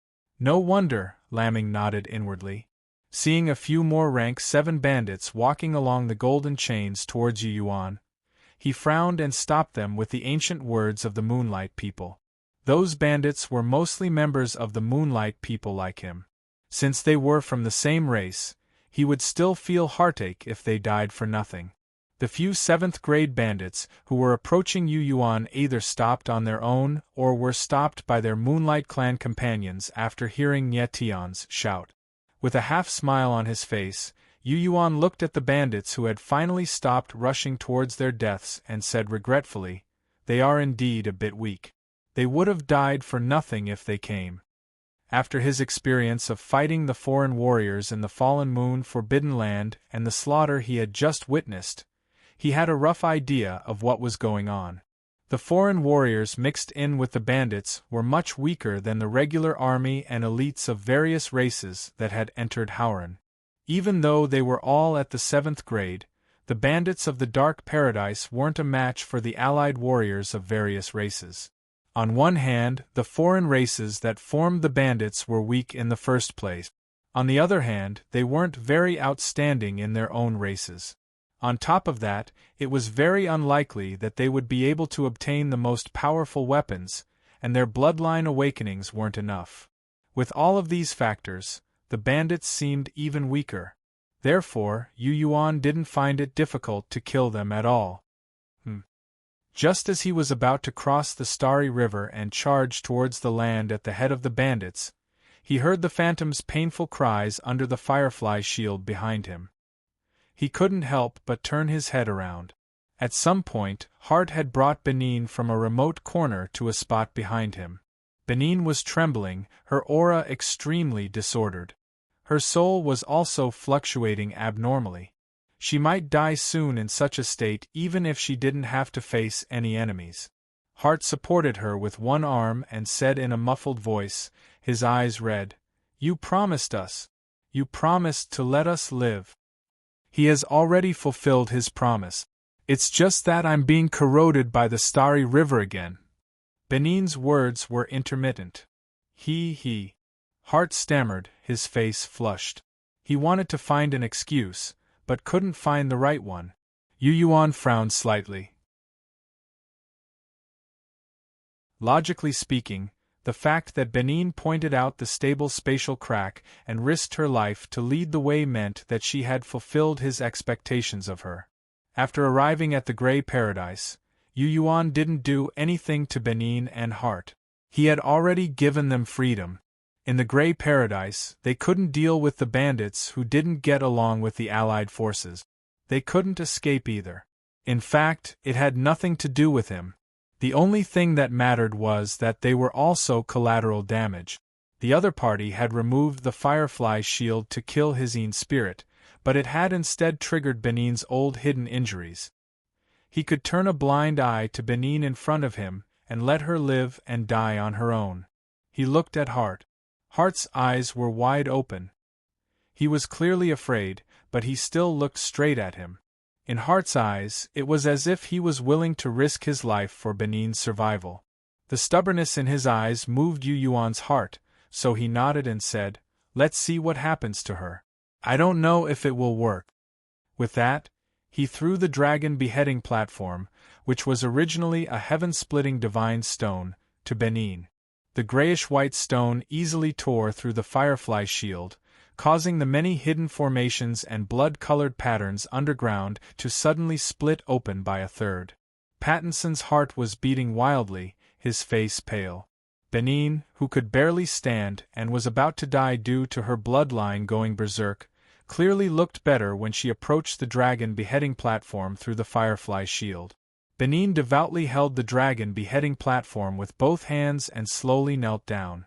No wonder, Lamming nodded inwardly. Seeing a few more rank 7 bandits walking along the golden chains towards Yu Yuan, he frowned and stopped them with the ancient words of the Moonlight People. Those bandits were mostly members of the Moonlight People like him. Since they were from the same race, he would still feel heartache if they died for nothing. The few 7th-grade bandits who were approaching Yu Yuan either stopped on their own or were stopped by their Moonlight Clan companions after hearing Nye Tian's shout. With a half-smile on his face, Yu Yuan looked at the bandits who had finally stopped rushing towards their deaths and said regretfully, "They are indeed a bit weak. They would have died for nothing if they came." After his experience of fighting the foreign warriors in the Fallen Moon Forbidden Land and the slaughter he had just witnessed, he had a rough idea of what was going on. The foreign warriors mixed in with the bandits were much weaker than the regular army and elites of various races that had entered Howren. Even though they were all at the 7th grade, the bandits of the Dark Paradise weren't a match for the allied warriors of various races. On one hand, the foreign races that formed the bandits were weak in the first place. On the other hand, they weren't very outstanding in their own races. On top of that, it was very unlikely that they would be able to obtain the most powerful weapons, and their bloodline awakenings weren't enough. With all of these factors, the bandits seemed even weaker. Therefore, Yu Yuan didn't find it difficult to kill them at all. Just as he was about to cross the Starry River and charge towards the land at the head of the bandits, he heard the phantom's painful cries under the firefly shield behind him. He couldn't help but turn his head around. At some point, Hart had brought Benin from a remote corner to a spot behind him. Benin was trembling, her aura extremely disordered. Her soul was also fluctuating abnormally. She might die soon in such a state even if she didn't have to face any enemies. Hart supported her with one arm and said in a muffled voice, his eyes red, "You promised us. You promised to let us live." "He has already fulfilled his promise. It's just that I'm being corroded by the Starry River again." Benin's words were intermittent. He. Hart stammered, his face flushed. He wanted to find an excuse, but couldn't find the right one. Yu Yuan frowned slightly. Logically speaking, the fact that Benin pointed out the stable spatial crack and risked her life to lead the way meant that she had fulfilled his expectations of her. After arriving at the Grey Paradise, Yu Yuan didn't do anything to Benin and Hart. He had already given them freedom. In the Grey Paradise, they couldn't deal with the bandits who didn't get along with the Allied forces. They couldn't escape either. In fact, it had nothing to do with him. The only thing that mattered was that they were also collateral damage. The other party had removed the Firefly shield to kill his own spirit, but it had instead triggered Benin's old hidden injuries. He could turn a blind eye to Benin in front of him, and let her live and die on her own. He looked at Hart. Hart's eyes were wide open. He was clearly afraid, but he still looked straight at him. In Hart's eyes, it was as if he was willing to risk his life for Benin's survival. The stubbornness in his eyes moved Yu Yuan's heart, so he nodded and said, "Let's see what happens to her. I don't know if it will work." With that, he threw the dragon beheading platform, which was originally a heaven-splitting divine stone, to Benin. The grayish-white stone easily tore through the firefly shield, causing the many hidden formations and blood-colored patterns underground to suddenly split open by a third. Pattinson's heart was beating wildly, his face pale. Benin, who could barely stand and was about to die due to her bloodline going berserk, clearly looked better when she approached the dragon beheading platform through the firefly shield. Benin devoutly held the dragon beheading platform with both hands and slowly knelt down.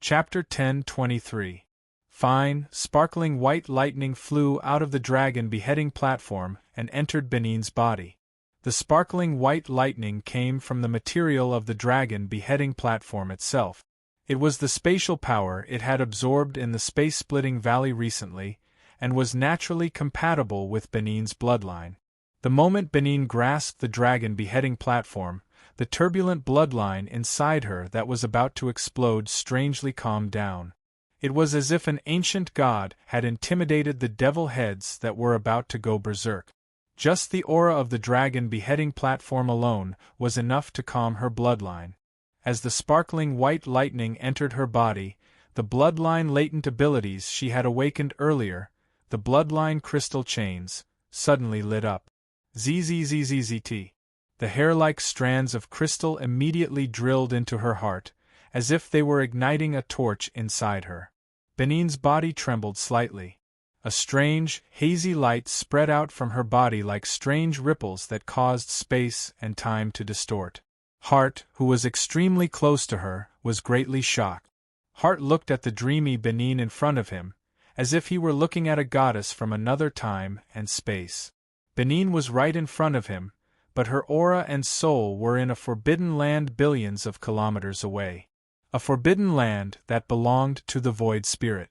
Chapter 10:23. Fine, sparkling white lightning flew out of the dragon beheading platform and entered Benin's body. The sparkling white lightning came from the material of the dragon beheading platform itself. It was the spatial power it had absorbed in the space-splitting valley recently, and was naturally compatible with Benin's bloodline. The moment Benin grasped the dragon beheading platform, the turbulent bloodline inside her that was about to explode strangely calmed down. It was as if an ancient god had intimidated the devil heads that were about to go berserk. Just the aura of the dragon beheading platform alone was enough to calm her bloodline. As the sparkling white lightning entered her body, the bloodline latent abilities she had awakened earlier, the bloodline crystal chains, suddenly lit up. Zzzzzt. The hair-like strands of crystal immediately drilled into her heart, as if they were igniting a torch inside her. Benin's body trembled slightly. A strange, hazy light spread out from her body like strange ripples that caused space and time to distort. Hart, who was extremely close to her, was greatly shocked. Hart looked at the dreamy Benin in front of him, as if he were looking at a goddess from another time and space. Benin was right in front of him, but her aura and soul were in a forbidden land billions of kilometers away. A forbidden land that belonged to the void spirit.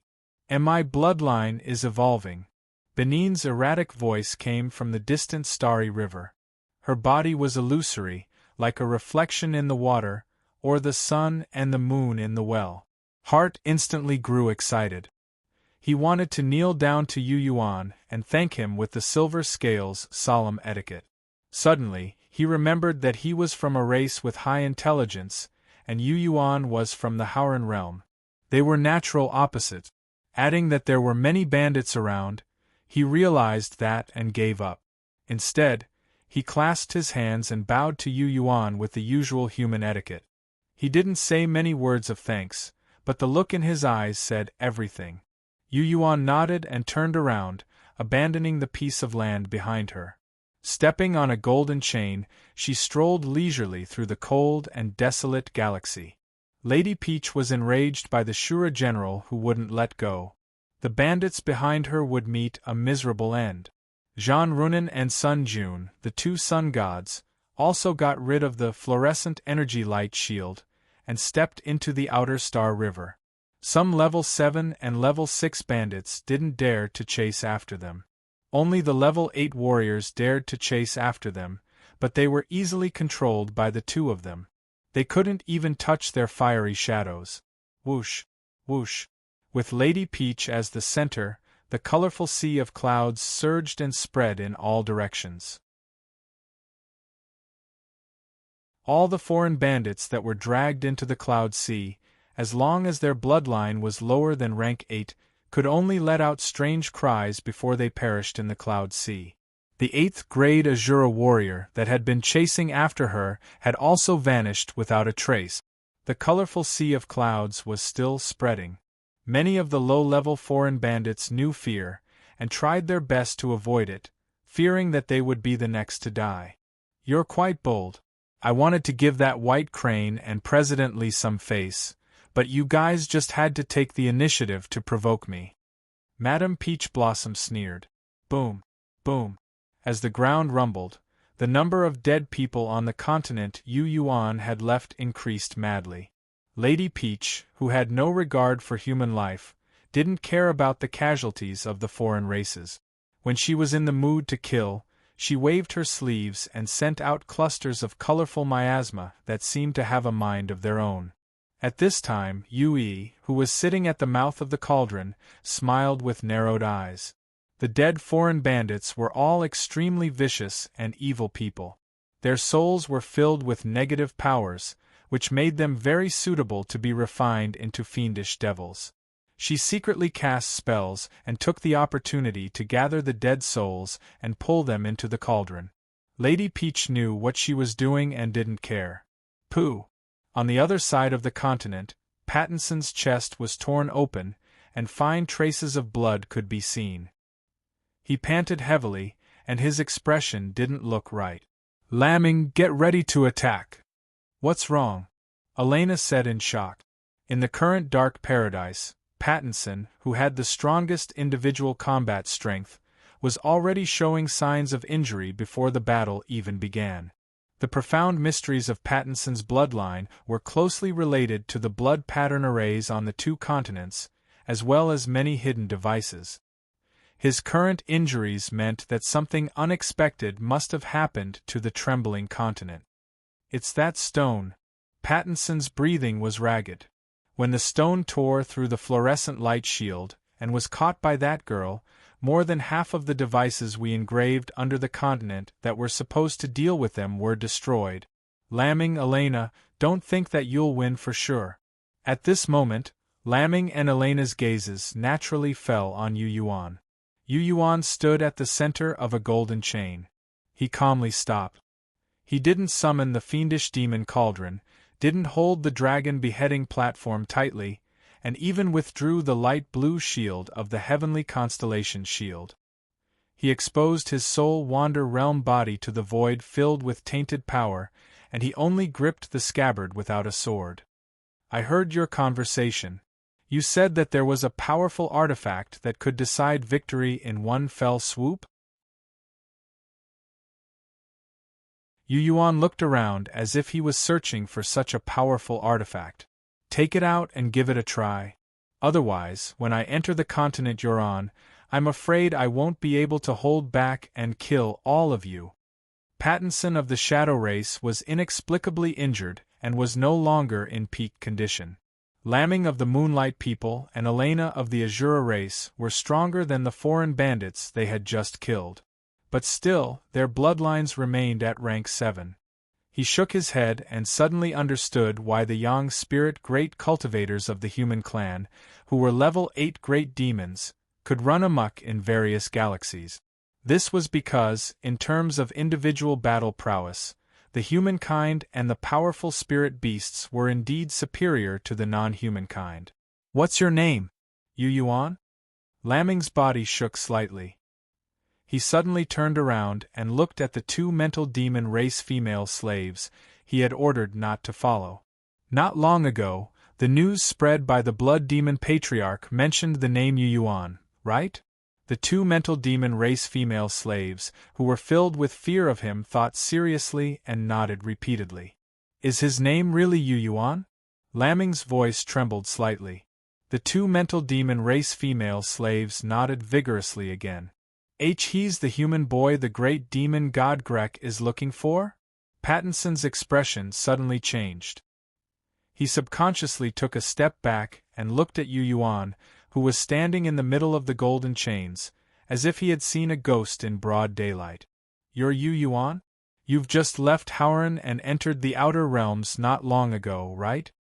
And my bloodline is evolving. Benin's erratic voice came from the distant starry river. Her body was illusory, like a reflection in the water, or the sun and the moon in the well. Hart instantly grew excited. He wanted to kneel down to Yu Yuan and thank him with the silver scales solemn etiquette. Suddenly, he remembered that he was from a race with high intelligence, and Yu Yuan was from the Howran realm. They were natural opposites. Adding that there were many bandits around, he realized that and gave up. Instead, he clasped his hands and bowed to Yu Yuan with the usual human etiquette. He didn't say many words of thanks, but the look in his eyes said everything. Yu Yuan nodded and turned around, abandoning the piece of land behind her. Stepping on a golden chain, she strolled leisurely through the cold and desolate galaxy. Lady Peach was enraged by the Shura general who wouldn't let go. The bandits behind her would meet a miserable end. Jean Runin and Sun Jun, the two sun gods, also got rid of the fluorescent energy light shield, and stepped into the outer star river. Some level 7 and level 6 bandits didn't dare to chase after them. Only the level 8 warriors dared to chase after them, but they were easily controlled by the two of them. They couldn't even touch their fiery shadows. Whoosh, whoosh. With Lady Peach as the center, the colorful sea of clouds surged and spread in all directions. All the foreign bandits that were dragged into the cloud sea, as long as their bloodline was lower than rank 8, could only let out strange cries before they perished in the cloud sea. The 8th grade Azura warrior that had been chasing after her had also vanished without a trace. The colorful sea of clouds was still spreading. Many of the low-level foreign bandits knew fear, and tried their best to avoid it, fearing that they would be the next to die. "You're quite bold. I wanted to give that white crane and President Lee some face, But you guys just had to take the initiative to provoke me. Madame Peach Blossom sneered. Boom, boom. As the ground rumbled, the number of dead people on the continent Yu Yuan had left increased madly. Lady Peach, who had no regard for human life, didn't care about the casualties of the foreign races. When she was in the mood to kill, she waved her sleeves and sent out clusters of colorful miasma that seemed to have a mind of their own. At this time, Yui, who was sitting at the mouth of the cauldron, smiled with narrowed eyes. The dead foreign bandits were all extremely vicious and evil people. Their souls were filled with negative powers, which made them very suitable to be refined into fiendish devils. She secretly cast spells and took the opportunity to gather the dead souls and pull them into the cauldron. Lady Peach knew what she was doing and didn't care. Pooh! On the other side of the continent, Pattinson's chest was torn open, and fine traces of blood could be seen. He panted heavily, and his expression didn't look right. Lambing, get ready to attack. What's wrong? Elena said in shock. In the current dark paradise, Pattinson, who had the strongest individual combat strength, was already showing signs of injury before the battle even began. The profound mysteries of Pattinson's bloodline were closely related to the blood pattern arrays on the two continents, as well as many hidden devices. His current injuries meant that something unexpected must have happened to the trembling continent. It's that stone. Pattinson's breathing was ragged. When the stone tore through the fluorescent light shield, and was caught by that girl, more than half of the devices we engraved under the continent that were supposed to deal with them were destroyed. Lambing, Elena, don't think that you'll win for sure. At this moment, Lambing and Elena's gazes naturally fell on Yu Yuan. Yu Yuan stood at the center of a golden chain. He calmly stopped. He didn't summon the fiendish demon cauldron, didn't hold the dragon beheading platform tightly, and even withdrew the light blue shield of the heavenly constellation shield. He exposed his soul wander realm body to the void filled with tainted power, and he only gripped the scabbard without a sword. I heard your conversation. You said that there was a powerful artifact that could decide victory in one fell swoop? Yu Yuan looked around as if he was searching for such a powerful artifact. Take it out and give it a try. Otherwise, when I enter the continent you're on, I'm afraid I won't be able to hold back and kill all of you. Pattinson of the Shadow Race was inexplicably injured and was no longer in peak condition. Lambing of the Moonlight People and Elena of the Azura Race were stronger than the foreign bandits they had just killed. But still, their bloodlines remained at rank 7. He shook his head and suddenly understood why the Yang spirit great cultivators of the human clan, who were level 8 great demons, could run amok in various galaxies. This was because, in terms of individual battle prowess, the humankind and the powerful spirit beasts were indeed superior to the non-human kind. What's your name? Yu Yuan? Lambing's body shook slightly. He suddenly turned around and looked at the two mental demon race female slaves he had ordered not to follow. Not long ago, the news spread by the blood demon patriarch mentioned the name Yu Yuan, right? The two mental demon race female slaves, who were filled with fear of him, thought seriously and nodded repeatedly. Is his name really Yu Yuan? Lambing's voice trembled slightly. The two mental demon race female slaves nodded vigorously again. He's the human boy the great demon god Grek is looking for? Pattinson's expression suddenly changed. He subconsciously took a step back and looked at Yu Yuan, who was standing in the middle of the golden chains, as if he had seen a ghost in broad daylight. You're Yu Yuan? You've just left Howren and entered the outer realms not long ago, right?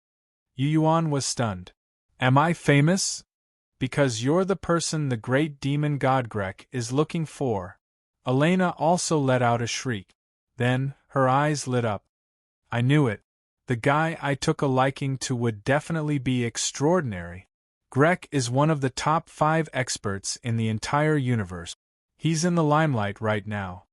Yu Yuan was stunned. Am I famous? Because you're the person the great demon god Grek is looking for. Elena also let out a shriek. Then, her eyes lit up. I knew it. The guy I took a liking to would definitely be extraordinary. Grek is one of the top 5 experts in the entire universe. He's in the limelight right now.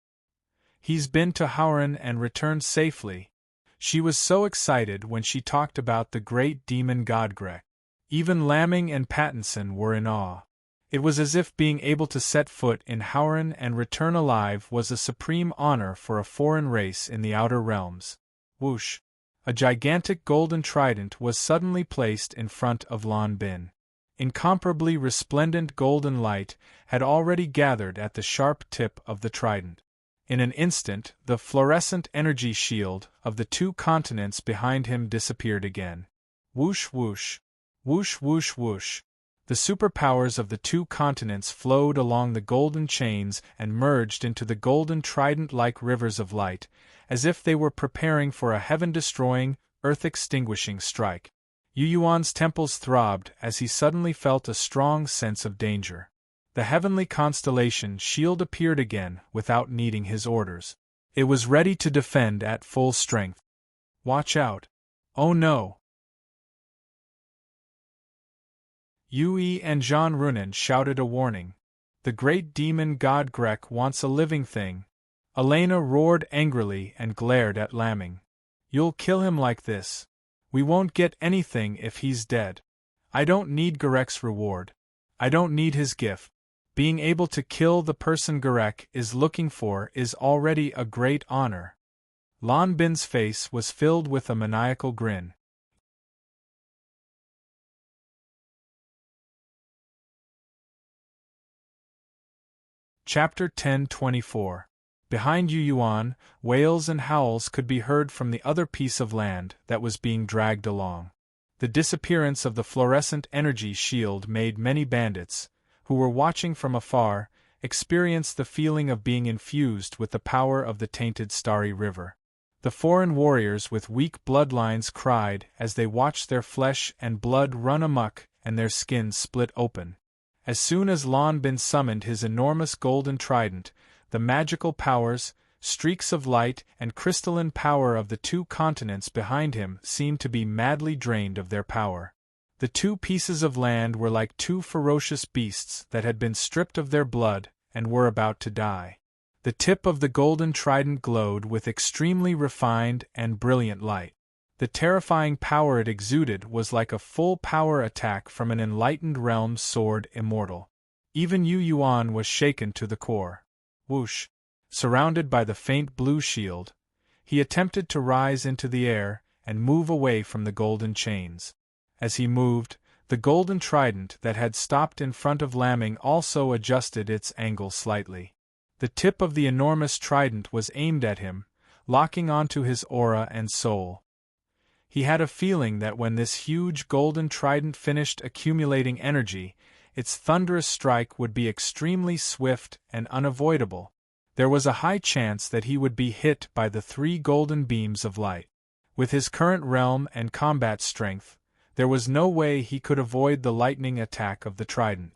He's been to Howren and returned safely. She was so excited when she talked about the great demon god Grek. Even Lamming and Pattinson were in awe. It was as if being able to set foot in Howran and return alive was a supreme honor for a foreign race in the outer realms. Whoosh! A gigantic golden trident was suddenly placed in front of Lan Bin. Incomparably resplendent golden light had already gathered at the sharp tip of the trident. In an instant, the fluorescent energy shield of the two continents behind him disappeared again. Whoosh whoosh! Whoosh whoosh whoosh! The superpowers of the two continents flowed along the golden chains and merged into the golden trident-like rivers of light, as if they were preparing for a heaven-destroying, earth-extinguishing strike. Yu Yuan's temples throbbed as he suddenly felt a strong sense of danger. The heavenly constellation shield appeared again without needing his orders. It was ready to defend at full strength. Watch out! Oh no! Yue and Jean Runin shouted a warning. The great demon god Grek wants a living thing. Elena roared angrily and glared at Lamming. You'll kill him like this. We won't get anything if he's dead. I don't need Grek's reward. I don't need his gift. Being able to kill the person Grek is looking for is already a great honor. Lan Bin's face was filled with a maniacal grin. Chapter 10:24. Behind Yu Yuan, wails and howls could be heard from the other piece of land that was being dragged along. The disappearance of the fluorescent energy shield made many bandits, who were watching from afar, experience the feeling of being infused with the power of the tainted starry river. The foreign warriors with weak bloodlines cried as they watched their flesh and blood run amok and their skins split open. As soon as Lan Bin summoned his enormous golden trident, the magical powers, streaks of light, and crystalline power of the two continents behind him seemed to be madly drained of their power. The two pieces of land were like two ferocious beasts that had been stripped of their blood and were about to die. The tip of the golden trident glowed with extremely refined and brilliant light. The terrifying power it exuded was like a full power attack from an enlightened realm's sword immortal. Even Yu Yuan was shaken to the core. Whoosh! Surrounded by the faint blue shield, he attempted to rise into the air and move away from the golden chains. As he moved, the golden trident that had stopped in front of Lamming also adjusted its angle slightly. The tip of the enormous trident was aimed at him, locking onto his aura and soul. He had a feeling that when this huge golden trident finished accumulating energy, its thunderous strike would be extremely swift and unavoidable. There was a high chance that he would be hit by the three golden beams of light. With his current realm and combat strength, there was no way he could avoid the lightning attack of the trident.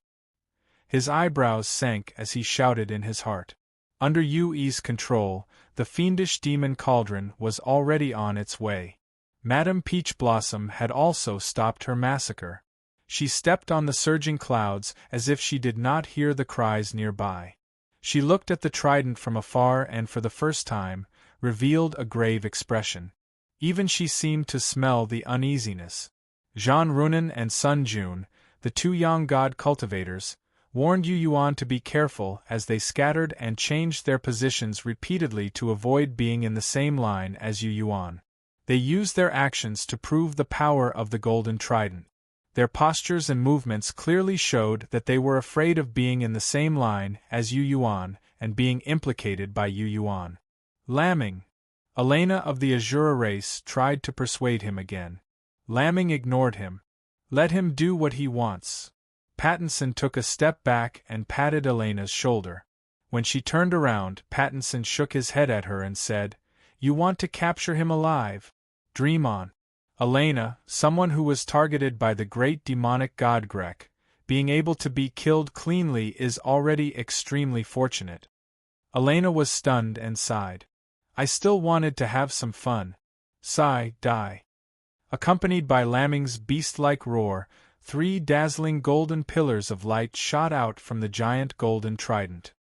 His eyebrows sank as he shouted in his heart. Under Yue's control, the fiendish demon cauldron was already on its way. Madame Peach Blossom had also stopped her massacre. She stepped on the surging clouds as if she did not hear the cries nearby. She looked at the trident from afar and for the first time, revealed a grave expression. Even she seemed to smell the uneasiness. Jean Runin and Sun Jun, the two young god cultivators, warned Yu Yuan to be careful as they scattered and changed their positions repeatedly to avoid being in the same line as Yu Yuan. They used their actions to prove the power of the golden trident. Their postures and movements clearly showed that they were afraid of being in the same line as Yu Yuan and being implicated by Yu Yuan. Lamming. Elena of the Azura race tried to persuade him again. Lamming ignored him. Let him do what he wants. Pattinson took a step back and patted Elena's shoulder. When she turned around, Pattinson shook his head at her and said, "You want to capture him alive? Dream on." Elena, someone who was targeted by the great demonic god Grek, being able to be killed cleanly is already extremely fortunate. Elena was stunned and sighed. I still wanted to have some fun. Sigh, die. Accompanied by Lamming's beast-like roar, 3 dazzling golden pillars of light shot out from the giant golden trident.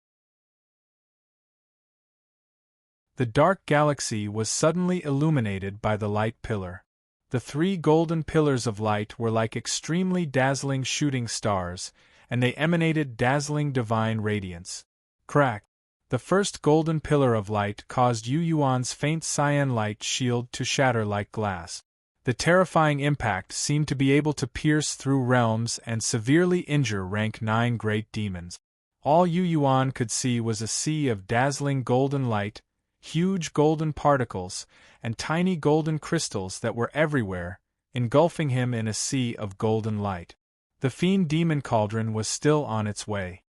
The dark galaxy was suddenly illuminated by the light pillar. The 3 golden pillars of light were like extremely dazzling shooting stars, and they emanated dazzling divine radiance. Crack! The first golden pillar of light caused Yu Yuan's faint cyan light shield to shatter like glass. The terrifying impact seemed to be able to pierce through realms and severely injure rank 9 great demons. All Yu Yuan could see was a sea of dazzling golden light, huge golden particles, and tiny golden crystals that were everywhere, engulfing him in a sea of golden light. The fiend demon cauldron was still on its way.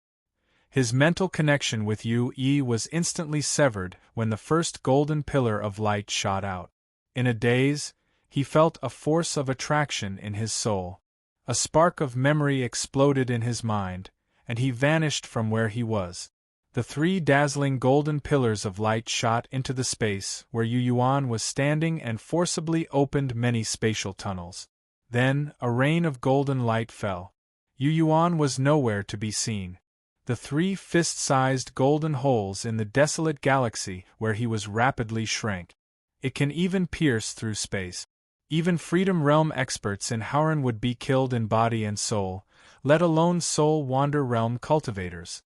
His mental connection with Yu Yi was instantly severed when the first golden pillar of light shot out. In a daze, he felt a force of attraction in his soul. A spark of memory exploded in his mind, and he vanished from where he was. The 3 dazzling golden pillars of light shot into the space where Yu Yuan was standing and forcibly opened many spatial tunnels. Then, a rain of golden light fell. Yu Yuan was nowhere to be seen. The 3 fist-sized golden holes in the desolate galaxy where he was rapidly shrank. It can even pierce through space. Even Freedom Realm experts in Howren would be killed in body and soul, let alone Soul Wander Realm cultivators.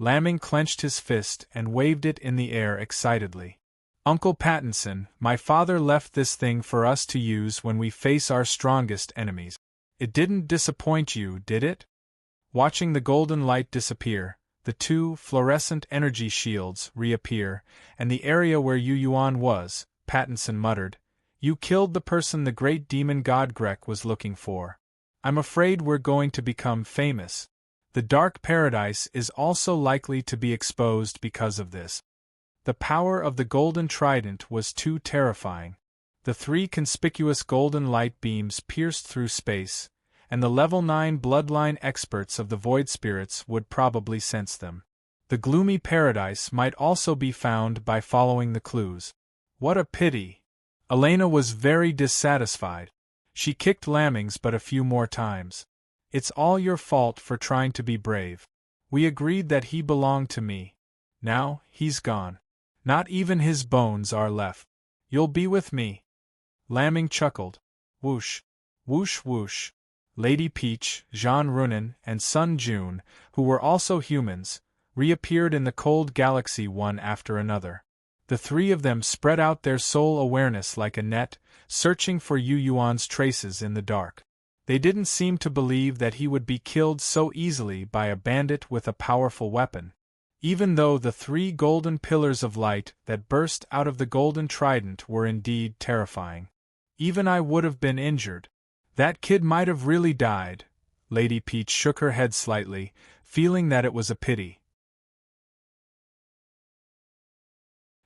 Lamming clenched his fist and waved it in the air excitedly. Uncle Pattinson, my father left this thing for us to use when we face our strongest enemies. It didn't disappoint you, did it? Watching the golden light disappear, the 2 fluorescent energy shields reappear, and the area where Yu Yuan was, Pattinson muttered, "You killed the person the great demon god Grek was looking for. I'm afraid we're going to become famous. The Dark Paradise is also likely to be exposed because of this." The power of the golden trident was too terrifying. The 3 conspicuous golden light beams pierced through space, and the level 9 bloodline experts of the Void Spirits would probably sense them. The gloomy paradise might also be found by following the clues. What a pity! Elena was very dissatisfied. She kicked Lammings but a few more times. "It's all your fault for trying to be brave. We agreed that he belonged to me. Now, he's gone. Not even his bones are left. You'll be with me." Lamming chuckled. Whoosh, whoosh whoosh. Lady Peach, Jean Runin, and Sun Jun, who were also humans, reappeared in the cold galaxy one after another. The 3 of them spread out their soul awareness like a net, searching for Yu Yuan's traces in the dark. They didn't seem to believe that he would be killed so easily by a bandit with a powerful weapon. Even though the 3 golden pillars of light that burst out of the golden trident were indeed terrifying. Even I would have been injured. That kid might have really died. Lady Peach shook her head slightly, feeling that it was a pity.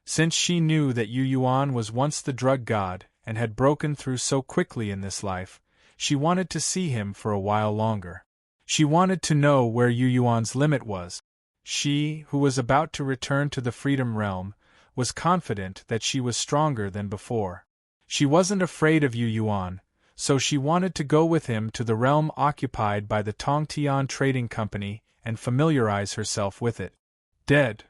Since she knew that Yu Yuan was once the drug god and had broken through so quickly in this life, she wanted to see him for a while longer. She wanted to know where Yu Yuan's limit was. She, who was about to return to the Freedom Realm, was confident that she was stronger than before. She wasn't afraid of Yu Yuan, so she wanted to go with him to the realm occupied by the Tongtian Trading Company and familiarize herself with it. Dead.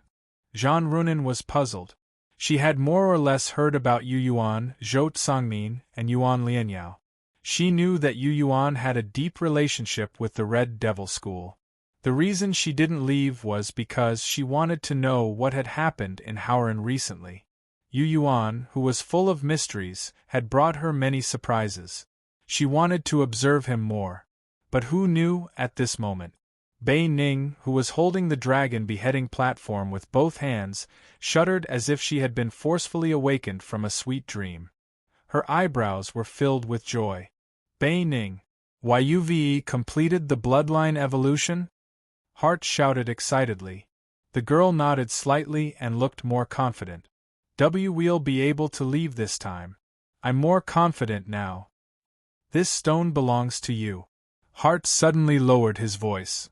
Jean Runin was puzzled. She had more or less heard about Yu Yuan, Zhou Tsangmin, and Yuan Lianyao. She knew that Yu Yuan had a deep relationship with the Red Devil School. The reason she didn't leave was because she wanted to know what had happened in Howren recently. Yu Yuan, who was full of mysteries, had brought her many surprises. She wanted to observe him more. But who knew at this moment? Bei Ning, who was holding the dragon beheading platform with both hands, shuddered as if she had been forcefully awakened from a sweet dream. Her eyebrows were filled with joy. Bei Ning, YUVE completed the bloodline evolution? Hart shouted excitedly. The girl nodded slightly and looked more confident. We'll be able to leave this time. I'm more confident now. This stone belongs to you. Hart suddenly lowered his voice.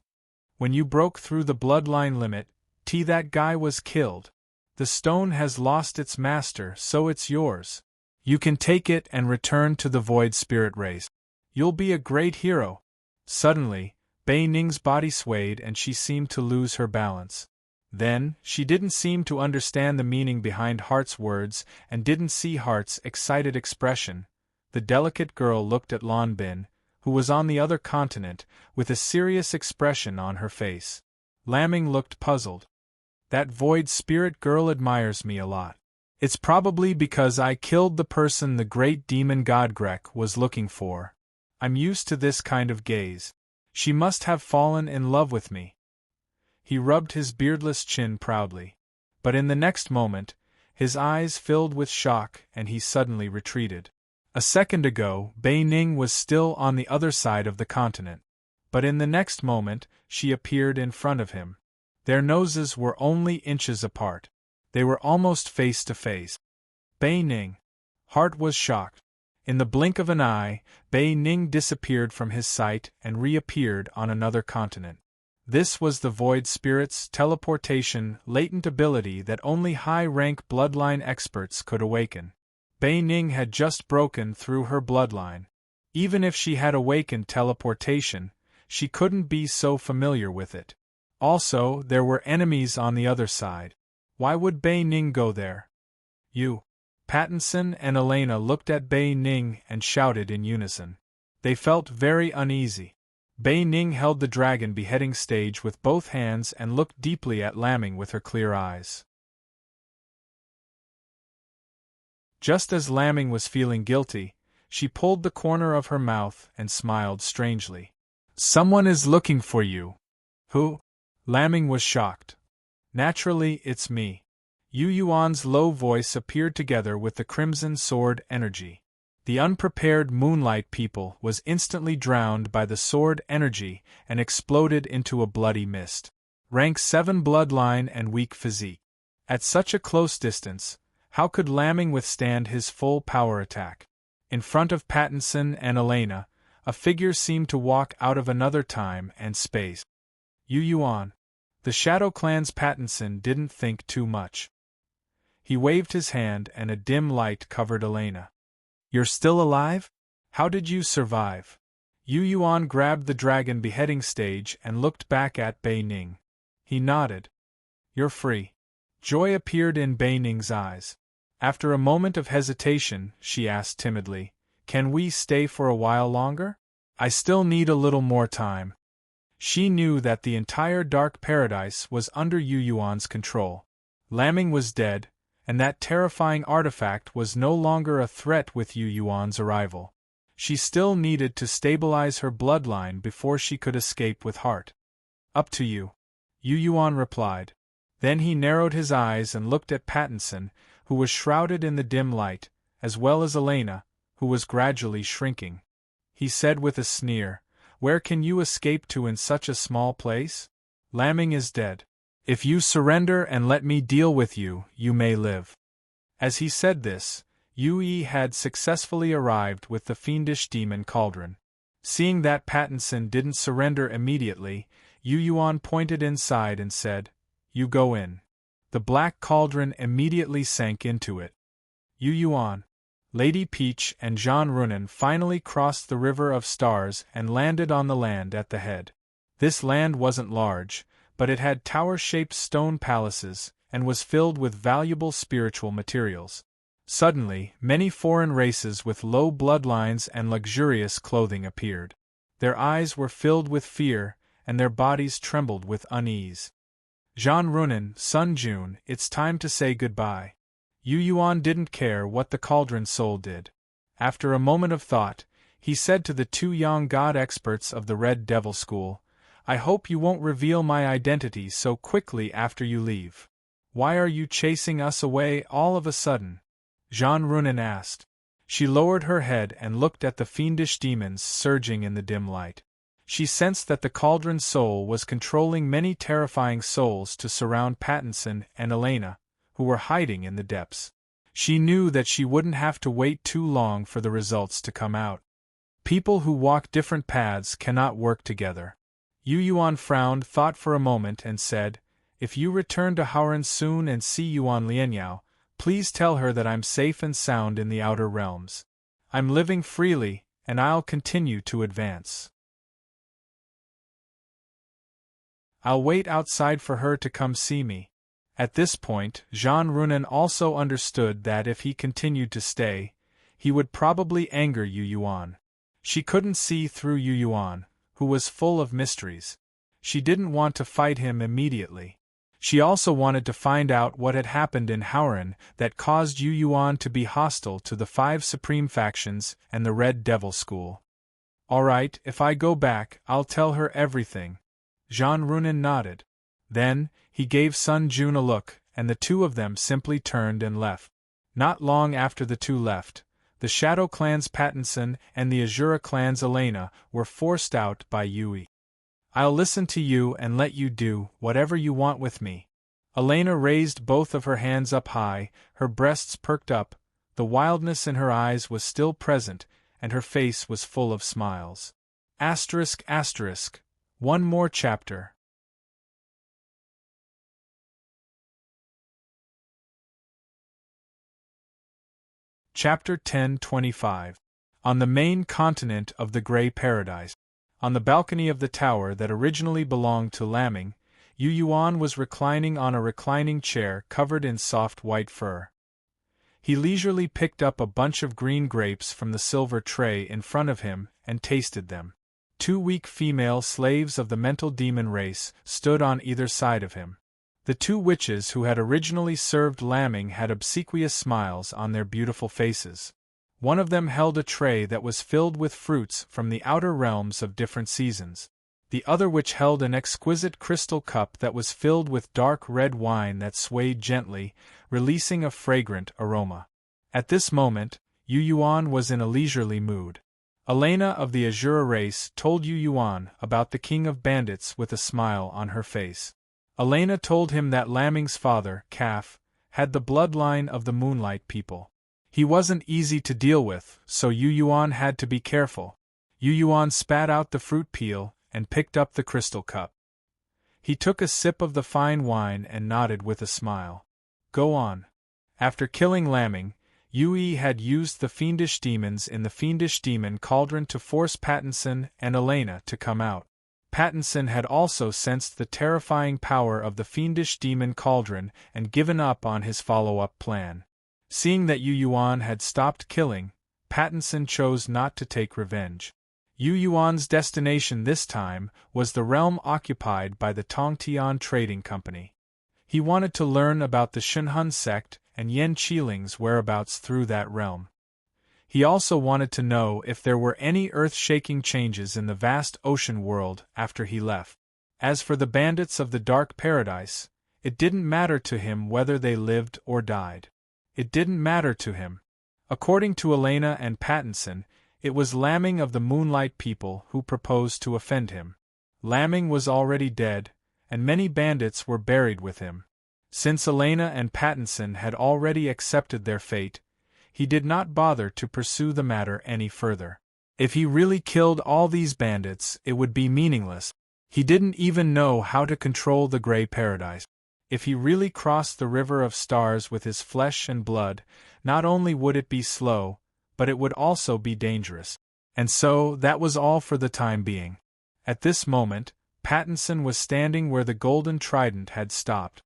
When you broke through the bloodline limit, that guy was killed. The stone has lost its master, so it's yours. You can take it and return to the Void Spirit race. You'll be a great hero. Suddenly, Bei Ning's body swayed and she seemed to lose her balance. Then, she didn't seem to understand the meaning behind Heart's words and didn't see Heart's excited expression. The delicate girl looked at Lanbin, who was on the other continent, with a serious expression on her face. Lamming looked puzzled. That void spirit girl admires me a lot. It's probably because I killed the person the great demon god Grek was looking for. I'm used to this kind of gaze. She must have fallen in love with me. He rubbed his beardless chin proudly. But in the next moment, his eyes filled with shock and he suddenly retreated. A second ago, Bei Ning was still on the other side of the continent. But in the next moment, she appeared in front of him. Their noses were only inches apart. They were almost face to face. Bei Ning. Heart was shocked. In the blink of an eye, Bei Ning disappeared from his sight and reappeared on another continent. This was the Void Spirit's teleportation latent ability that only high-rank bloodline experts could awaken. Bei Ning had just broken through her bloodline. Even if she had awakened teleportation, she couldn't be so familiar with it. Also, there were enemies on the other side. Why would Bei Ning go there? You. Pattinson and Elena looked at Bei Ning and shouted in unison. They felt very uneasy. Bei Ning held the dragon beheading stage with both hands and looked deeply at Lamming with her clear eyes. Just as Lamming was feeling guilty, she pulled the corner of her mouth and smiled strangely. Someone is looking for you. Who? Lamming was shocked. Naturally, it's me. Yu Yuan's low voice appeared together with the crimson sword energy. The unprepared Moonlight people was instantly drowned by the sword energy and exploded into a bloody mist. Rank 7 bloodline and weak physique. At such a close distance, how could Lamming withstand his full power attack? In front of Pattinson and Elena, a figure seemed to walk out of another time and space. Yu Yuan. The Shadow Clan's Pattinson didn't think too much. He waved his hand and a dim light covered Elena. You're still alive? How did you survive? Yu Yuan grabbed the dragon beheading stage and looked back at Bei Ning. He nodded. You're free. Joy appeared in Bei Ning's eyes. After a moment of hesitation, she asked timidly, Can we stay for a while longer? I still need a little more time. She knew that the entire Dark Paradise was under Yu Yuan's control. Lamming was dead, and that terrifying artifact was no longer a threat with Yu Yuan's arrival. She still needed to stabilize her bloodline before she could escape with Heart. Up to you. Yu Yuan replied. Then he narrowed his eyes and looked at Pattinson, who was shrouded in the dim light, as well as Elena, who was gradually shrinking. He said with a sneer, Where can you escape to in such a small place? Lamming is dead. If you surrender and let me deal with you, you may live. As he said this, Yu Yi had successfully arrived with the fiendish demon cauldron. Seeing that Pattinson didn't surrender immediately, Yu Yuan pointed inside and said, You go in. The black cauldron immediately sank into it. Yu Yuan. Lady Peach and Jean Runin finally crossed the River of Stars and landed on the land at the head. This land wasn't large, but it had tower-shaped stone palaces and was filled with valuable spiritual materials. Suddenly, many foreign races with low bloodlines and luxurious clothing appeared. Their eyes were filled with fear, and their bodies trembled with unease. Jean Runin, Sun Jun, it's time to say goodbye. Yu Yuan didn't care what the cauldron soul did. After a moment of thought, he said to the two young god experts of the Red Devil School, I hope you won't reveal my identity so quickly after you leave. Why are you chasing us away all of a sudden? Jean Runin asked. She lowered her head and looked at the fiendish demons surging in the dim light. She sensed that the cauldron soul was controlling many terrifying souls to surround Pattinson and Elena, who were hiding in the depths. She knew that she wouldn't have to wait too long for the results to come out. People who walk different paths cannot work together. Yu Yuan frowned, thought for a moment, and said, If you return to Hauran soon and see Yuan Lianyao, please tell her that I'm safe and sound in the outer realms. I'm living freely, and I'll continue to advance. I'll wait outside for her to come see me." At this point, Jean Runin also understood that if he continued to stay, he would probably anger Yu Yuan. She couldn't see through Yu Yuan, who was full of mysteries. She didn't want to fight him immediately. She also wanted to find out what had happened in Hauran that caused Yu Yuan to be hostile to the 5 supreme factions and the Red Devil School. "All right, if I go back, I'll tell her everything." Jean Runin nodded. Then, he gave Sun Jun a look, and the two of them simply turned and left. Not long after the two left, the Shadow Clan's Pattinson and the Azura Clan's Elena were forced out by Yui. "I'll listen to you and let you do whatever you want with me." Elena raised both of her hands up high, her breasts perked up, the wildness in her eyes was still present, and her face was full of smiles. ****. One more chapter. Chapter 1025. On the main continent of the Grey Paradise. On the balcony of the tower that originally belonged to Lamming, Yu Yuan was reclining on a reclining chair covered in soft white fur. He leisurely picked up a bunch of green grapes from the silver tray in front of him and tasted them. 2 weak female slaves of the mental demon race stood on either side of him. The 2 witches who had originally served Lamming had obsequious smiles on their beautiful faces. One of them held a tray that was filled with fruits from the outer realms of different seasons. The other witch held an exquisite crystal cup that was filled with dark red wine that swayed gently, releasing a fragrant aroma. At this moment, Yu Yuan was in a leisurely mood. Elena of the Azura race told Yu Yuan about the king of bandits with a smile on her face. Elena told him that Lamming's father, Kaf, had the bloodline of the Moonlight people. He wasn't easy to deal with, so Yu Yuan had to be careful. Yu Yuan spat out the fruit peel and picked up the crystal cup. He took a sip of the fine wine and nodded with a smile. "Go on." After killing Lamming, Yui had used the fiendish demons in the fiendish demon cauldron to force Pattinson and Elena to come out. Pattinson had also sensed the terrifying power of the fiendish demon cauldron and given up on his follow-up plan. Seeing that Yu Yuan had stopped killing, Pattinson chose not to take revenge. Yu Yuan's destination this time was the realm occupied by the Tongtian Trading Company. He wanted to learn about the Shunhun sect and Yen Qiling's whereabouts through that realm. He also wanted to know if there were any earth-shaking changes in the vast ocean world after he left. As for the bandits of the Dark Paradise, it didn't matter to him whether they lived or died. It didn't matter to him. According to Elena and Pattinson, it was Lamming of the Moonlight people who proposed to offend him. Lamming was already dead, and many bandits were buried with him. Since Elena and Pattinson had already accepted their fate, he did not bother to pursue the matter any further. If he really killed all these bandits, it would be meaningless. He didn't even know how to control the Grey Paradise. If he really crossed the River of Stars with his flesh and blood, not only would it be slow, but it would also be dangerous. And so, that was all for the time being. At this moment, Pattinson was standing where the golden trident had stopped.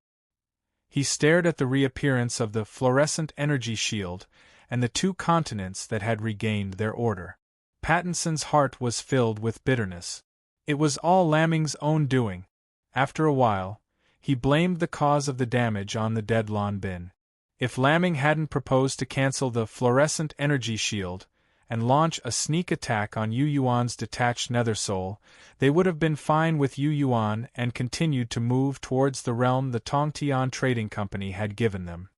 He stared at the reappearance of the fluorescent energy shield and the 2 continents that had regained their order. Pattinson's heart was filled with bitterness. It was all Lamming's own doing. After a while, he blamed the cause of the damage on the dead Lon Bin. If Lamming hadn't proposed to cancel the fluorescent energy shield and launch a sneak attack on Yu Yuan's detached nether soul, they would have been fine with Yu Yuan and continued to move towards the realm the Tongtian Trading Company had given them.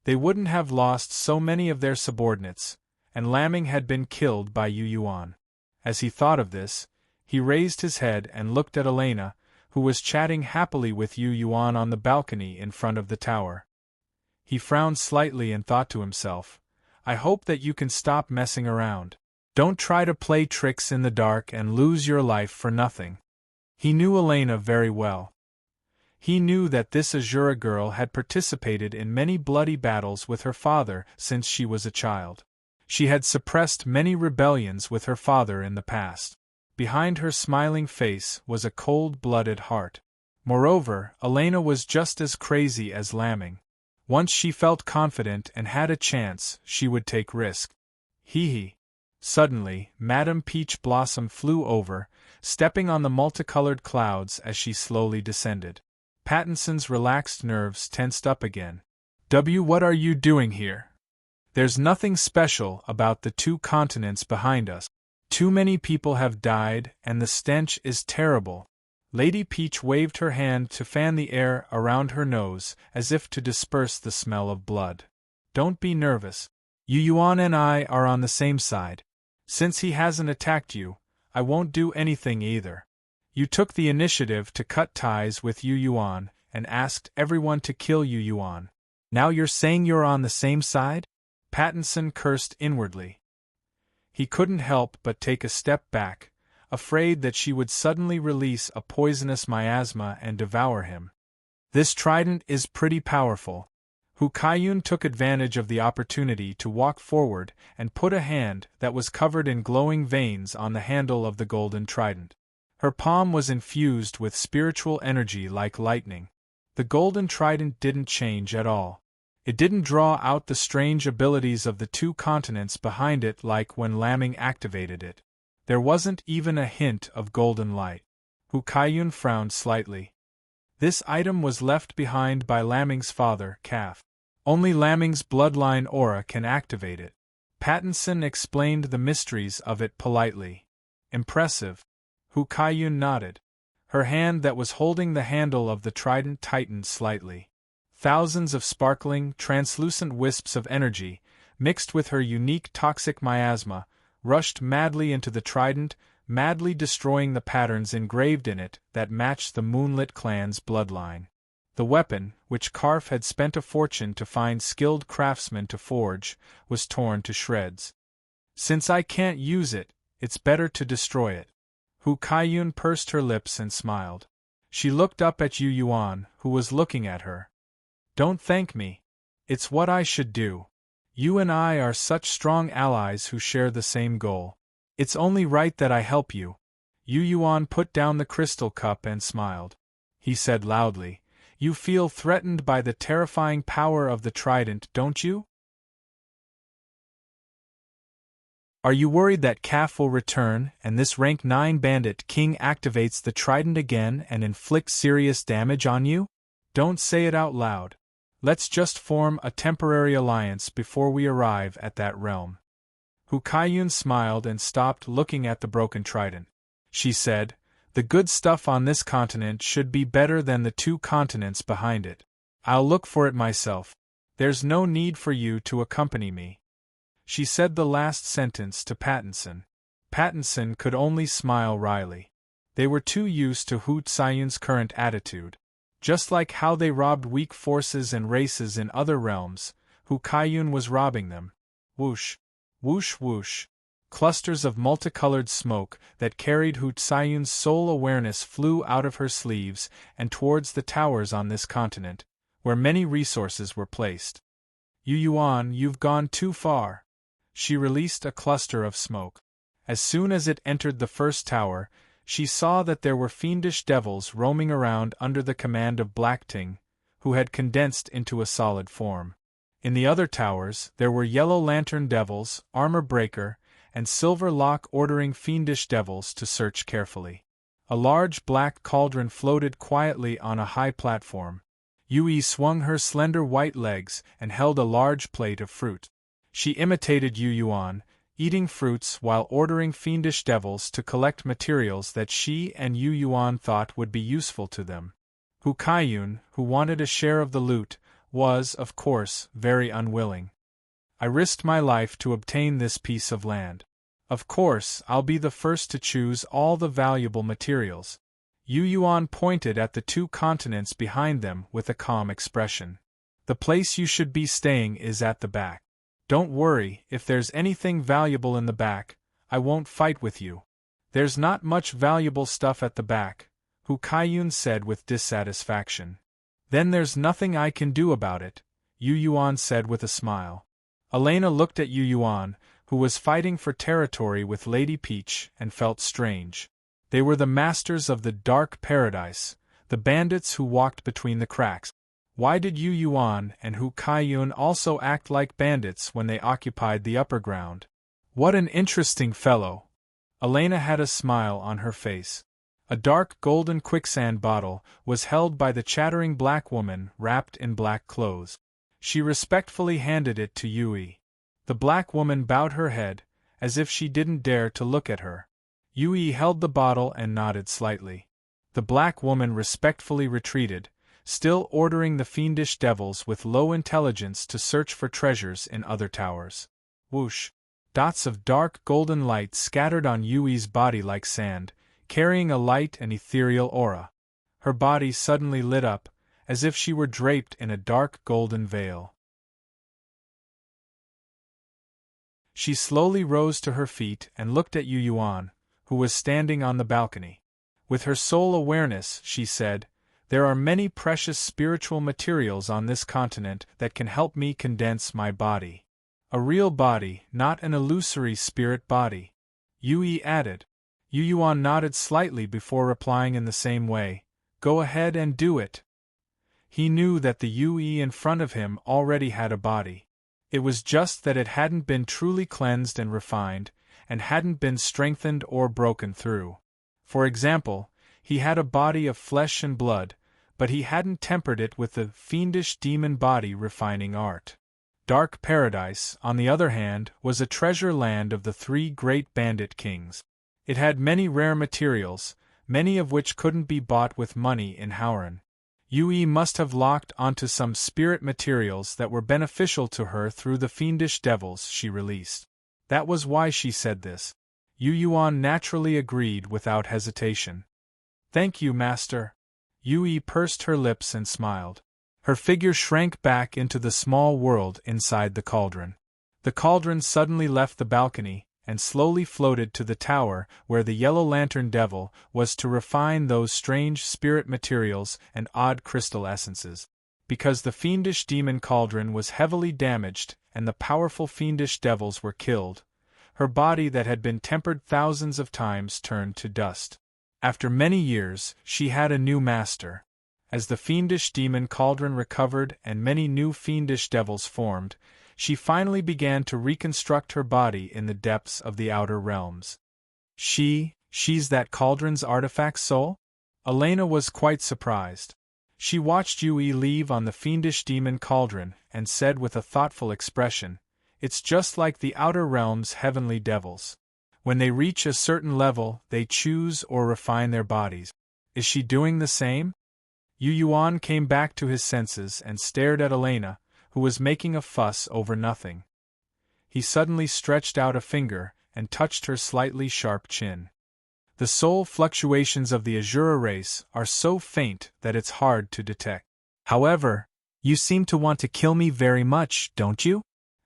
They wouldn't have lost so many of their subordinates, and Lamming had been killed by Yu Yuan. As he thought of this, he raised his head and looked at Elena, who was chatting happily with Yu Yuan on the balcony in front of the tower. He frowned slightly and thought to himself, "I hope that you can stop messing around. Don't try to play tricks in the dark and lose your life for nothing." He knew Elena very well. He knew that this Azura girl had participated in many bloody battles with her father since she was a child. She had suppressed many rebellions with her father in the past. behind her smiling face was a cold-blooded heart. Moreover, Elena was just as crazy as Lambing. Once she felt confident and had a chance, she would take risk. Hee. Suddenly, Madame Peach Blossom flew over, stepping on the multicolored clouds as she slowly descended. Pattinson's relaxed nerves tensed up again. What are you doing here? There's nothing special about the 2 continents behind us. Too many people have died, and the stench is terrible. Lady Peach waved her hand to fan the air around her nose, as if to disperse the smell of blood. Don't be nervous. Yu Yuan and I are on the same side. Since he hasn't attacked you, I won't do anything either. You took the initiative to cut ties with Yu Yuan, and asked everyone to kill Yu Yuan. Now you're saying you're on the same side? Pattinson cursed inwardly. He couldn't help but take a step back, afraid that she would suddenly release a poisonous miasma and devour him. This trident is pretty powerful. Hu Kaiyun took advantage of the opportunity to walk forward and put a hand that was covered in glowing veins on the handle of the golden trident. Her palm was infused with spiritual energy like lightning. The golden trident didn't change at all. It didn't draw out the strange abilities of the 2 continents behind it like when Lambing activated it. There wasn't even a hint of golden light. Hu Kaiyun frowned slightly. This item was left behind by Lambing's father, Calf. Only Lambing's bloodline aura can activate it. Pattinson explained the mysteries of it politely. Impressive. Hu Kaiyun nodded. Her hand that was holding the handle of the trident tightened slightly. Thousands of sparkling, translucent wisps of energy, mixed with her unique toxic miasma, rushed madly into the trident, madly destroying the patterns engraved in it that matched the Moonlit clan's bloodline. The weapon, which Karf had spent a fortune to find skilled craftsmen to forge, was torn to shreds. Since I can't use it, it's better to destroy it. Hu Kaiyun pursed her lips and smiled. She looked up at Yu Yuan, who was looking at her. Don't thank me. It's what I should do. You and I are such strong allies who share the same goal. It's only right that I help you. Yu Yuan put down the crystal cup and smiled. He said loudly, You feel threatened by the terrifying power of the trident, don't you? Are you worried that Calf will return and this rank 9 bandit king activates the trident again and inflicts serious damage on you? Don't say it out loud. Let's just form a temporary alliance before we arrive at that realm. Hu Kaiyun smiled and stopped looking at the broken trident. She said, The good stuff on this continent should be better than the 2 continents behind it. I'll look for it myself. There's no need for you to accompany me. She said the last sentence to Pattinson. Pattinson could only smile wryly. They were too used to Hu Kaiyun's current attitude. Just like how they robbed weak forces and races in other realms, Hu Kaiyun was robbing them. Whoosh, whoosh whoosh. Clusters of multicolored smoke that carried Hu Kaiyun's soul awareness flew out of her sleeves and towards the towers on this continent, where many resources were placed. Yu Yuan, you've gone too far. She released a cluster of smoke. As soon as it entered the first tower, she saw that there were fiendish devils roaming around under the command of Blackting, who had condensed into a solid form. In the other towers, there were Yellow Lantern devils, Armor Breaker, and Silver Lock ordering fiendish devils to search carefully. A large black cauldron floated quietly on a high platform. Yui swung her slender white legs and held a large plate of fruit. She imitated Yu Yuan, eating fruits while ordering fiendish devils to collect materials that she and Yu Yuan thought would be useful to them. Hu Kaiyun, who wanted a share of the loot, was, of course, very unwilling. I risked my life to obtain this piece of land. Of course, I'll be the first to choose all the valuable materials. Yu Yuan pointed at the 2 continents behind them with a calm expression. The place you should be staying is at the back. Don't worry, if there's anything valuable in the back, I won't fight with you. There's not much valuable stuff at the back, Hu Kaiyun said with dissatisfaction. Then there's nothing I can do about it, Yu Yuan said with a smile. Elena looked at Yu Yuan, who was fighting for territory with Lady Peach, and felt strange. They were the masters of the dark paradise, the bandits who walked between the cracks. Why did Yu Yuan and Hu Kaiyun also act like bandits when they occupied the upper ground? What an interesting fellow! Elena had a smile on her face. A dark golden quicksand bottle was held by the chattering black woman wrapped in black clothes. She respectfully handed it to Yui. The black woman bowed her head, as if she didn't dare to look at her. Yui held the bottle and nodded slightly. The black woman respectfully retreated, still ordering the fiendish devils with low intelligence to search for treasures in other towers. Whoosh! Dots of dark golden light scattered on Yui's body like sand, carrying a light and ethereal aura. Her body suddenly lit up, as if she were draped in a dark golden veil. She slowly rose to her feet and looked at Yu Yuan, who was standing on the balcony. With her sole awareness, she said, "There are many precious spiritual materials on this continent that can help me condense my body. A real body, not an illusory spirit body." Yui added. Yu Yuan nodded slightly before replying in the same way, "Go ahead and do it." He knew that the Yui in front of him already had a body. It was just that it hadn't been truly cleansed and refined, and hadn't been strengthened or broken through. For example, he had a body of flesh and blood, but he hadn't tempered it with the fiendish demon body refining art. Dark Paradise, on the other hand, was a treasure land of the three great bandit kings. It had many rare materials, many of which couldn't be bought with money in Howren. Yui must have locked onto some spirit materials that were beneficial to her through the fiendish devils she released. That was why she said this. Yu Yuan naturally agreed without hesitation. "Thank you, master." Yui pursed her lips and smiled. Her figure shrank back into the small world inside the cauldron. The cauldron suddenly left the balcony, and slowly floated to the tower where the Yellow Lantern Devil was to refine those strange spirit materials and odd crystal essences. Because the fiendish demon cauldron was heavily damaged and the powerful fiendish devils were killed, her body that had been tempered thousands of times turned to dust. After many years, she had a new master. As the fiendish demon cauldron recovered and many new fiendish devils formed, she finally began to reconstruct her body in the depths of the outer realms. She's that cauldron's artifact soul? Elena was quite surprised. She watched Yui leave on the fiendish demon cauldron and said with a thoughtful expression, "It's just like the outer realm's heavenly devils. When they reach a certain level, they choose or refine their bodies. Is she doing the same?" Yu Yuan came back to his senses and stared at Elena, who was making a fuss over nothing. He suddenly stretched out a finger and touched her slightly sharp chin. "The soul fluctuations of the Azura race are so faint that it's hard to detect. However, you seem to want to kill me very much, don't you?"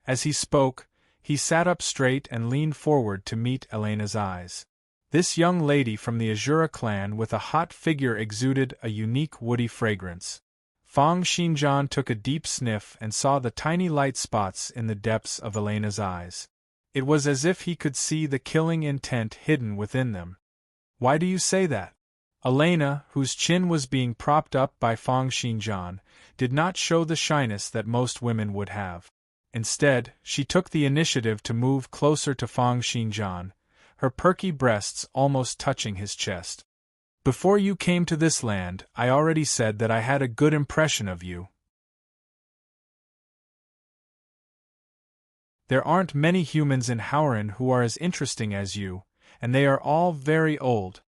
As he spoke, he sat up straight and leaned forward to meet Elena's eyes. This young lady from the Azura clan with a hot figure exuded a unique woody fragrance. Fang Xinjian took a deep sniff and saw the tiny light spots in the depths of Elena's eyes. It was as if he could see the killing intent hidden within them. "Why do you say that?" Elena, whose chin was being propped up by Fang Xinjian, did not show the shyness that most women would have. Instead, she took the initiative to move closer to Fang Xinjian, her perky breasts almost touching his chest. "Before you came to this land, I already said that I had a good impression of you. There aren't many humans in Howren who are as interesting as you, and they are all very old.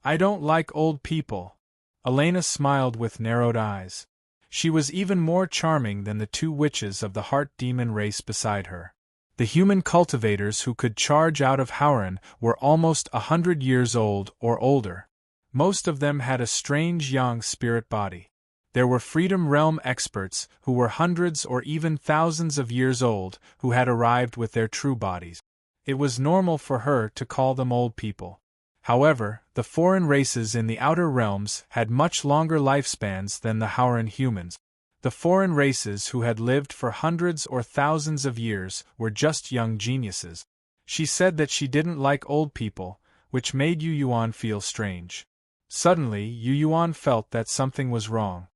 I don't like old people." Elena smiled with narrowed eyes. She was even more charming than the two witches of the heart demon race beside her. The human cultivators who could charge out of Howren were almost 100 years old or older. Most of them had a strange young spirit body. There were Freedom Realm experts who were hundreds or even thousands of years old who had arrived with their true bodies. It was normal for her to call them old people. However, the foreign races in the outer realms had much longer lifespans than the Howren humans. The foreign races who had lived for hundreds or thousands of years were just young geniuses. She said that she didn't like old people, which made Yu Yuan feel strange. Suddenly, Yu Yuan felt that something was wrong.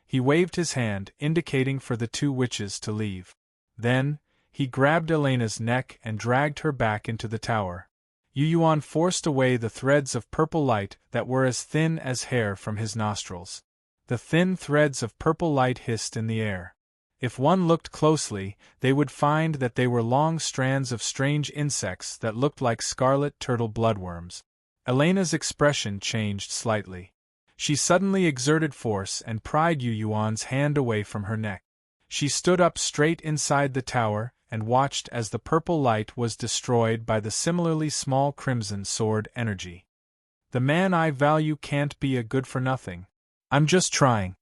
He waved his hand, indicating for the two witches to leave. Then, he grabbed Elena's neck and dragged her back into the tower. Yu Yuan forced away the threads of purple light that were as thin as hair from his nostrils. The thin threads of purple light hissed in the air. If one looked closely, they would find that they were long strands of strange insects that looked like scarlet turtle bloodworms. Elena's expression changed slightly. She suddenly exerted force and pried Yu Yuan's hand away from her neck. She stood up straight inside the tower and watched as the purple light was destroyed by the similarly small crimson sword energy. The man I value can't be a good-for-nothing. I'm just trying.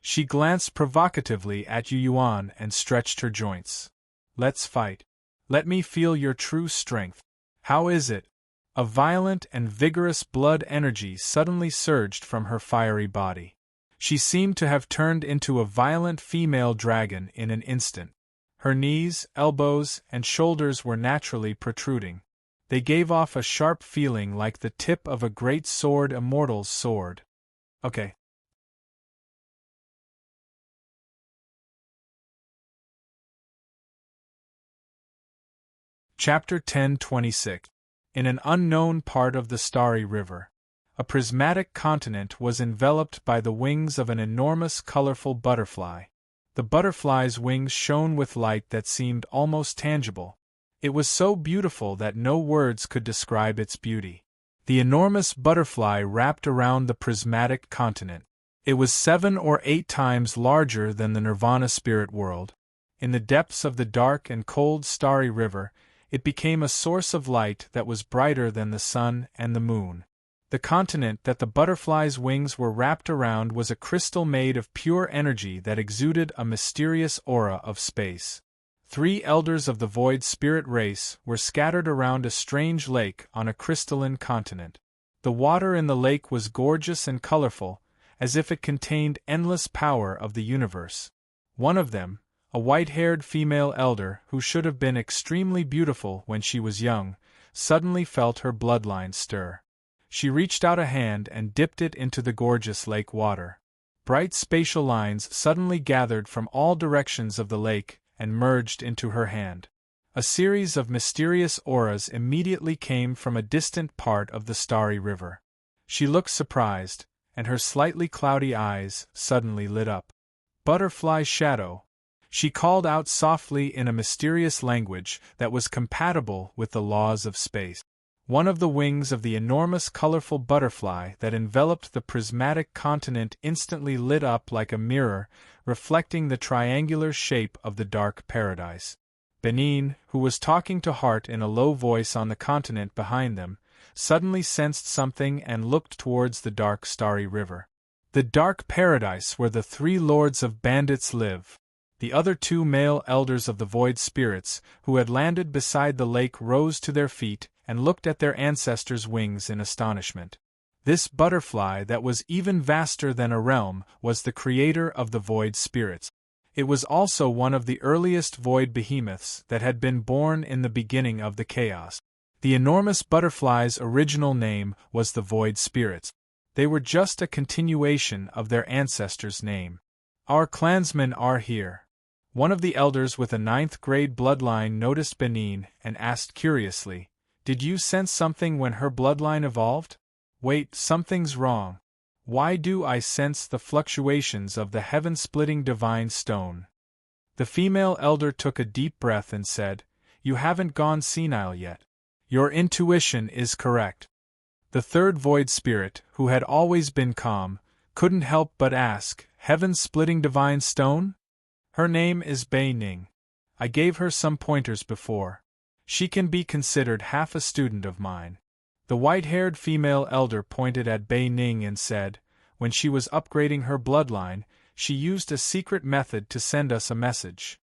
She glanced provocatively at Yu Yuan and stretched her joints. Let's fight. Let me feel your true strength. How is it? A violent and vigorous blood energy suddenly surged from her fiery body. She seemed to have turned into a violent female dragon in an instant. Her knees, elbows, and shoulders were naturally protruding. They gave off a sharp feeling like the tip of a great sword, immortal's sword. Okay. Chapter 10:26. In an unknown part of the Starry River, a prismatic continent was enveloped by the wings of an enormous colorful butterfly. The butterfly's wings shone with light that seemed almost tangible. It was so beautiful that no words could describe its beauty. The enormous butterfly wrapped around the prismatic continent. It was 7 or 8 times larger than the Nirvana spirit world. In the depths of the dark and cold Starry River, it became a source of light that was brighter than the sun and the moon. The continent that the butterfly's wings were wrapped around was a crystal made of pure energy that exuded a mysterious aura of space. 3 elders of the void spirit race were scattered around a strange lake on a crystalline continent. The water in the lake was gorgeous and colorful, as if it contained endless power of the universe. One of them, a white-haired female elder who should have been extremely beautiful when she was young, suddenly felt her bloodline stir. She reached out a hand and dipped it into the gorgeous lake water. Bright spatial lines suddenly gathered from all directions of the lake and merged into her hand. A series of mysterious auras immediately came from a distant part of the Starry River. She looked surprised, and her slightly cloudy eyes suddenly lit up. Butterfly shadow. She called out softly in a mysterious language that was compatible with the laws of space. One of the wings of the enormous colorful butterfly that enveloped the prismatic continent instantly lit up like a mirror, reflecting the triangular shape of the dark paradise. Benin, who was talking to Hart in a low voice on the continent behind them, suddenly sensed something and looked towards the dark Starry River. The dark paradise where the 3 lords of bandits live. The other 2 male elders of the void spirits, who had landed beside the lake, rose to their feet and looked at their ancestors' wings in astonishment. This butterfly that was even vaster than a realm was the creator of the void spirits. It was also one of the earliest void behemoths that had been born in the beginning of the chaos. The enormous butterfly's original name was the void spirits. They were just a continuation of their ancestors' name. Our clansmen are here. One of the elders with a 9th-grade bloodline noticed Benin and asked curiously, "Did you sense something when her bloodline evolved?" "Wait, something's wrong. Why do I sense the fluctuations of the heaven-splitting divine stone?" The female elder took a deep breath and said, "You haven't gone senile yet. Your intuition is correct." The 3rd void spirit, who had always been calm, couldn't help but ask, "Heaven-splitting divine stone?" "Her name is Bei Ning. I gave her some pointers before. She can be considered half a student of mine." The white-haired female elder pointed at Bei Ning and said, "When she was upgrading her bloodline, she used a secret method to send us a message.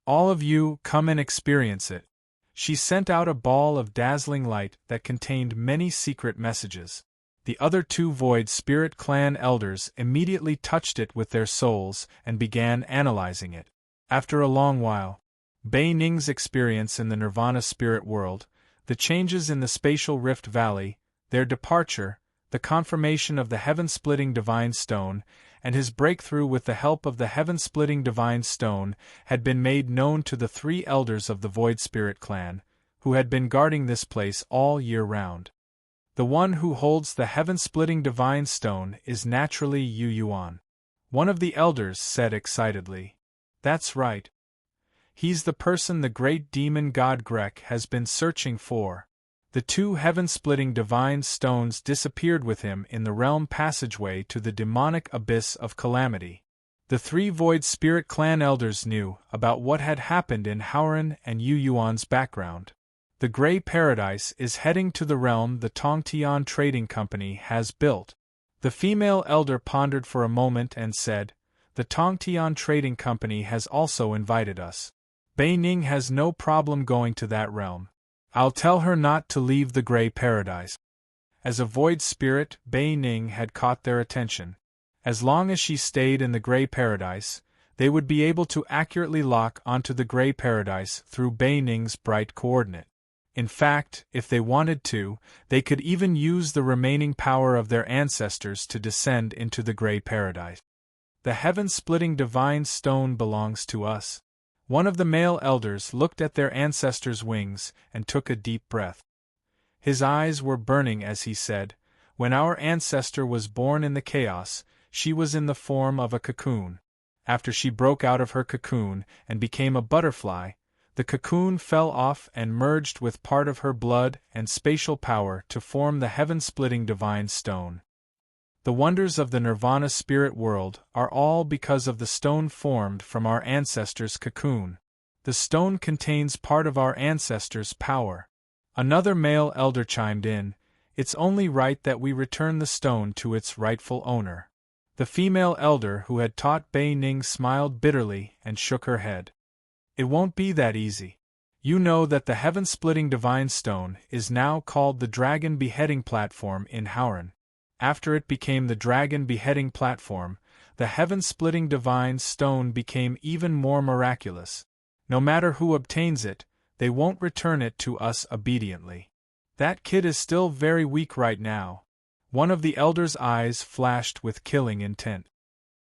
All of you, come and experience it." She sent out a ball of dazzling light that contained many secret messages. The other 2 Void Spirit Clan elders immediately touched it with their souls and began analyzing it. After a long while, Bei Ning's experience in the Nirvana spirit world, the changes in the spatial rift valley, their departure, the confirmation of the heaven-splitting divine stone, and his breakthrough with the help of the heaven-splitting divine stone had been made known to the 3 elders of the Void Spirit clan, who had been guarding this place all year round. The one who holds the heaven-splitting divine stone is naturally Yu Yuan. One of the elders said excitedly. That's right. He's the person the great demon god Grek has been searching for. The 2 heaven-splitting divine stones disappeared with him in the realm passageway to the demonic abyss of calamity. The 3 Void Spirit clan elders knew about what had happened in Howren and Yu Yuan's background. The Grey Paradise is heading to the realm the Tongtian Trading Company has built. The female elder pondered for a moment and said, The Tongtian Trading Company has also invited us. Bei Ning has no problem going to that realm. I'll tell her not to leave the Grey Paradise. As a void spirit, Bei Ning had caught their attention. As long as she stayed in the Grey Paradise, they would be able to accurately lock onto the Grey Paradise through Bei Ning's bright coordinate. In fact, if they wanted to, they could even use the remaining power of their ancestors to descend into the Grey Paradise. The heaven-splitting divine stone belongs to us. One of the male elders looked at their ancestors' wings and took a deep breath. His eyes were burning as he said, When our ancestor was born in the chaos, she was in the form of a cocoon. After she broke out of her cocoon and became a butterfly, the cocoon fell off and merged with part of her blood and spatial power to form the heaven-splitting divine stone. The wonders of the Nirvana spirit world are all because of the stone formed from our ancestors' cocoon. The stone contains part of our ancestors' power. Another male elder chimed in, It's only right that we return the stone to its rightful owner. The female elder who had taught Bei Ning smiled bitterly and shook her head. It won't be that easy. You know that the heaven-splitting divine stone is now called the Dragon Beheading Platform in Howren. After it became the Dragon Beheading Platform, the heaven-splitting divine stone became even more miraculous. No matter who obtains it, they won't return it to us obediently. That kid is still very weak right now. One of the elders' eyes flashed with killing intent.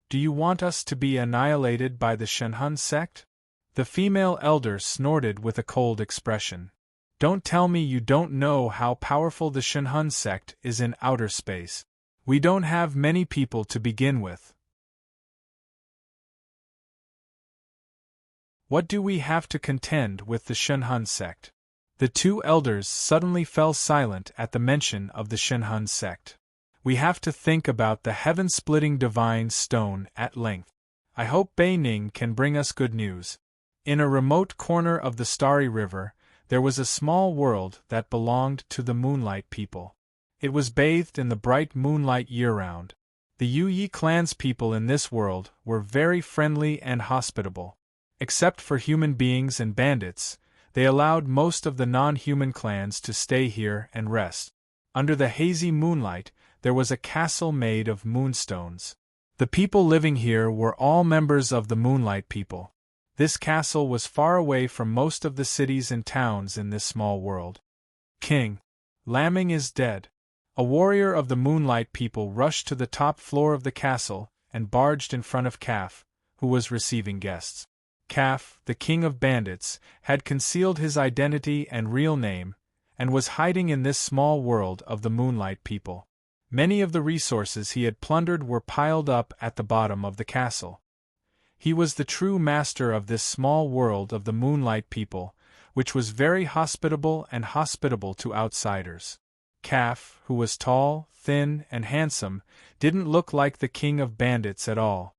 Do you want us to be annihilated by the Shenhun sect? The female elder snorted with a cold expression. Don't tell me you don't know how powerful the Shenhun sect is in outer space. We don't have many people to begin with. What do we have to contend with the Shenhun sect? The 2 elders suddenly fell silent at the mention of the Shenhun sect. We have to think about the heaven-splitting divine stone at length. I hope Bei Ning can bring us good news. In a remote corner of the Starry River, there was a small world that belonged to the Moonlight people. It was bathed in the bright moonlight year-round. The Yu Yi clan's people in this world were very friendly and hospitable. Except for human beings and bandits, they allowed most of the non-human clans to stay here and rest. Under the hazy moonlight, there was a castle made of moonstones. The people living here were all members of the Moonlight people. This castle was far away from most of the cities and towns in this small world. King Laming is dead. A warrior of the Moonlight people rushed to the top floor of the castle and barged in front of Kaf, who was receiving guests. Kaf, the king of bandits, had concealed his identity and real name, and was hiding in this small world of the Moonlight people. Many of the resources he had plundered were piled up at the bottom of the castle. He was the true master of this small world of the Moonlight people, which was very hospitable and hospitable to outsiders. Kaf, who was tall, thin, and handsome, didn't look like the king of bandits at all.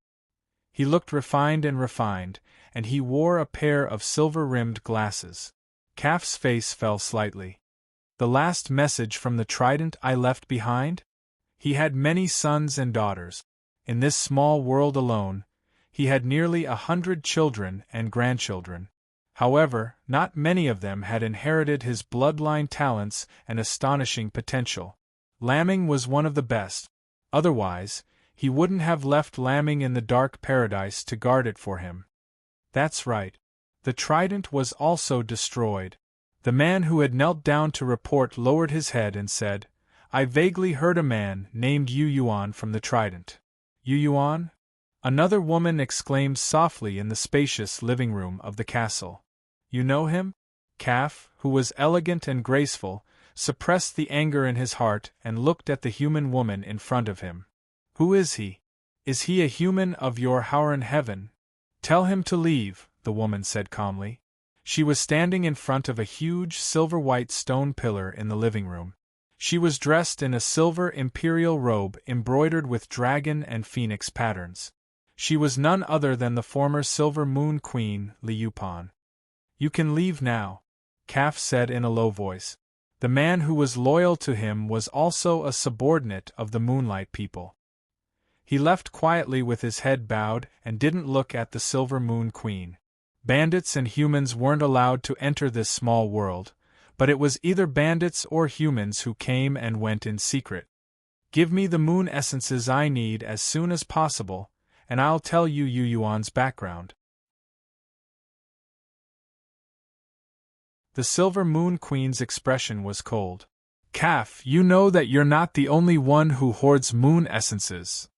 He looked refined, and he wore a pair of silver-rimmed glasses. Kaf's face fell slightly. The last message from the trident I left behind? He had many sons and daughters. In this small world alone, he had nearly 100 children and grandchildren. However, not many of them had inherited his bloodline talents and astonishing potential. Laming was one of the best. Otherwise, he wouldn't have left Laming in the dark paradise to guard it for him. That's right. The trident was also destroyed. The man who had knelt down to report lowered his head and said, "I vaguely heard a man named Yu Yuan from the trident." Yu Yuan? Another woman exclaimed softly in the spacious living room of the castle. You know him? Calf, who was elegant and graceful, suppressed the anger in his heart and looked at the human woman in front of him. Who is he? Is he a human of your Howren heaven? Tell him to leave, the woman said calmly. She was standing in front of a huge silver-white stone pillar in the living room. She was dressed in a silver imperial robe embroidered with dragon and phoenix patterns. She was none other than the former Silver Moon Queen, Liupan. You can leave now, Calf said in a low voice. The man who was loyal to him was also a subordinate of the Moonlight people. He left quietly with his head bowed and didn't look at the Silver Moon Queen. Bandits and humans weren't allowed to enter this small world, but it was either bandits or humans who came and went in secret. Give me the moon essences I need as soon as possible, and I'll tell you Yu Yuan's background. The Silver Moon Queen's expression was cold. Calf, you know that you're not the only one who hoards moon essences.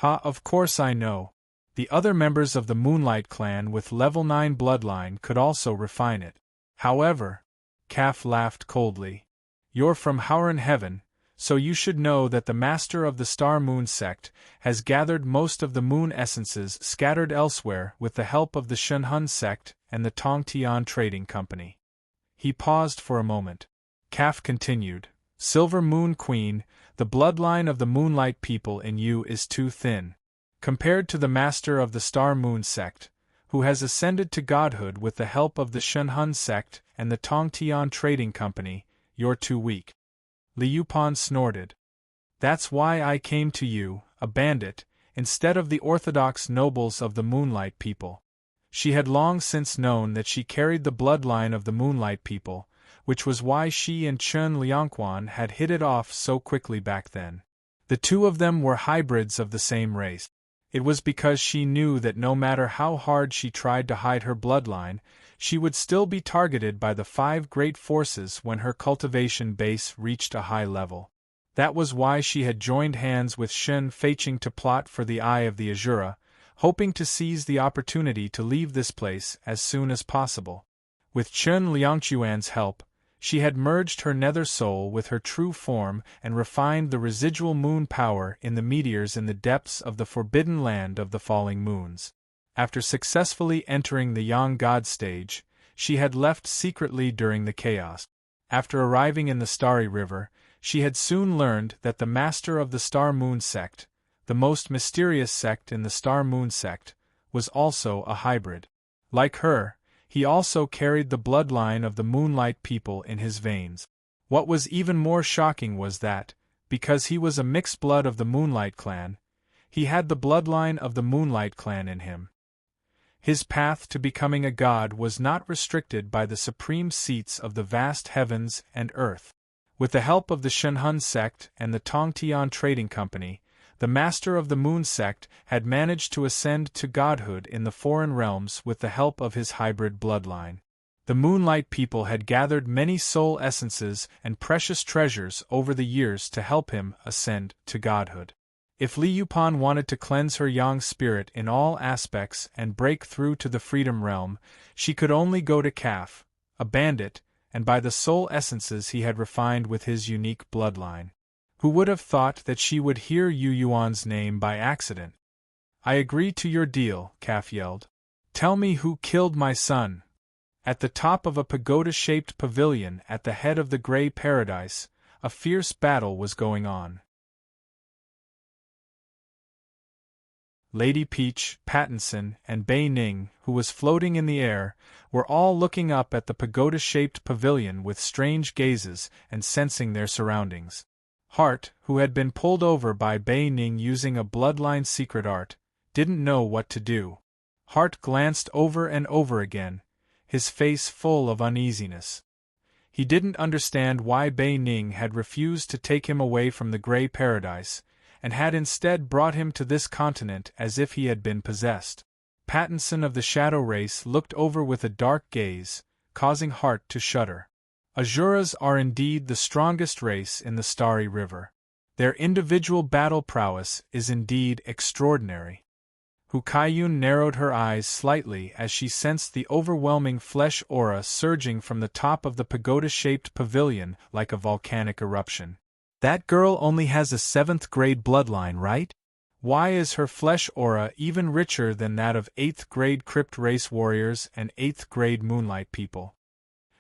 Of course I know. The other members of the Moonlight clan with level 9 bloodline could also refine it. However, Calf laughed coldly. You're from Howren Heaven, so you should know that the master of the Star Moon sect has gathered most of the moon essences scattered elsewhere with the help of the Shunhun sect and the Tongtian Trading Company. He paused for a moment. Calf continued, Silver Moon Queen, the bloodline of the Moonlight people in you is too thin. Compared to the master of the Star Moon sect, who has ascended to godhood with the help of the Shunhun sect and the Tongtian Trading Company, you're too weak. Liupan snorted. That's why I came to you, a bandit, instead of the orthodox nobles of the Moonlight people. She had long since known that she carried the bloodline of the Moonlight people, which was why she and Chen Liangquan had hit it off so quickly back then. The two of them were hybrids of the same race. It was because she knew that no matter how hard she tried to hide her bloodline, she would still be targeted by the 5 great forces when her cultivation base reached a high level. That was why she had joined hands with Shen Feiqing to plot for the Eye of the Azura, hoping to seize the opportunity to leave this place as soon as possible. With Chen Liangquan's help, she had merged her nether soul with her true form and refined the residual moon power in the meteors in the depths of the forbidden land of the falling moons. After successfully entering the Yang God stage, she had left secretly during the chaos. After arriving in the Starry River, she had soon learned that the master of the Star Moon sect, the most mysterious sect in the Star Moon sect, was also a hybrid. Like her, he also carried the bloodline of the Moonlight people in his veins. What was even more shocking was that, because he was a mixed blood of the Moonlight clan, he had the bloodline of the Moonlight clan in him. His path to becoming a god was not restricted by the supreme seats of the vast heavens and earth. With the help of the Shunhun sect and the Tongtian Trading Company, the master of the Moon sect had managed to ascend to godhood in the foreign realms with the help of his hybrid bloodline. The Moonlight people had gathered many soul essences and precious treasures over the years to help him ascend to godhood. If Liupan wanted to cleanse her Yang spirit in all aspects and break through to the Freedom Realm, she could only go to Calf, a bandit, and buy the soul essences he had refined with his unique bloodline. Who would have thought that she would hear Yu Yuan's name by accident? I agree to your deal, Calf yelled. Tell me who killed my son. At the top of a pagoda-shaped pavilion at the head of the Grey Paradise, a fierce battle was going on. Lady Peach, Pattinson, and Bei Ning, who was floating in the air, were all looking up at the pagoda-shaped pavilion with strange gazes and sensing their surroundings. Hart, who had been pulled over by Bei Ning using a bloodline secret art, didn't know what to do. Hart glanced over and over again, his face full of uneasiness. He didn't understand why Bei Ning had refused to take him away from the Grey Paradise, and had instead brought him to this continent as if he had been possessed. Pattinson of the Shadow Race looked over with a dark gaze, causing Hart to shudder. Asuras are indeed the strongest race in the Starry River. Their individual battle prowess is indeed extraordinary. Hukaiyun narrowed her eyes slightly as she sensed the overwhelming flesh aura surging from the top of the pagoda-shaped pavilion like a volcanic eruption. That girl only has a 7th grade bloodline, right? Why is her flesh aura even richer than that of 8th grade crypt race warriors and 8th grade moonlight people?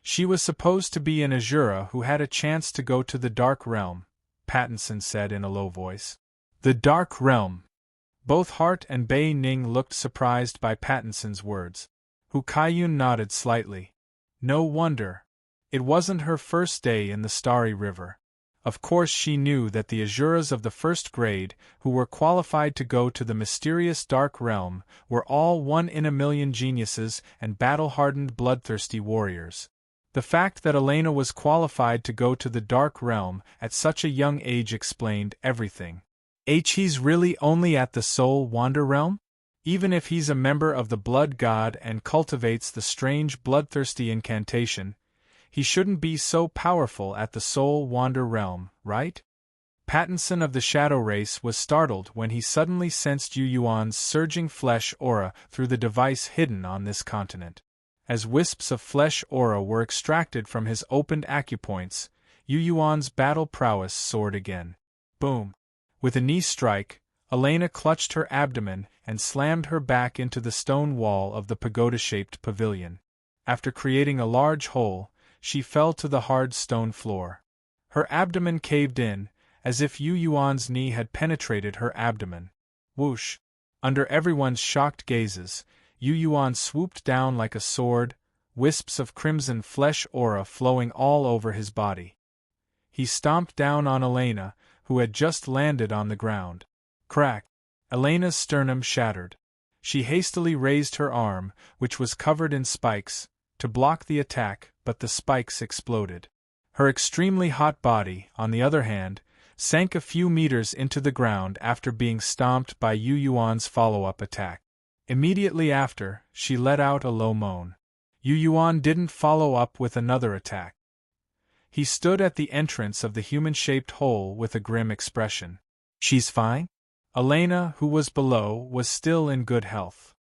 She was supposed to be an Asura who had a chance to go to the Dark Realm, Pattinson said in a low voice. The Dark Realm. Both Hart and Bei Ning looked surprised by Pattinson's words. Hukaiyun nodded slightly. No wonder. It wasn't her first day in the Starry River. Of course she knew that the Asuras of the 1st grade, who were qualified to go to the mysterious Dark Realm, were all 1 in a million geniuses and battle-hardened bloodthirsty warriors. The fact that Elena was qualified to go to the Dark Realm at such a young age explained everything. He's really only at the Soul Wander Realm? Even if he's a member of the Blood God and cultivates the strange bloodthirsty incantation, he shouldn't be so powerful at the Soul Wander Realm, right? Pattinson of the Shadow Race was startled when he suddenly sensed Yu Yuan's surging flesh aura through the device hidden on this continent. As wisps of flesh aura were extracted from his opened acupoints, Yu Yuan's battle prowess soared again. Boom! With a knee strike, Elena clutched her abdomen and slammed her back into the stone wall of the pagoda-shaped pavilion. After creating a large hole, she fell to the hard stone floor. Her abdomen caved in, as if Yu Yuan's knee had penetrated her abdomen. Whoosh! Under everyone's shocked gazes, Yu Yuan swooped down like a sword, wisps of crimson flesh aura flowing all over his body. He stomped down on Elena, who had just landed on the ground. Crack! Elena's sternum shattered. She hastily raised her arm, which was covered in spikes, to block the attack, but the spikes exploded. Her extremely hot body, on the other hand, sank a few meters into the ground after being stomped by Yu Yuan's follow-up attack. Immediately after, she let out a low moan. Yu Yuan didn't follow up with another attack. He stood at the entrance of the human-shaped hole with a grim expression. She's fine? Elena, who was below, was still in good health.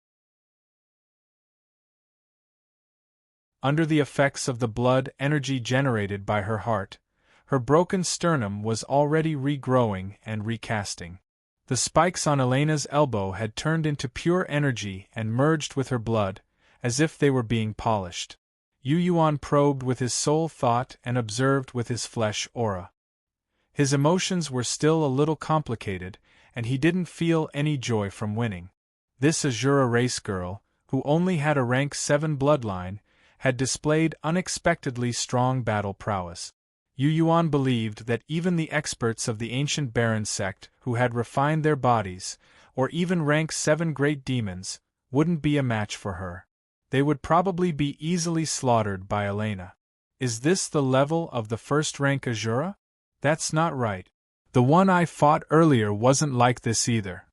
Under the effects of the blood energy generated by her heart, her broken sternum was already regrowing and recasting. The spikes on Elena's elbow had turned into pure energy and merged with her blood, as if they were being polished. Yu Yuan probed with his soul thought and observed with his flesh aura. His emotions were still a little complicated, and he didn't feel any joy from winning. This Asura race girl, who only had a rank 7 bloodline, had displayed unexpectedly strong battle prowess. Yu Yuan believed that even the experts of the ancient Baron sect who had refined their bodies, or even rank 7 great demons, wouldn't be a match for her. They would probably be easily slaughtered by Elena. Is this the level of the 1st rank Asura? That's not right. The one I fought earlier wasn't like this either.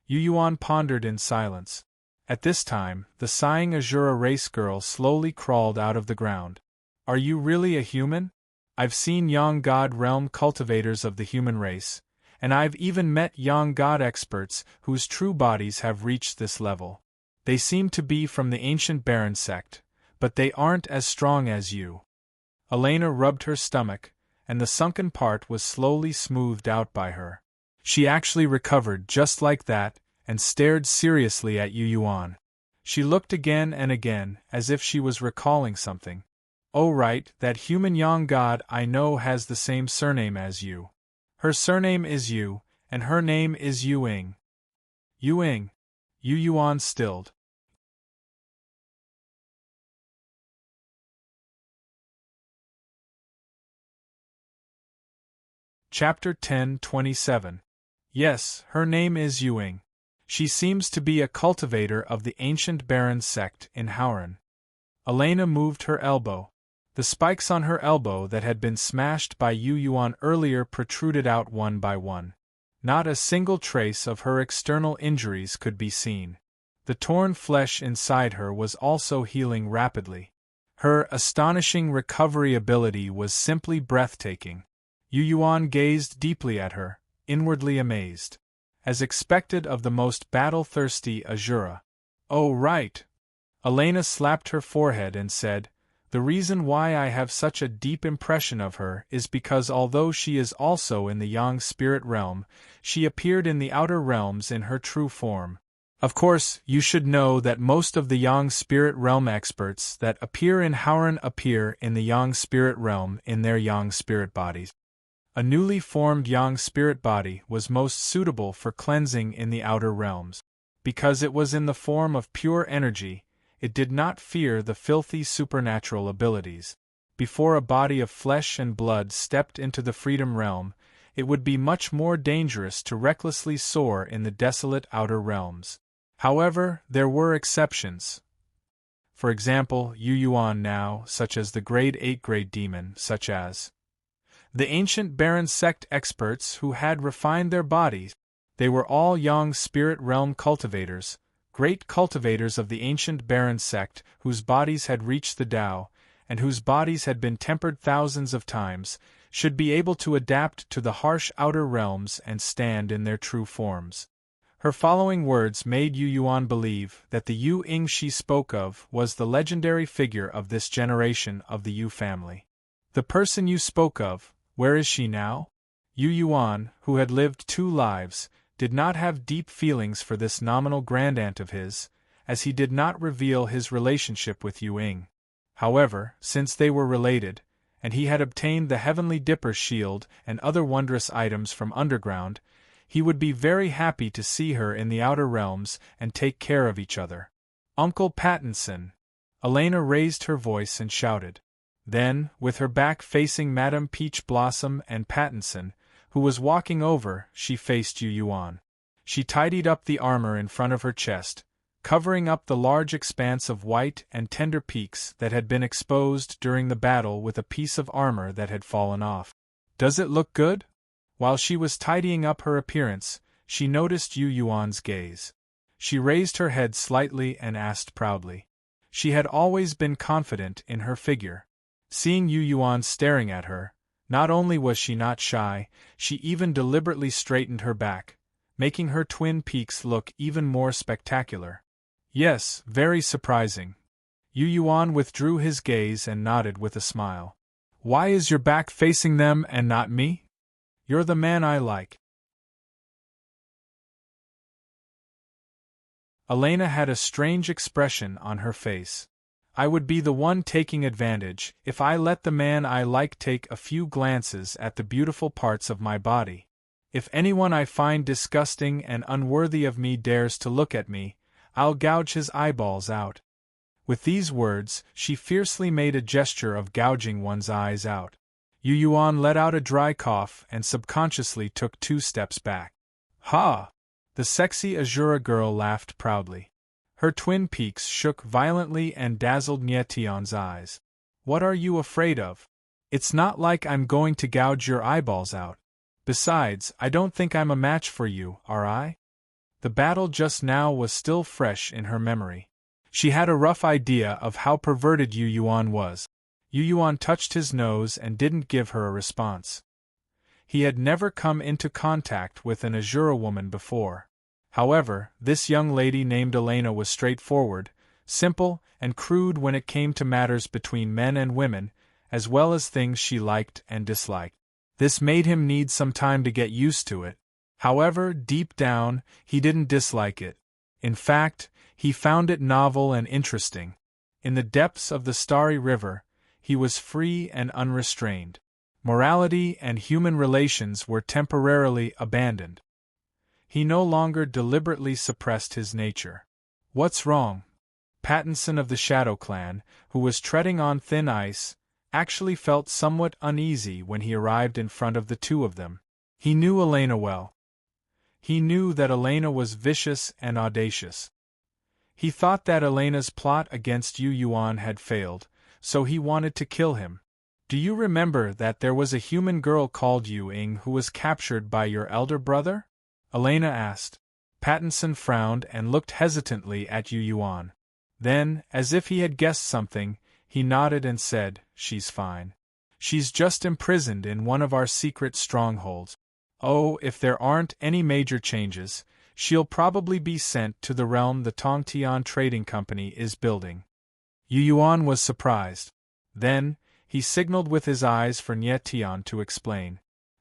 Yu Yuan pondered in silence. At this time, the sighing Asura race girl slowly crawled out of the ground. Are you really a human? I've seen Yang God realm cultivators of the human race, and I've even met Yang God experts whose true bodies have reached this level. They seem to be from the ancient Baron sect, but they aren't as strong as you. Elena rubbed her stomach, and the sunken part was slowly smoothed out by her. She actually recovered just like that, and stared seriously at Yu Yuan. She looked again and again, as if she was recalling something. Oh right, that human Yang God I know has the same surname as you. Her surname is Yu, and her name is Yuing. Yuing. Yu Yuan stilled. Chapter 10:27. Yes, her name is Yuing. She seems to be a cultivator of the ancient Baron sect in Hauran. Elena moved her elbow. The spikes on her elbow that had been smashed by Yu Yuan earlier protruded out one by one. Not a single trace of her external injuries could be seen. The torn flesh inside her was also healing rapidly. Her astonishing recovery ability was simply breathtaking. Yu Yuan gazed deeply at her, inwardly amazed. As expected of the most battle-thirsty Azura. Oh right! Elena slapped her forehead and said, "The reason why I have such a deep impression of her is because although she is also in the Yang spirit realm, she appeared in the outer realms in her true form. Of course, you should know that most of the Yang spirit realm experts that appear in Howren appear in the Yang spirit realm in their Yang spirit bodies. A newly formed Yang spirit body was most suitable for cleansing in the outer realms. Because it was in the form of pure energy, it did not fear the filthy supernatural abilities. Before a body of flesh and blood stepped into the freedom realm, it would be much more dangerous to recklessly soar in the desolate outer realms. However, there were exceptions. For example, Yu Yuan now, such as the grade 8 grade demon, such as the ancient Baron sect experts who had refined their bodies. They were all Yang spirit realm cultivators, great cultivators of the ancient Baron sect whose bodies had reached the Tao, and whose bodies had been tempered thousands of times, should be able to adapt to the harsh outer realms and stand in their true forms. Her following words made Yu Yuan believe that the Yu Ying she spoke of was the legendary figure of this generation of the Yu family. The person you spoke of, where is she now? Yu Yuan, who had lived 2 lives, did not have deep feelings for this nominal grandaunt of his, as he did not reveal his relationship with Yu Ying. However, since they were related, and he had obtained the Heavenly Dipper shield and other wondrous items from underground, he would be very happy to see her in the outer realms and take care of each other. Uncle Pattinson! Elena raised her voice and shouted. Then, with her back facing Madame Peach Blossom and Pattinson, who was walking over, she faced Yu Yuan. She tidied up the armor in front of her chest, covering up the large expanse of white and tender peaks that had been exposed during the battle with a piece of armor that had fallen off. "Does it look good?" While she was tidying up her appearance, she noticed Yu Yuan's gaze. She raised her head slightly and asked proudly. She had always been confident in her figure. Seeing Yu Yuan staring at her, not only was she not shy, she even deliberately straightened her back, making her twin peaks look even more spectacular. "Yes, very surprising." Yu Yuan withdrew his gaze and nodded with a smile. "Why is your back facing them and not me? You're the man I like." Elena had a strange expression on her face. "I would be the one taking advantage if I let the man I like take a few glances at the beautiful parts of my body. If anyone I find disgusting and unworthy of me dares to look at me, I'll gouge his eyeballs out." With these words, she fiercely made a gesture of gouging one's eyes out. Yu Yuan let out a dry cough and subconsciously took 2 steps back. "Ha!" The sexy Azura girl laughed proudly. Her twin peaks shook violently and dazzled Nye Tion's eyes. "What are you afraid of? It's not like I'm going to gouge your eyeballs out. Besides, I don't think I'm a match for you, are I?" The battle just now was still fresh in her memory. She had a rough idea of how perverted Yu Yuan was. Yu Yuan touched his nose and didn't give her a response. He had never come into contact with an Azura woman before. However, this young lady named Elena was straightforward, simple, and crude when it came to matters between men and women, as well as things she liked and disliked. This made him need some time to get used to it. However, deep down, he didn't dislike it. In fact, he found it novel and interesting. In the depths of the starry river, he was free and unrestrained. Morality and human relations were temporarily abandoned. He no longer deliberately suppressed his nature. "What's wrong?" Pattinson of the Shadow Clan, who was treading on thin ice, actually felt somewhat uneasy when he arrived in front of the 2 of them. He knew Elena well. He knew that Elena was vicious and audacious. He thought that Elena's plot against Yu Yuan had failed, so he wanted to kill him. "Do you remember that there was a human girl called Yu Ying who was captured by your elder brother?" Elena asked. Pattinson frowned and looked hesitantly at Yu Yuan. Then, as if he had guessed something, he nodded and said, "She's fine. She's just imprisoned in one of our secret strongholds. Oh, if there aren't any major changes, she'll probably be sent to the realm the Tongtian Trading Company is building." Yu Yuan was surprised. Then, he signaled with his eyes for Nie Tian to explain.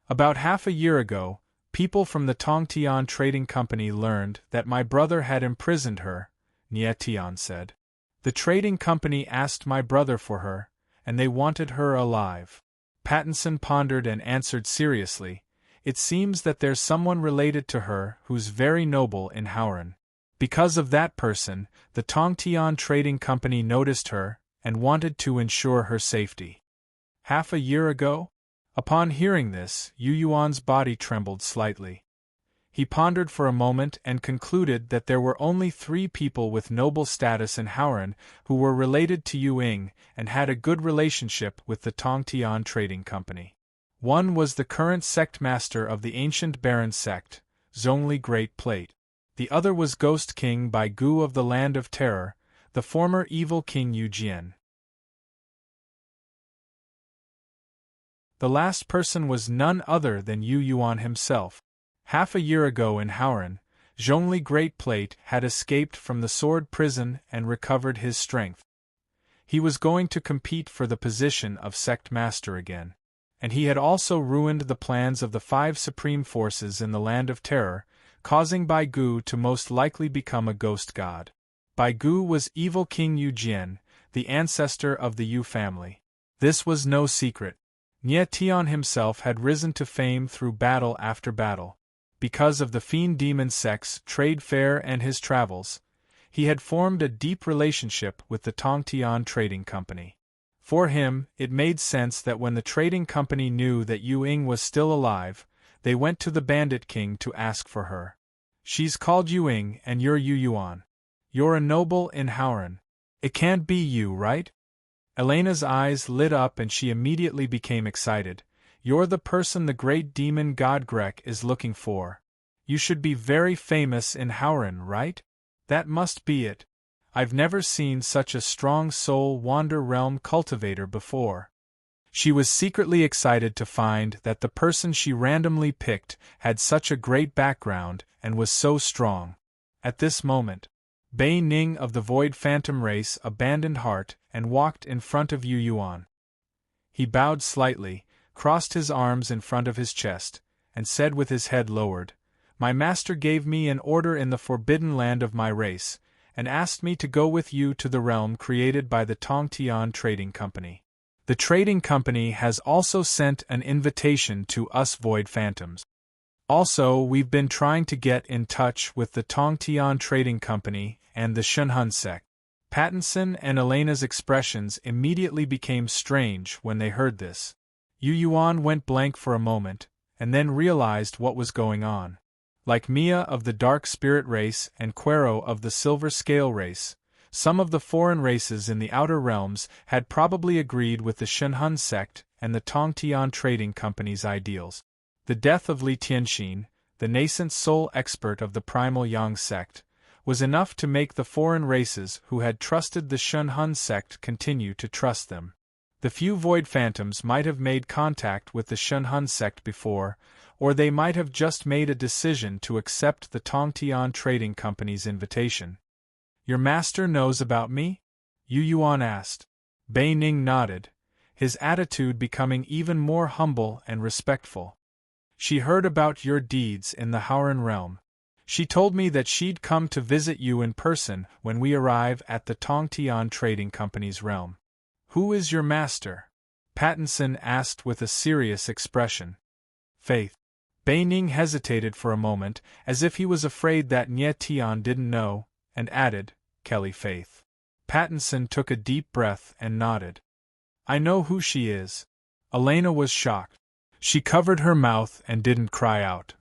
"About half a year ago, people from the Tongtian Trading Company learned that my brother had imprisoned her," Nie Tian said. "The trading company asked my brother for her, and they wanted her alive." Pattinson pondered and answered seriously, "It seems that there's someone related to her who's very noble in Howren. Because of that person, the Tongtian Trading Company noticed her and wanted to ensure her safety." "Half a year ago?" Upon hearing this, Yu Yuan's body trembled slightly. He pondered for a moment and concluded that there were only 3 people with noble status in Howren who were related to Yu Ying and had a good relationship with the Tongtian Trading Company. One was the current sect master of the ancient Baron sect, Zhongli Great Plate. The other was Ghost King Bai Gu of the Land of Terror, the former evil King Yu Jian. The last person was none other than Yu Yuan himself. Half a year ago in Howren, Zhongli Great Plate had escaped from the sword prison and recovered his strength. He was going to compete for the position of sect master again. And he had also ruined the plans of the 5 supreme forces in the Land of Terror, causing Bai Gu to most likely become a ghost god. Bai Gu was evil King Yu Jian, the ancestor of the Yu family. This was no secret. Nie Tian himself had risen to fame through battle after battle. Because of the Fiend Demon Sect's trade fair and his travels, he had formed a deep relationship with the Tongtian Trading Company. For him, it made sense that when the trading company knew that Yu Ying was still alive, they went to the Bandit King to ask for her. "She's called Yu Ying and you're Yu Yuan. You're a noble in Howren. It can't be you, right?" Elena's eyes lit up and she immediately became excited. "You're the person the great demon god Grek is looking for. You should be very famous in Howren, right? That must be it. I've never seen such a strong soul wander realm cultivator before." She was secretly excited to find that the person she randomly picked had such a great background and was so strong. At this moment, Bei Ning of the Void Phantom race abandoned heart and walked in front of Yu Yuan. He bowed slightly, crossed his arms in front of his chest, and said with his head lowered, "My master gave me an order in the forbidden land of my race, and asked me to go with you to the realm created by the Tongtian Trading Company. The trading company has also sent an invitation to us Void Phantoms. Also, we've been trying to get in touch with the Tongtian Trading Company and the Shunhun sect." Pattinson and Elena's expressions immediately became strange when they heard this. Yu Yuan went blank for a moment, and then realized what was going on. Like Mia of the Dark Spirit race and Quero of the Silver Scale race, some of the foreign races in the Outer Realms had probably agreed with the Shunhun sect and the Tongtian Trading Company's ideals. The death of Li Tianxin, the nascent soul expert of the Primal Yang sect, was enough to make the foreign races who had trusted the Shunhun sect continue to trust them. The few Void Phantoms might have made contact with the Shunhun sect before, or they might have just made a decision to accept the Tongtian Trading Company's invitation. "Your master knows about me?" Yu Yuan asked. Bei Ning nodded, his attitude becoming even more humble and respectful. "She heard about your deeds in the Howren realm. She told me that she'd come to visit you in person when we arrive at the Tongtian Trading Company's realm." "Who is your master?" Pattinson asked with a serious expression. "Faith." Bei Ning hesitated for a moment, as if he was afraid that Nie Tian didn't know, and added, "Kelly Faith." Pattinson took a deep breath and nodded. "I know who she is." Elena was shocked. She covered her mouth and didn't cry out.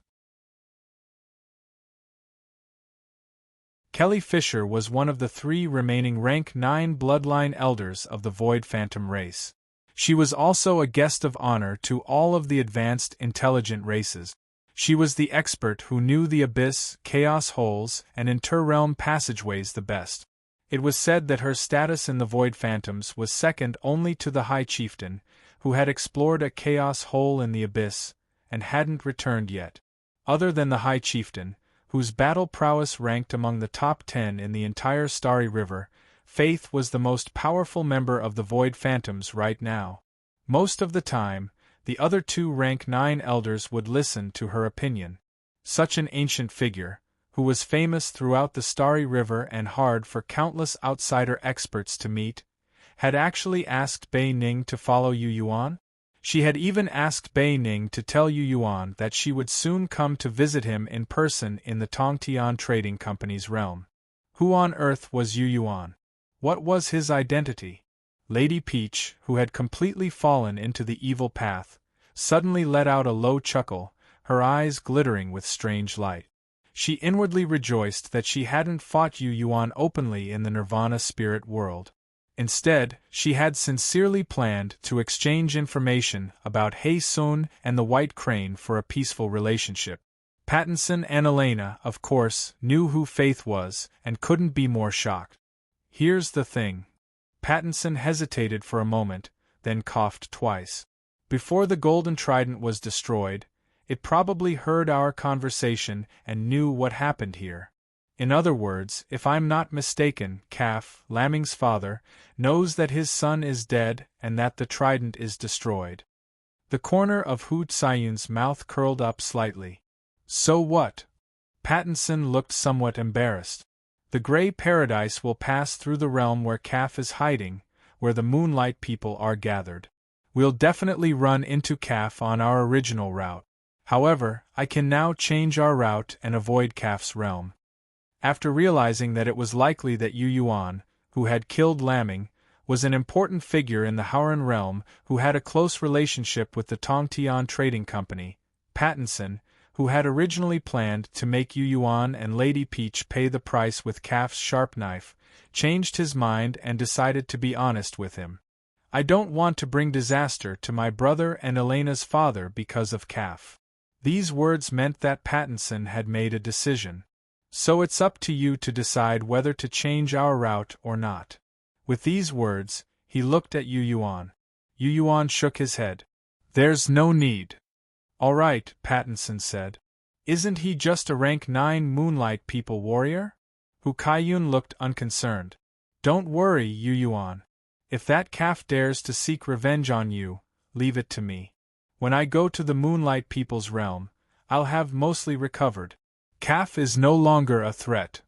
Kelly Fisher was one of the 3 remaining rank 9 bloodline elders of the Void Phantom race. She was also a guest of honor to all of the advanced intelligent races. She was the expert who knew the abyss, chaos holes, and inter-realm passageways the best. It was said that her status in the Void Phantoms was second only to the High Chieftain, who had explored a chaos hole in the abyss, and hadn't returned yet. Other than the High Chieftain, whose battle prowess ranked among the top 10 in the entire Starry River, Faith was the most powerful member of the Void Phantoms right now. Most of the time, the other two rank 9 elders would listen to her opinion. Such an ancient figure, who was famous throughout the Starry River and hard for countless outsider experts to meet, had actually asked Bei Ning to follow Yu Yuan? She had even asked Bei Ning to tell Yu Yuan that she would soon come to visit him in person in the Tongtian Trading Company's realm. Who on earth was Yu Yuan? What was his identity? Lady Peach, who had completely fallen into the evil path, suddenly let out a low chuckle, her eyes glittering with strange light. She inwardly rejoiced that she hadn't fought Yu Yuan openly in the Nirvana spirit world. Instead, she had sincerely planned to exchange information about Hei Sun and the White Crane for a peaceful relationship. Pattinson and Elena, of course, knew who Faith was and couldn't be more shocked. Here's the thing. Pattinson hesitated for a moment, then coughed twice. Before the Golden Trident was destroyed, it probably heard our conversation and knew what happened here. In other words, if I'm not mistaken, Calf, Lamming's father, knows that his son is dead and that the trident is destroyed. The corner of Hu Tsayun's mouth curled up slightly. So what? Pattinson looked somewhat embarrassed. The Grey Paradise will pass through the realm where Calf is hiding, where the Moonlight people are gathered. We'll definitely run into Calf on our original route. However, I can now change our route and avoid Calf's realm. After realizing that it was likely that Yu Yuan, who had killed Lamming, was an important figure in the Howran realm who had a close relationship with the Tongtian Trading Company, Pattinson, who had originally planned to make Yu Yuan and Lady Peach pay the price with Calf's sharp knife, changed his mind and decided to be honest with him. I don't want to bring disaster to my brother and Elena's father because of Calf. These words meant that Pattinson had made a decision. So it's up to you to decide whether to change our route or not. With these words, he looked at Yu Yuan. Yu Yuan shook his head. There's no need. All right, Pattinson said. Isn't he just a rank 9 Moonlight People warrior? Hu Kaiyun looked unconcerned. Don't worry, Yu Yuan. If that calf dares to seek revenge on you, leave it to me. When I go to the Moonlight People's realm, I'll have mostly recovered. Calf is no longer a threat.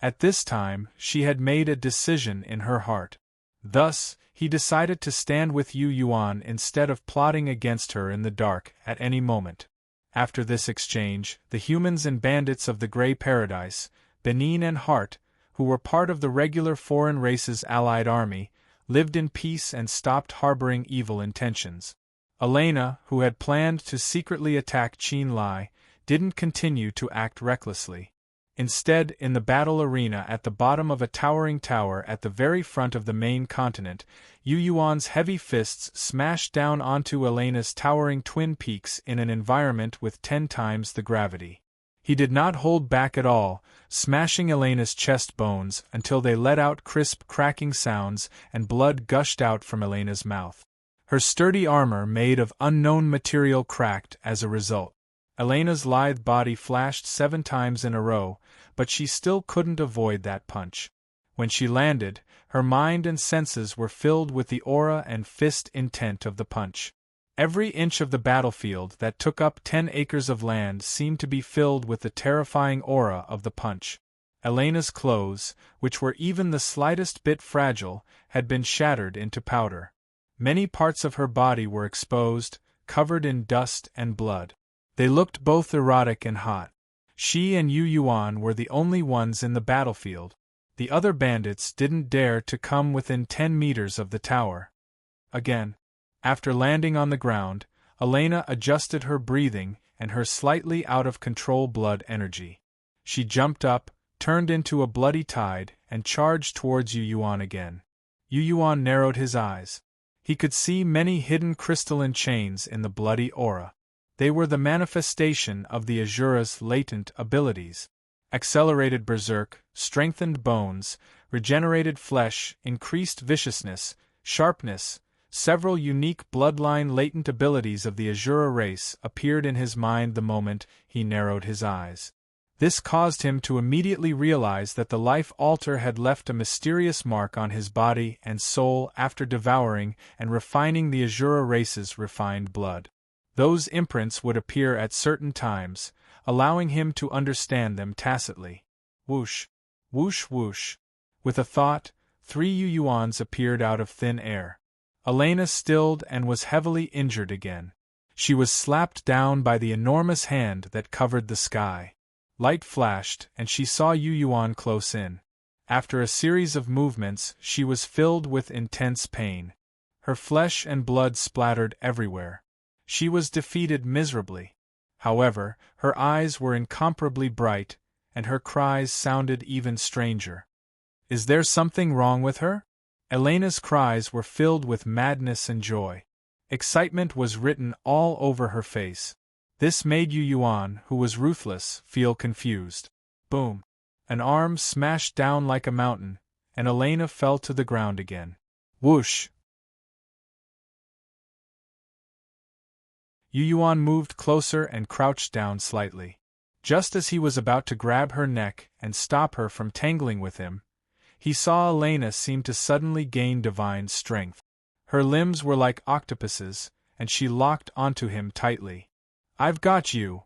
At this time, she had made a decision in her heart. Thus, he decided to stand with Yu Yuan instead of plotting against her in the dark at any moment. After this exchange, the humans and bandits of the Grey Paradise, Benin and Hart, who were part of the regular foreign race's allied army, lived in peace and stopped harboring evil intentions. Elena, who had planned to secretly attack Qin Lai, didn't continue to act recklessly. Instead, in the battle arena at the bottom of a towering tower at the very front of the main continent, Yu Yuan's heavy fists smashed down onto Elena's towering twin peaks in an environment with 10 times the gravity. He did not hold back at all, smashing Elena's chest bones until they let out crisp cracking sounds and blood gushed out from Elena's mouth. Her sturdy armor made of unknown material cracked as a result. Elena's lithe body flashed 7 times in a row, but she still couldn't avoid that punch. When she landed, her mind and senses were filled with the aura and fist intent of the punch. Every inch of the battlefield that took up 10 acres of land seemed to be filled with the terrifying aura of the punch. Elena's clothes, which were even the slightest bit fragile, had been shattered into powder. Many parts of her body were exposed, covered in dust and blood. They looked both erotic and hot. She and Yu Yuan were the only ones in the battlefield. The other bandits didn't dare to come within 10 meters of the tower. Again, after landing on the ground, Elena adjusted her breathing and her slightly out-of-control blood energy. She jumped up, turned into a bloody tide, and charged towards Yu Yuan again. Yu Yuan narrowed his eyes. He could see many hidden crystalline chains in the bloody aura. They were the manifestation of the Azura's latent abilities. Accelerated berserk, strengthened bones, regenerated flesh, increased viciousness, sharpness. Several unique bloodline latent abilities of the Azura race appeared in his mind the moment he narrowed his eyes. This caused him to immediately realize that the life altar had left a mysterious mark on his body and soul after devouring and refining the Azura race's refined blood. Those imprints would appear at certain times, allowing him to understand them tacitly. Whoosh! Whoosh whoosh! With a thought, 3 Yuyuans appeared out of thin air. Elena stilled and was heavily injured again. She was slapped down by the enormous hand that covered the sky. Light flashed, and she saw Yuyuan close in. After a series of movements, she was filled with intense pain. Her flesh and blood splattered everywhere. She was defeated miserably. However, her eyes were incomparably bright, and her cries sounded even stranger. Is there something wrong with her? Elena's cries were filled with madness and joy. Excitement was written all over her face. This made Yuyuan, who was ruthless, feel confused. Boom! An arm smashed down like a mountain, and Elena fell to the ground again. Whoosh! Yuyuan moved closer and crouched down slightly. Just as he was about to grab her neck and stop her from tangling with him, he saw Elena seem to suddenly gain divine strength. Her limbs were like octopuses, and she locked onto him tightly. I've got you!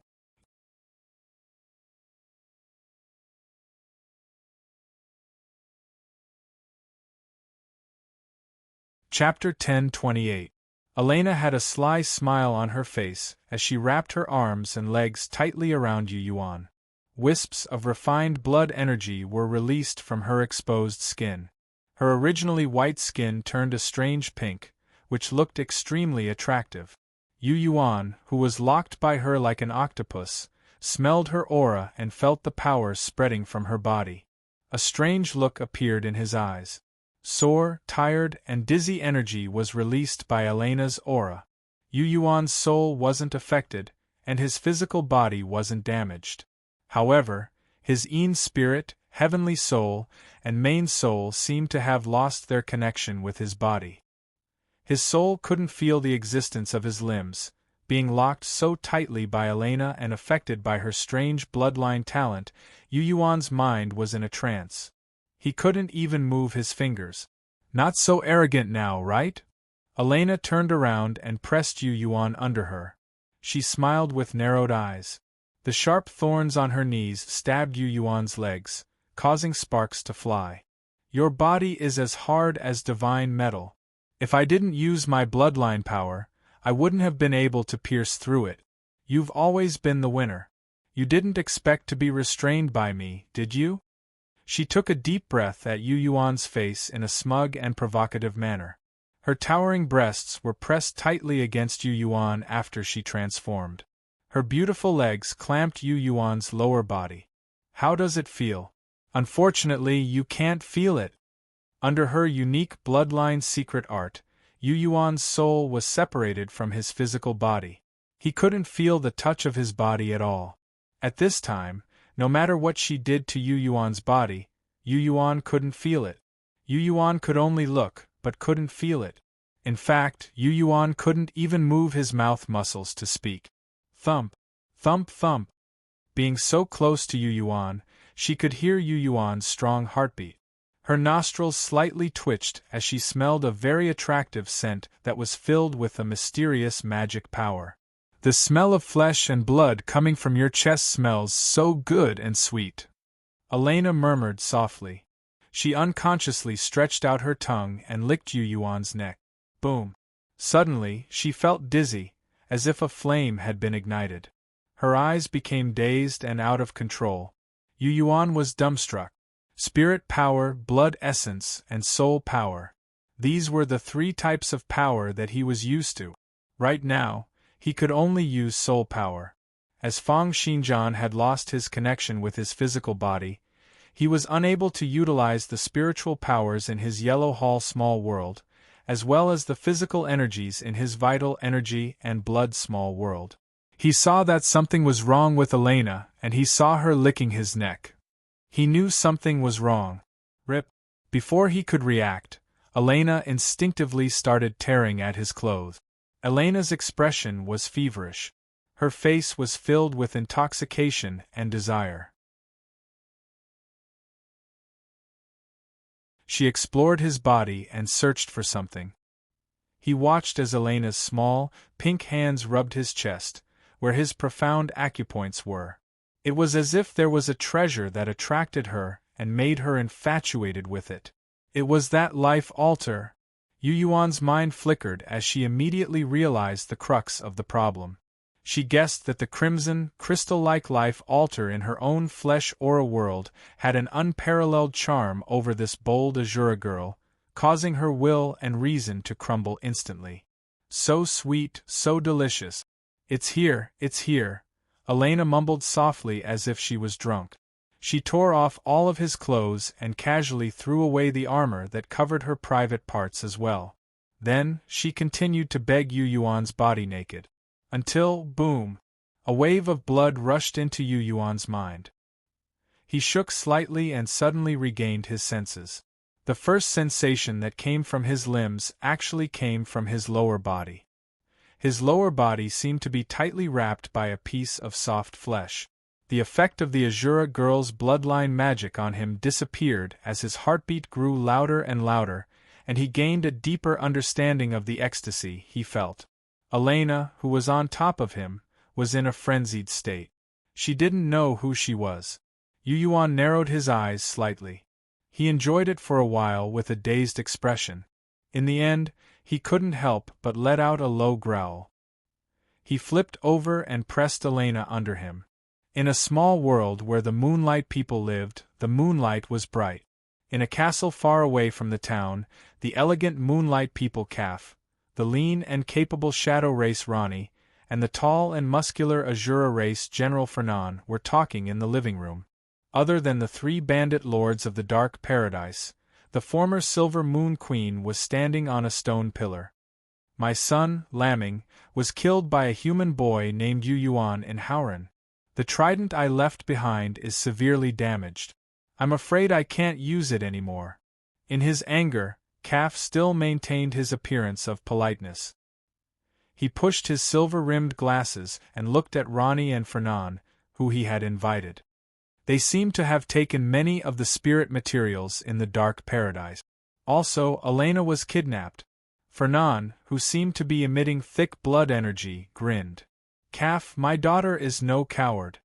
Chapter 10:28. Elena had a sly smile on her face as she wrapped her arms and legs tightly around Yuyuan. Wisps of refined blood energy were released from her exposed skin. Her originally white skin turned a strange pink, which looked extremely attractive. Yuyuan, who was locked by her like an octopus, smelled her aura and felt the power spreading from her body. A strange look appeared in his eyes. Sore, tired, and dizzy energy was released by Elena's aura. Yuyuan's soul wasn't affected, and his physical body wasn't damaged. However, his Een spirit, heavenly soul, and main soul seemed to have lost their connection with his body. His soul couldn't feel the existence of his limbs, being locked so tightly by Elena and affected by her strange bloodline talent. Yuyuan's mind was in a trance. He couldn't even move his fingers. Not so arrogant now, right? Elena turned around and pressed Yuyuan under her. She smiled with narrowed eyes. The sharp thorns on her knees stabbed Yuyuan's legs, causing sparks to fly. Your body is as hard as divine metal. If I didn't use my bloodline power, I wouldn't have been able to pierce through it. You've always been the winner. You didn't expect to be restrained by me, did you? She took a deep breath at Yuyuan's face in a smug and provocative manner. Her towering breasts were pressed tightly against Yuyuan after she transformed. Her beautiful legs clamped Yuyuan's lower body. How does it feel? Unfortunately, you can't feel it. Under her unique bloodline secret art, Yuyuan's soul was separated from his physical body. He couldn't feel the touch of his body at all. At this time, no matter what she did to Yuyuan's body, Yuyuan couldn't feel it. Yuyuan could only look, but couldn't feel it. In fact, Yuyuan couldn't even move his mouth muscles to speak. Thump, thump, thump. Being so close to Yuyuan, she could hear Yuyuan's strong heartbeat. Her nostrils slightly twitched as she smelled a very attractive scent that was filled with a mysterious magic power. The smell of flesh and blood coming from your chest smells so good and sweet. Elena murmured softly. She unconsciously stretched out her tongue and licked Yuyuan's neck. Boom. Suddenly, she felt dizzy, as if a flame had been ignited. Her eyes became dazed and out of control. Yuyuan was dumbstruck. Spirit power, blood essence, and soul power. These were the 3 types of power that he was used to. Right now, he could only use soul power. As Fang Xinjian had lost his connection with his physical body, he was unable to utilize the spiritual powers in his Yellow Hall small world, as well as the physical energies in his vital energy and blood small world. He saw that something was wrong with Elena, and he saw her licking his neck. He knew something was wrong. Rip. Before he could react, Elena instinctively started tearing at his clothes. Elena's expression was feverish. Her face was filled with intoxication and desire. She explored his body and searched for something. He watched as Elena's small, pink hands rubbed his chest, where his profound acupoints were. It was as if there was a treasure that attracted her and made her infatuated with it. It was that life altar. Yu Yuan's mind flickered as she immediately realized the crux of the problem. She guessed that the crimson, crystal-like life altar in her own flesh aura world had an unparalleled charm over this bold Azura girl, causing her will and reason to crumble instantly. So sweet, so delicious. It's here, Elena mumbled softly as if she was drunk. She tore off all of his clothes and casually threw away the armor that covered her private parts as well. Then, she continued to beg Yu Yuan's body naked. Until, boom! A wave of blood rushed into Yu Yuan's mind. He shook slightly and suddenly regained his senses. The first sensation that came from his limbs actually came from his lower body. His lower body seemed to be tightly wrapped by a piece of soft flesh. The effect of the Azura girl's bloodline magic on him disappeared as his heartbeat grew louder and louder, and he gained a deeper understanding of the ecstasy he felt. Elena, who was on top of him, was in a frenzied state. She didn't know who she was. Yu Yuan narrowed his eyes slightly. He enjoyed it for a while with a dazed expression. In the end, he couldn't help but let out a low growl. He flipped over and pressed Elena under him. In a small world where the Moonlight people lived, the moonlight was bright. In a castle far away from the town, the elegant Moonlight people Kaf, the lean and capable Shadow race Rani, and the tall and muscular Azura race General Fernan were talking in the living room. Other than the 3 bandit lords of the Dark Paradise, the former Silver Moon Queen was standing on a stone pillar. My son, Lambing, was killed by a human boy named Yu Yuan in Howran. The trident I left behind is severely damaged. I'm afraid I can't use it anymore. In his anger, Kaf still maintained his appearance of politeness. He pushed his silver-rimmed glasses and looked at Rani and Fernan, who he had invited. They seemed to have taken many of the spirit materials in the Dark Paradise. Also, Elena was kidnapped. Fernan, who seemed to be emitting thick blood energy, grinned. Kaf, my daughter is no coward.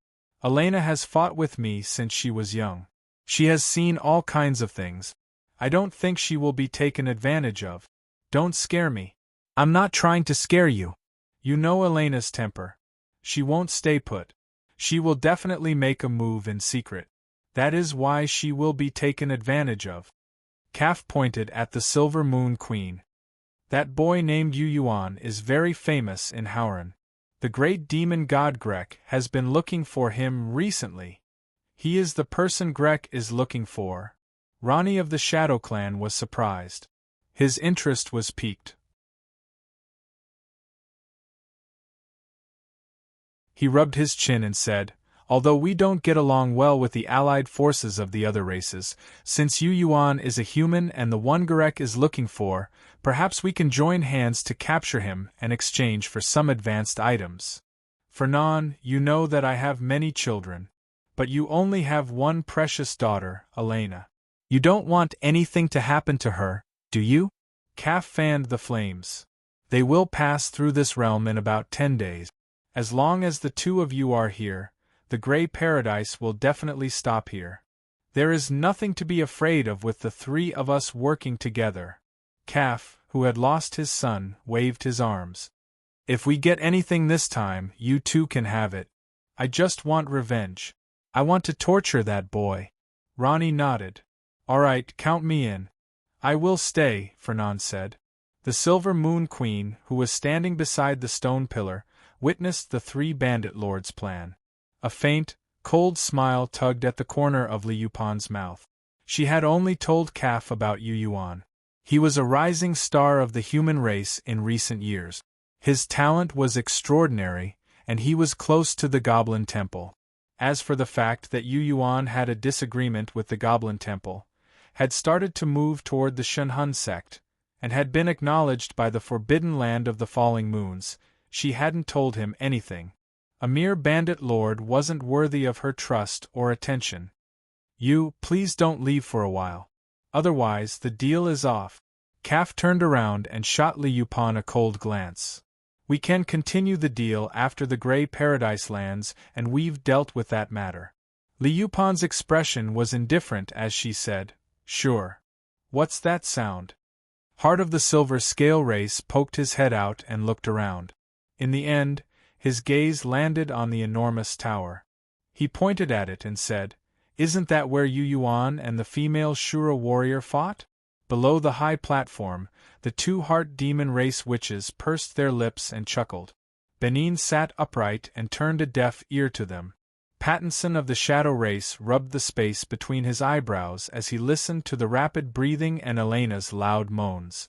Elena has fought with me since she was young. She has seen all kinds of things. I don't think she will be taken advantage of. Don't scare me. I'm not trying to scare you. You know Elena's temper. She won't stay put. She will definitely make a move in secret. That is why she will be taken advantage of. Kaf pointed at the Silver Moon Queen. That boy named Yu Yuan is very famous in Howran. The great demon god Grek has been looking for him recently. He is the person Grek is looking for. Rani of the Shadow Clan was surprised. His interest was piqued. He rubbed his chin and said, although we don't get along well with the allied forces of the other races, since Yu Yuan is a human and the one Garek is looking for, perhaps we can join hands to capture him and exchange for some advanced items. Fernan, you know that I have many children. But you only have one precious daughter, Elena. You don't want anything to happen to her, do you? Kaf fanned the flames. They will pass through this realm in about 10 days. As long as the 2 of you are here, the Grey Paradise will definitely stop here. There is nothing to be afraid of with the 3 of us working together. Kaf, who had lost his son, waved his arms. If we get anything this time, you 2 can have it. I just want revenge. I want to torture that boy. Rani nodded. All right, count me in. I will stay, Fernan said. The Silver Moon Queen, who was standing beside the stone pillar, witnessed the 3 bandit lords' plan. A faint, cold smile tugged at the corner of Li Yupan's mouth. She had only told Kaf about Yu Yuan. He was a rising star of the human race in recent years. His talent was extraordinary, and he was close to the Goblin Temple. As for the fact that Yu Yuan had a disagreement with the Goblin Temple, had started to move toward the Shenhun sect, and had been acknowledged by the Forbidden Land of the Falling Moons, she hadn't told him anything. A mere bandit lord wasn't worthy of her trust or attention. You, please don't leave for a while. Otherwise, the deal is off. Calf turned around and shot Li Yupan a cold glance. We can continue the deal after the Grey Paradise lands and we've dealt with that matter. Li Yupan's expression was indifferent as she said, Sure. What's that sound? Heart of the Silver Scale Race poked his head out and looked around. In the end, his gaze landed on the enormous tower. He pointed at it and said, Isn't that where Yu Yuan and the female Shura warrior fought? Below the high platform, the two heart demon race witches pursed their lips and chuckled. Benin sat upright and turned a deaf ear to them. Pattinson of the Shadow Race rubbed the space between his eyebrows as he listened to the rapid breathing and Elena's loud moans.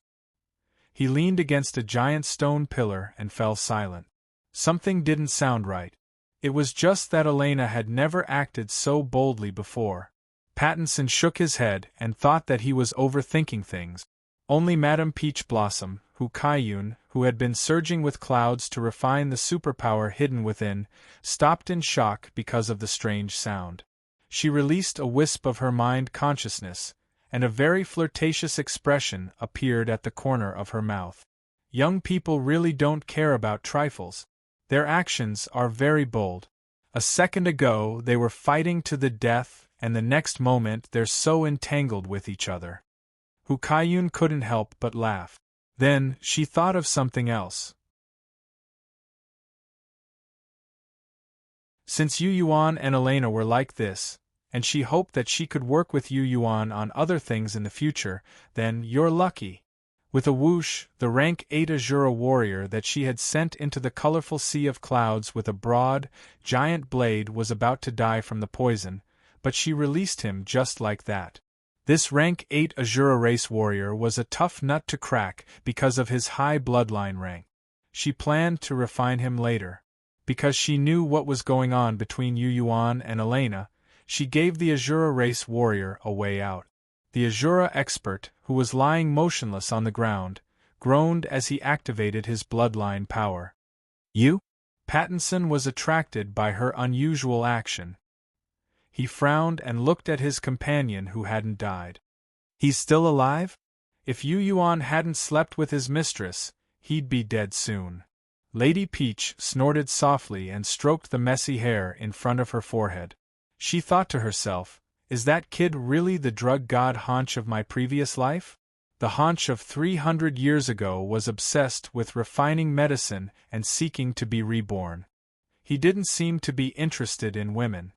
He leaned against a giant stone pillar and fell silent. Something didn't sound right. It was just that Elena had never acted so boldly before. Pattinson shook his head and thought that he was overthinking things. Only Madame Peach Blossom, Kaiyun, who had been surging with clouds to refine the superpower hidden within, stopped in shock because of the strange sound. She released a wisp of her mind consciousness, and a very flirtatious expression appeared at the corner of her mouth. Young people really don't care about trifles. Their actions are very bold. A second ago they were fighting to the death, and the next moment they're so entangled with each other. Kaiyun couldn't help but laugh. Then, she thought of something else. Since Yu Yuan and Elena were like this, and she hoped that she could work with Yu Yuan on other things in the future, then you're lucky. With a whoosh, the rank 8 Azura warrior that she had sent into the colorful sea of clouds with a broad, giant blade was about to die from the poison, but she released him just like that. This rank 8 Azura race warrior was a tough nut to crack because of his high bloodline rank. She planned to refine him later. Because she knew what was going on between Yu Yuan and Elena, she gave the Azura race warrior a way out. The Azura expert, who was lying motionless on the ground, groaned as he activated his bloodline power. You? Pattinson was attracted by her unusual action. He frowned and looked at his companion who hadn't died. He's still alive? If Yu Yuan hadn't slept with his mistress, he'd be dead soon. Lady Peach snorted softly and stroked the messy hair in front of her forehead. She thought to herself, Is that kid really the drug god Haunch of my previous life? The Haunch of 300 years ago was obsessed with refining medicine and seeking to be reborn. He didn't seem to be interested in women.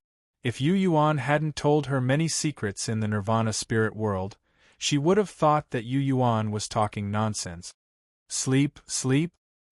If Yu Yuan hadn't told her many secrets in the Nirvana spirit world, she would have thought that Yu Yuan was talking nonsense. Sleep?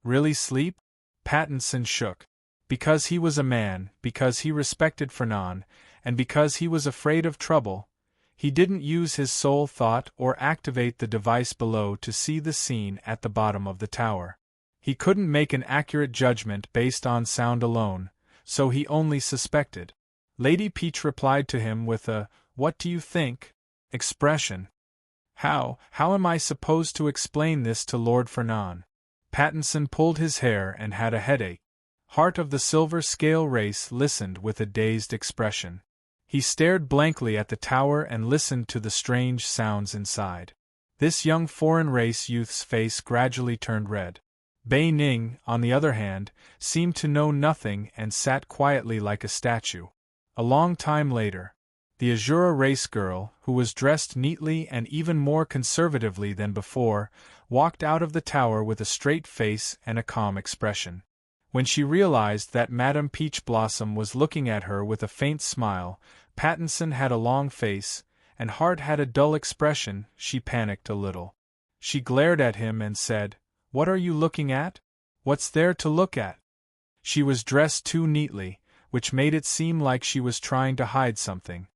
Really sleep? Pattinson shook. Because he was a man, because he respected Fernan, and because he was afraid of trouble, he didn't use his soul thought or activate the device below to see the scene at the bottom of the tower. He couldn't make an accurate judgment based on sound alone, so he only suspected. Lady Peach replied to him with a, "What do you think?" expression. How am I supposed to explain this to Lord Fernan? Pattinson pulled his hair and had a headache. Heart of the Silver Scale Race listened with a dazed expression. He stared blankly at the tower and listened to the strange sounds inside. This young foreign race youth's face gradually turned red. Bei Ning, on the other hand, seemed to know nothing and sat quietly like a statue. A long time later, the Azura race girl, who was dressed neatly and even more conservatively than before, walked out of the tower with a straight face and a calm expression. When she realized that Madame Peach Blossom was looking at her with a faint smile, Pattinson had a long face, and Hart had a dull expression, she panicked a little. She glared at him and said, "What are you looking at? What's there to look at?" She was dressed too neatly, which made it seem like she was trying to hide something.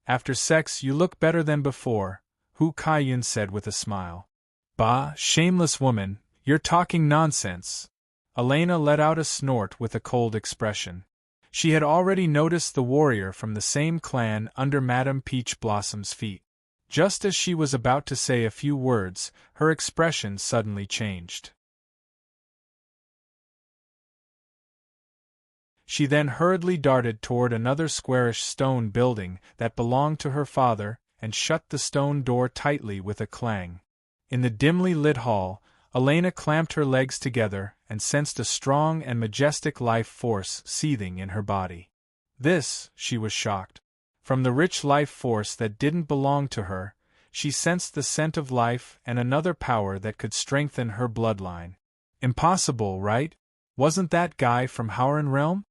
"After sex you look better than before," Hu Kaiyun said with a smile. Bah, shameless woman, you're talking nonsense. Elena let out a snort with a cold expression. She had already noticed the warrior from the same clan under Madame Peach Blossom's feet. Just as she was about to say a few words, her expression suddenly changed. She then hurriedly darted toward another squarish stone building that belonged to her father and shut the stone door tightly with a clang. In the dimly lit hall, Elena clamped her legs together and sensed a strong and majestic life force seething in her body. This, she was shocked. From the rich life force that didn't belong to her, she sensed the scent of life and another power that could strengthen her bloodline. Impossible, right? Wasn't that guy from Howren Realm?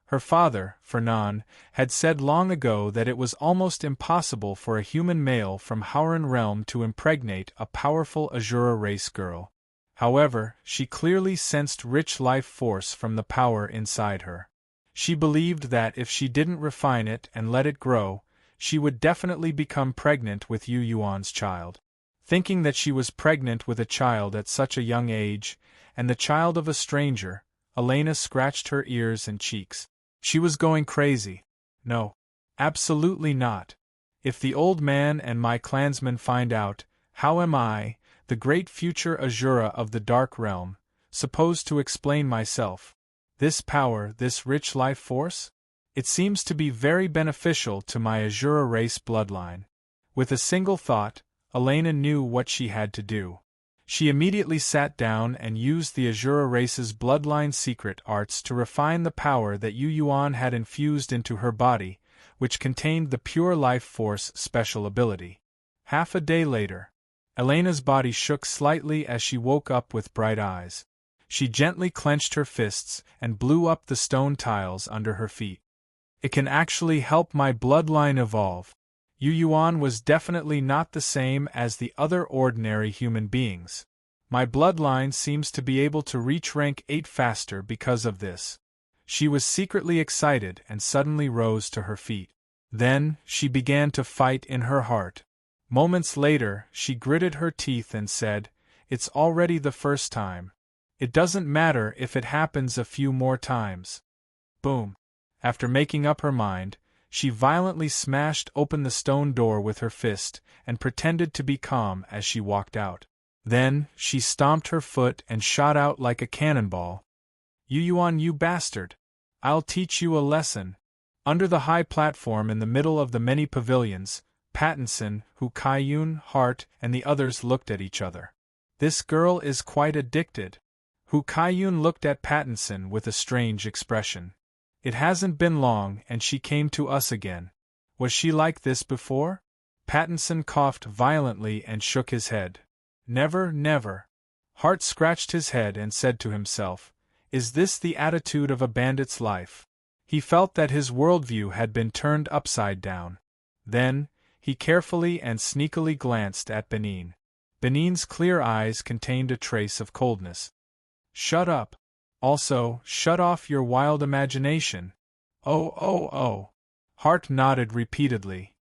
Her father, Fernan, had said long ago that it was almost impossible for a human male from Howren Realm to impregnate a powerful Azura race girl. However, she clearly sensed rich life force from the power inside her. She believed that if she didn't refine it and let it grow, she would definitely become pregnant with Yu Yuan's child. Thinking that she was pregnant with a child at such a young age, and the child of a stranger, Elena scratched her ears and cheeks. She was going crazy. No. Absolutely not. If the old man and my clansmen find out, how am I, the great future Azura of the Dark Realm, supposed to explain myself? This power, this rich life force? It seems to be very beneficial to my Azura race bloodline. With a single thought, Elena knew what she had to do. She immediately sat down and used the Azura race's bloodline secret arts to refine the power that Yu Yuan had infused into her body, which contained the pure life force special ability. Half a day later, Elena's body shook slightly as she woke up with bright eyes. She gently clenched her fists and blew up the stone tiles under her feet. It can actually help my bloodline evolve. Yu Yuan was definitely not the same as the other ordinary human beings. My bloodline seems to be able to reach rank 8 faster because of this. She was secretly excited and suddenly rose to her feet. Then, she began to fight in her heart. Moments later, she gritted her teeth and said, "It's already the first time. It doesn't matter if it happens a few more times." Boom. After making up her mind, she violently smashed open the stone door with her fist and pretended to be calm as she walked out. Then, she stomped her foot and shot out like a cannonball. "Yu Yuan, you bastard! I'll teach you a lesson." Under the high platform in the middle of the many pavilions, Pattinson, Hu Kaiyun, Hart, and the others looked at each other. "This girl is quite addicted." Hu Kaiyun looked at Pattinson with a strange expression. "It hasn't been long and she came to us again. Was she like this before?" Pattinson coughed violently and shook his head. "Never, never." Hart scratched his head and said to himself, "Is this the attitude of a bandit's life?" He felt that his worldview had been turned upside down. Then, he carefully and sneakily glanced at Benin. Benin's clear eyes contained a trace of coldness. "Shut up. Also, shut off your wild imagination." "Oh, oh, oh." Hart nodded repeatedly.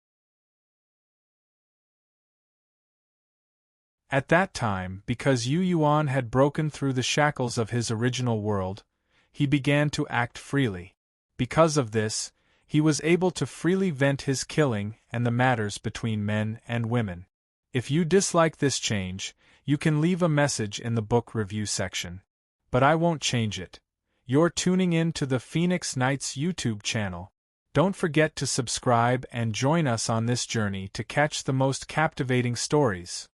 At that time, because Yu Yuan had broken through the shackles of his original world, he began to act freely. Because of this, he was able to freely vent his killing and the matters between men and women. If you dislike this change, you can leave a message in the book review section. But I won't change it. You're tuning in to the Phoenix Knights YouTube channel. Don't forget to subscribe and join us on this journey to catch the most captivating stories.